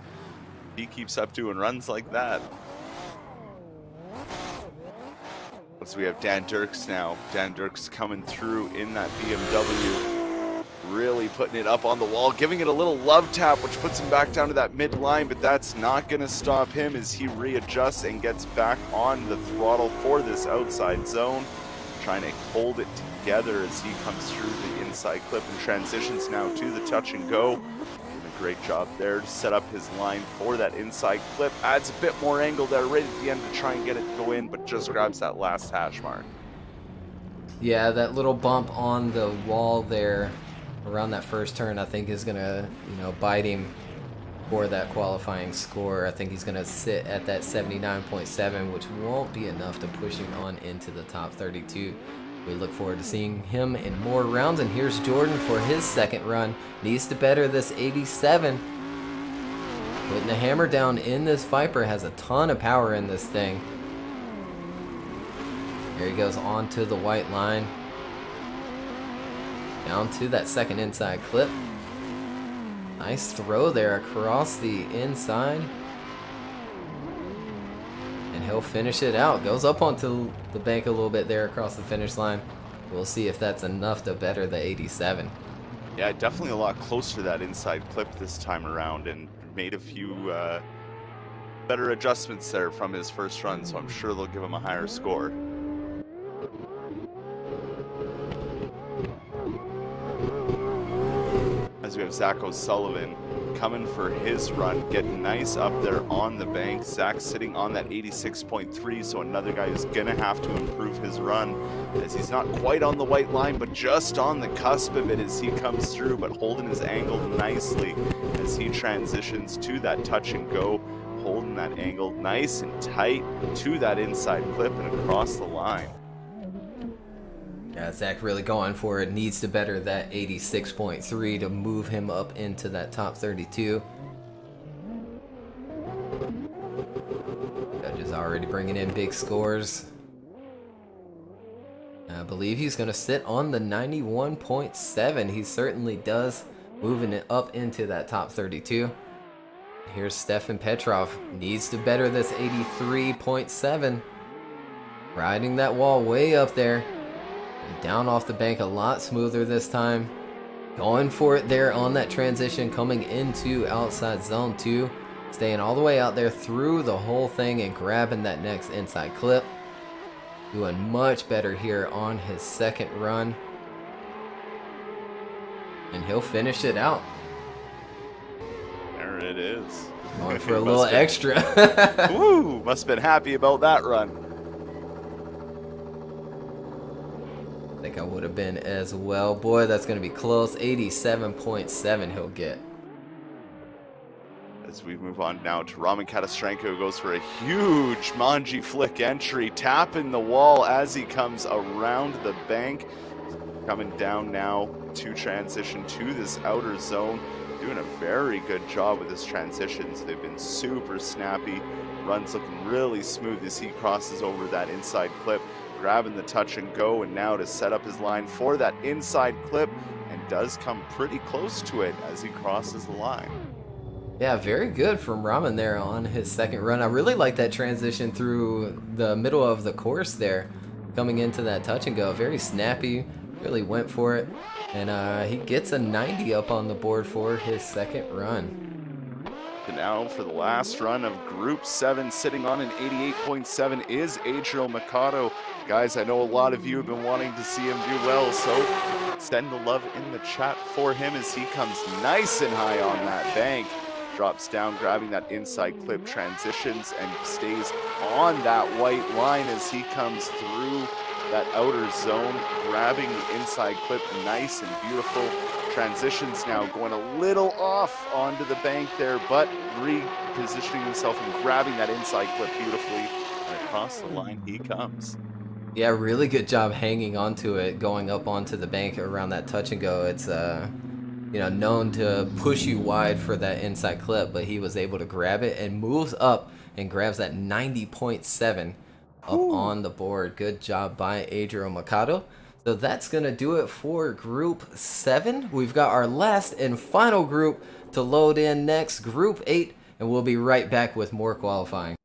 He keeps up doing runs like that. So we have Dan Dirks now. Dan Dirks coming through in that BMW. Really putting it up on the wall, giving it a little love tap, which puts him back down to that midline, but that's not going to stop him as he readjusts and gets back on the throttle for this outside zone. Trying to hold it together as he comes through the inside clip and transitions now to the touch and go. Great job there to set up his line for that inside clip. Adds a bit more angle there right at the end to try and get it to go in, but just grabs that last hash mark. Yeah, that little bump on the wall there around that first turn, I think is going to, bite him for that qualifying score. I think he's going to sit at that 79.7, which won't be enough to push him on into the top 32. We look forward to seeing him in more rounds, and here's Jordan for his second run. Needs to better this 87. Putting the hammer down in this Viper, has a ton of power in this thing. Here he goes onto the white line. Down to that second inside clip. Nice throw there across the inside. And he'll finish it out. Goes up onto the bank a little bit there across the finish line. We'll see if that's enough to better the 87. Yeah, definitely a lot closer to that inside clip this time around and made a few better adjustments there from his first run, so I'm sure they'll give him a higher score. As we have Zach O'Sullivan coming for his run, getting nice up there on the bank. Zach sitting on that 86.3, so another guy who's gonna have to improve his run as he's not quite on the white line, but just on the cusp of it as he comes through, but holding his angle nicely as he transitions to that touch and go, holding that angle nice and tight to that inside clip and across the line. Yeah, Zach really going for it. Needs to better that 86.3 to move him up into that top 32. Judges already bringing in big scores. I believe he's going to sit on the 91.7. He certainly does, moving it up into that top 32. Here's Stefan Petrov. Needs to better this 83.7. Riding that wall way up there. Down off the bank a lot smoother this time. Going for it there on that transition, coming into outside zone 2. Staying all the way out there through the whole thing and grabbing that next inside clip. Doing much better here on his second run. And he'll finish it out. There it is. Going for a little extra. Woo! Must have been happy about that run. I think I would have been as well. Boy, that's going to be close. 87.7 he'll get. As we move on now to Roman Katastrenko, who goes for a huge Manji flick entry, tapping the wall as he comes around the bank. Coming down now to transition to this outer zone. Doing a very good job with his transitions. They've been super snappy. Runs looking really smooth as he crosses over that inside clip. Grabbing the touch and go, and now to set up his line for that inside clip, and does come pretty close to it as he crosses the line. Yeah, very good from Raman there on his second run. I really like that transition through the middle of the course there, coming into that touch and go. Very snappy, really went for it. And he gets a 90 up on the board for his second run. And now for the last run of Group 7, sitting on an 88.7 is Adriel Mikado. Guys, I know a lot of you have been wanting to see him do well, so send the love in the chat for him as he comes nice and high on that bank. Drops down, grabbing that inside clip, transitions, and stays on that white line as he comes through that outer zone, grabbing the inside clip, nice and beautiful. Transitions now going a little off onto the bank there, but repositioning himself and grabbing that inside clip beautifully, and across the line he comes. Yeah, really good job hanging onto it, going up onto the bank around that touch and go. It's known to push you wide for that inside clip, but he was able to grab it and moves up and grabs that 90.7 up on the board. Good job by Adriel Mikado. So that's going to do it for Group 7. We've got our last and final group to load in next, Group 8, and we'll be right back with more qualifying.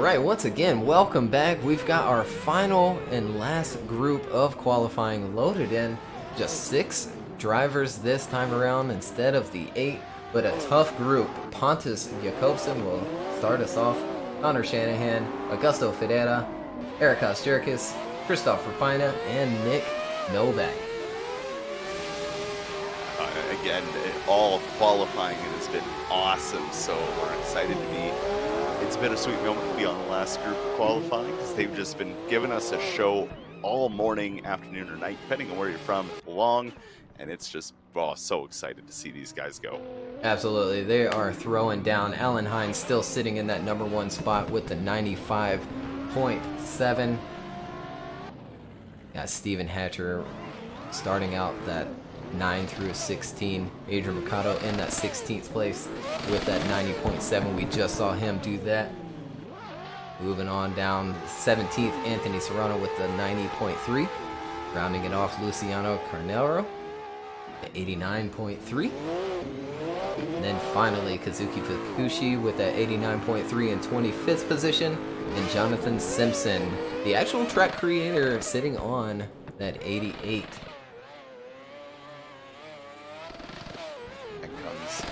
Alright, once again, welcome back. We've got our final and last group of qualifying loaded in. Just 6 drivers this time around instead of the 8, but a tough group. Pontus Jakobsen will start us off. Connor Shanahan, Augusto Ferreira, Erikas Jerkis, Christoph Rapina, and Nick Novak. Again, all qualifying, it has been awesome, so we're excited to be. It's been a sweet moment to be on the last group of qualifying because they've just been giving us a show all morning, afternoon, or night, depending on where you're from, long, and it's just so excited to see these guys go. Absolutely, they are throwing down. Alan Hines still sitting in that number 1 spot with the 95.7. Got Steven Hatcher starting out that 9 through 16. Adrian Mercado in that 16th place with that 90.7. We just saw him do that. Moving on down, 17th, Anthony Serrano with the 90.3. Rounding it off, Luciano Carnero at 89.3. And then finally, Kazuki Fukushi with that 89.3 in 25th position. And Jonathan Simpson, the actual track creator, sitting on that 88.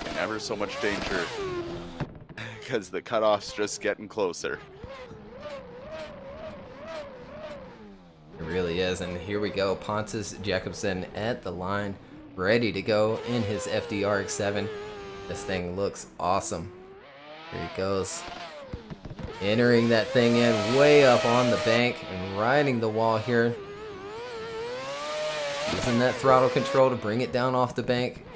In ever so much danger because the cutoff's just getting closer. It really is, and here we go. Pontus Jakobsen at the line, ready to go in his FDRX7. This thing looks awesome. Here he goes. Entering that thing in way up on the bank and riding the wall here. Using that throttle control to bring it down off the bank.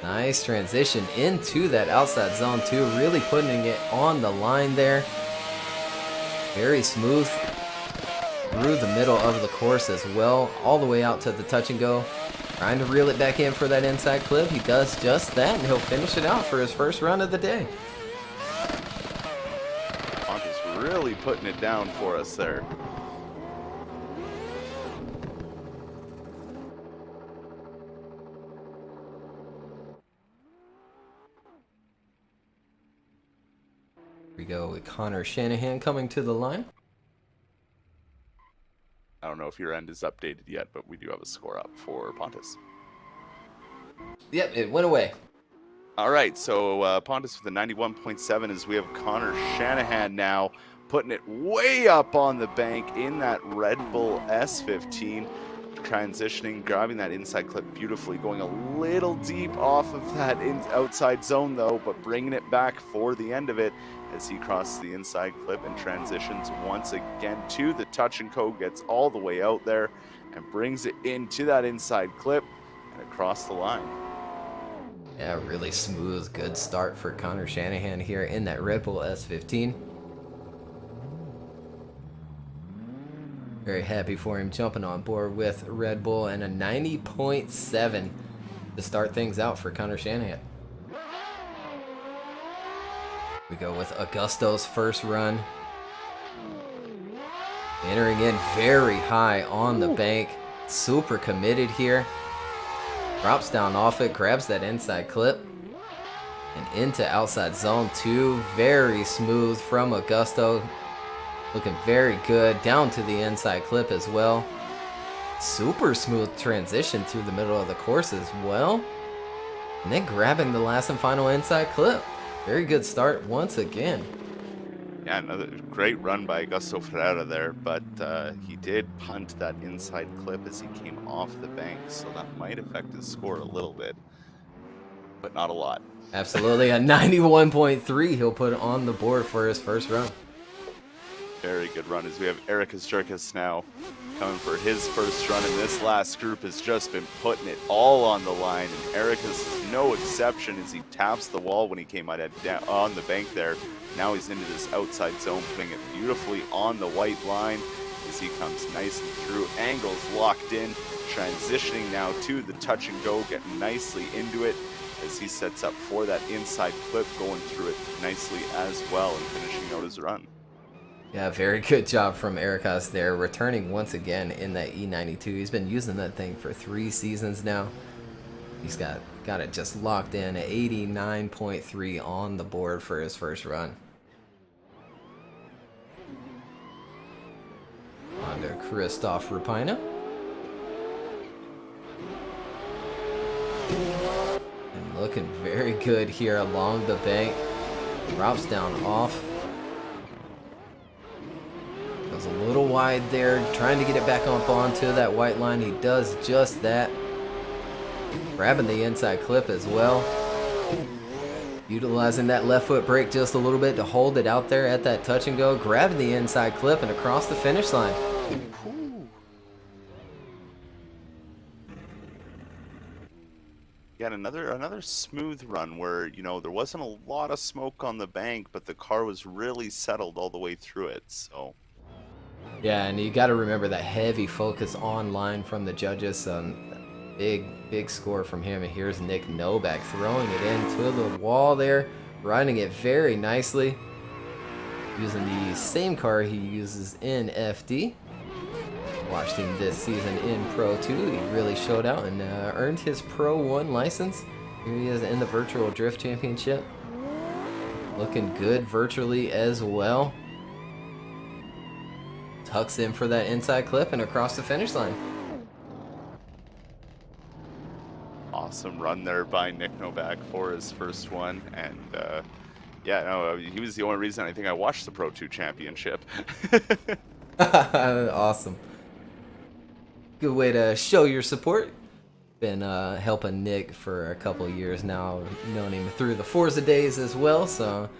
Nice transition into that outside zone too, really putting it on the line there. Very smooth through the middle of the course as well, all the way out to the touch and go. Trying to reel it back in for that inside clip. He does just that, and he'll finish it out for his first run of the day. Pontus really putting it down for us there. We go with Connor Shanahan coming to the line. I don't know if your end is updated yet, but we do have a score up for Pontus. Yep, it went away. All right, so Pontus with a 91.7 as we have Connor Shanahan now putting it way up on the bank in that Red Bull S15. Transitioning, grabbing that inside clip beautifully, going a little deep off of that outside zone though, but bringing it back for the end of it as he crosses the inside clip and transitions once again to the touch and go, gets all the way out there and brings it into that inside clip and across the line. Yeah, really smooth, good start for Connor Shanahan here in that Red Bull S15. Very happy for him jumping on board with Red Bull and a 90.7 to start things out for Connor Shanahan. We go with Augusto's first run. Entering in very high on the bank. Super committed here. Drops down off it, grabs that inside clip. And into outside zone 2. Very smooth from Augusto. Looking very good, down to the inside clip as well. Super smooth transition through the middle of the course as well. And then grabbing the last and final inside clip. Very good start once again. Yeah, another great run by Augusto Ferreira there, but he did punt that inside clip as he came off the bank, so that might affect his score a little bit, but not a lot. Absolutely, a 91.3 he'll put on the board for his first run. Very good run as we have Erikas Jerkis now coming for his first run, and this last group has just been putting it all on the line, and Erikas is no exception as he taps the wall when he came out on the bank there. Now he's into this outside zone, putting it beautifully on the white line as he comes nice and through, angles locked in, transitioning now to the touch and go, getting nicely into it as he sets up for that inside clip, going through it nicely as well and finishing out his run. Yeah, very good job from Erikas there, returning once again in that E92. He's been using that thing for 3 seasons now. He's got it just locked in at 89.3 on the board for his first run. On to Christoph Rapina. And looking very good here along the bank. Drops down off. Goes a little wide there, trying to get it back up onto that white line. He does just that. Grabbing the inside clip as well. Utilizing that left foot brake just a little bit to hold it out there at that touch and go. Grabbing the inside clip and across the finish line. Got another smooth run where, you know, there wasn't a lot of smoke on the bank, but the car was really settled all the way through it. So yeah, and you got to remember that heavy focus on line from the judges. Big score from him. And here's Nick Novak throwing it into the wall there, riding it very nicely, using the same car he uses in FD. Watched him this season in Pro 2. He really showed out and earned his Pro 1 license. Here he is in the Virtual Drift Championship. Looking good virtually as well. Tucks in for that inside clip and across the finish line. awesome run there by Nick Novak for his first one. And yeah, no, he was the only reason I think I watched the Pro 2 Championship. Awesome. Good way to show your support. Been helping Nick for a couple years now. Known him through the Forza days as well, so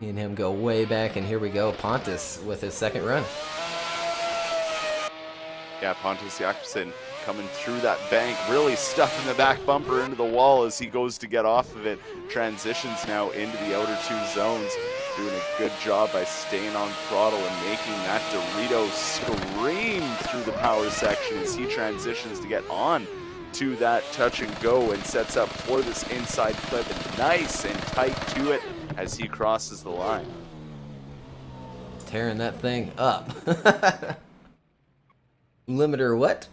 me and him go way back, and here we go, Pontus with his second run. Yeah, Pontus Jakobsen coming through that bank, really stuffing the back bumper into the wall as he goes to get off of it. Transitions now into the outer two zones. Doing a good job by staying on throttle and making that Dorito scream through the power section as he transitions to get on to that touch and go and sets up for this inside clip, and nice and tight to it as he crosses the line. Tearing that thing up. Limiter what?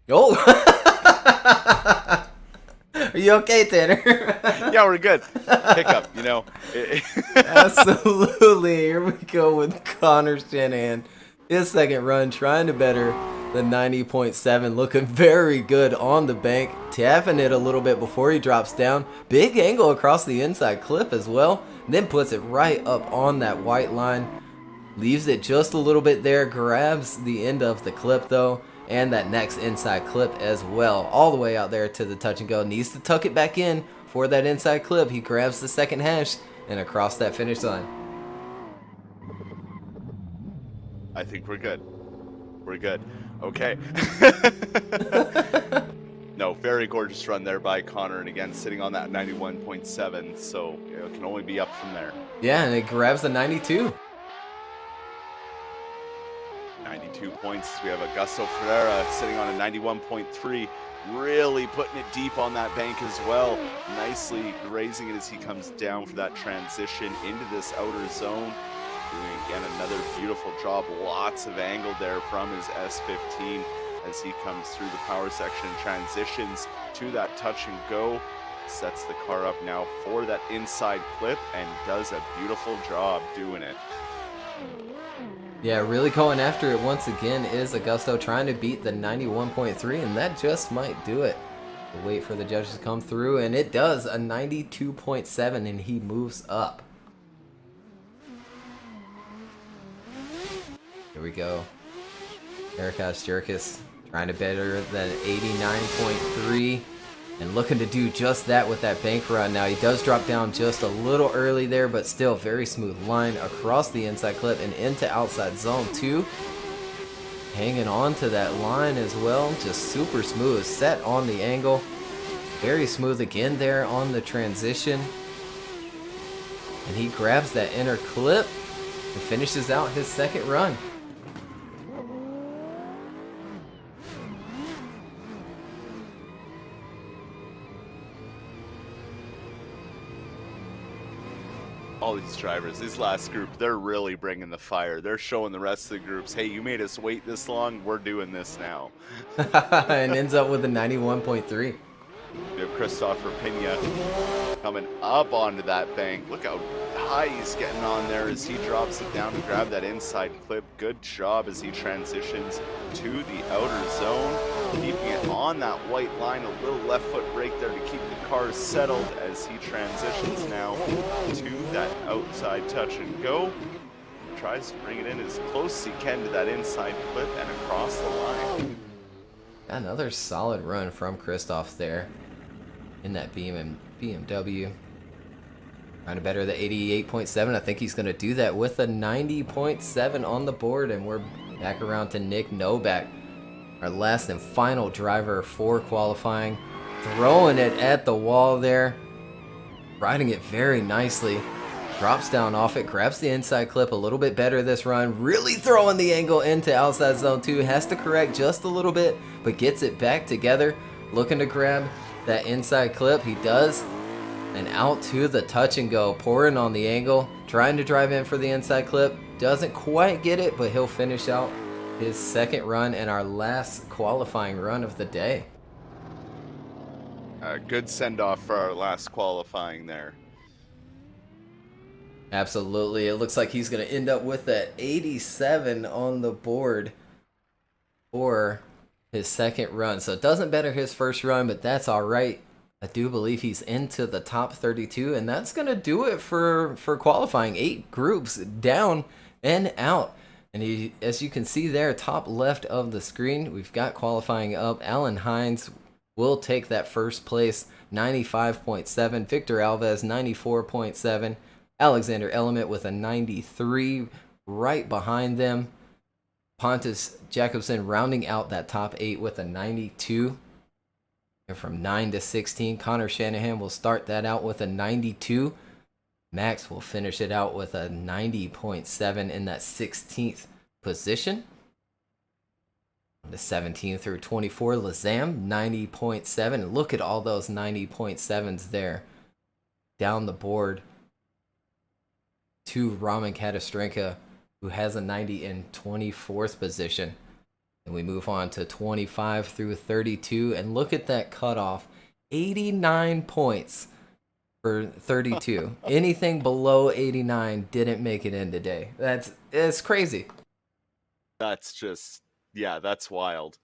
Oh! Are you okay, Tanner? Yeah, we're good. Hiccup, you know. Absolutely. Here we go with Connor Shanahan. His second run, trying to better the 90.7. Looking very good on the bank. Tapping it a little bit before he drops down. Big angle across the inside clip as well. Then puts it right up on that white line. Leaves it just a little bit there. Grabs the end of the clip though. And that next inside clip as well. All the way out there to the touch and go. Needs to tuck it back in for that inside clip. He grabs the second hash and across that finish line. I think we're good. We're good. Okay. No, very gorgeous run there by Connor. And again, sitting on that 91.7. So it can only be up from there. Yeah, and it grabs the 92. 92 points. We have Augusto Ferreira sitting on a 91.3, really putting it deep on that bank as well. Nicely raising it as he comes down for that transition into this outer zone. Doing again another beautiful job. Lots of angle there from his S15 as he comes through the power section, transitions to that touch and go. Sets the car up now for that inside clip and does a beautiful job doing it. Yeah, really going after it once again is Augusto, trying to beat the 91.3, and that just might do it. We'll wait for the judges to come through, and it does, a 92.7, and he moves up. Here we go. Erikas Jerkis trying to better than 89.3. And looking to do just that with that bank run. Now he does drop down just a little early there, but still very smooth line across the inside clip and into outside zone 2. Hanging on to that line as well. Just super smooth. Set on the angle. Very smooth again there on the transition. And he grabs that inner clip and finishes out his second run. All these drivers, this last group, they're really bringing the fire. They're showing the rest of the groups, hey, you made us wait this long, we're doing this now. And ends up with a 91.3. We have Christopher Pena Coming up onto that bank. Look how high he's getting on there as he drops it down to grab that inside clip. Good job as he transitions to the outer zone, keeping it on that white line. A little left foot brake there to keep the car settled as he transitions now to that outside touch and go. Tries to bring it in as close as he can to that inside clip and across the line. Another solid run from Christoph there in that BMW. Trying to better the 88.7. I think he's going to do that with a 90.7 on the board. And we're back around to Nick Novak, our last and final driver for qualifying. Throwing it at the wall there. Riding it very nicely. Drops down off it, grabs the inside clip a little bit better this run. Really throwing the angle into outside zone 2. Has to correct just a little bit, but gets it back together. Looking to grab that inside clip. He does. And out to the touch and go. Pouring on the angle. Trying to drive in for the inside clip. Doesn't quite get it, but he'll finish out his second run and our last qualifying run of the day. A good send-off for our last qualifying there. Absolutely. It looks like he's going to end up with that 87 on the board for his second run. So it doesn't better his first run, but that's all right. I do believe he's into the top 32, and that's going to do it for qualifying. 8 groups down and out. And as you can see there, top left of the screen, we've got qualifying up. Alan Hines will take that first place, 95.7. Victor Alves, 94.7. Alexander Element with a 93 right behind them. Pontus Jacobson rounding out that top 8 with a 92. And from 9 to 16, Connor Shanahan will start that out with a 92. Max will finish it out with a 90.7 in that 16th position. The 17 through 24, Lazam, 90.7. Look at all those 90.7s there down the board to Raman Katastrenka, who has a 90 in 24th position. And we move on to 25 through 32, and look at that cutoff, 89 points for 32. Anything below 89 didn't make it in today. It's crazy. That's just, yeah, that's wild.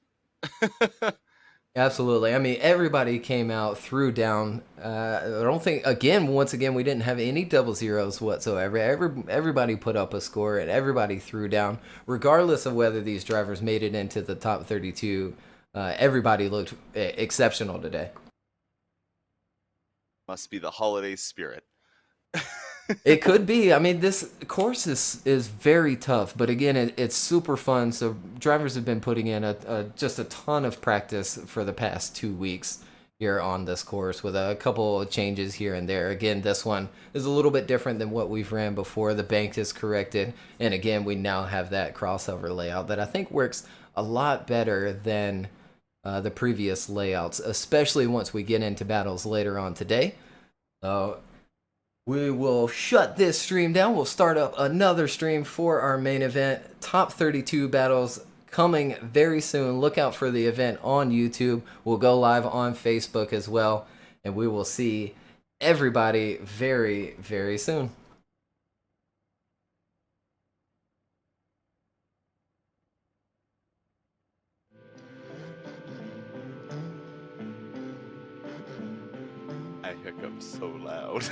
Absolutely. I mean, everybody came out, threw down. I don't think, once again, we didn't have any double zeros whatsoever. Everybody put up a score, and everybody threw down. Regardless of whether these drivers made it into the top 32, everybody looked exceptional today. Must be the holiday spirit. It could be. I mean, this course is very tough, but again, it's super fun. So drivers have been putting in just a ton of practice for the past 2 weeks here on this course with a couple of changes here and there. Again, this one is a little bit different than what we've ran before. The bank is corrected, and again, we now have that crossover layout that I think works a lot better than the previous layouts, especially once we get into battles later on today. So we will shut this stream down. We'll start up another stream for our main event. Top 32 battles coming very soon. Look out for the event on YouTube. We'll go live on Facebook as well. And we will see everybody very, very soon. I hiccup so loud.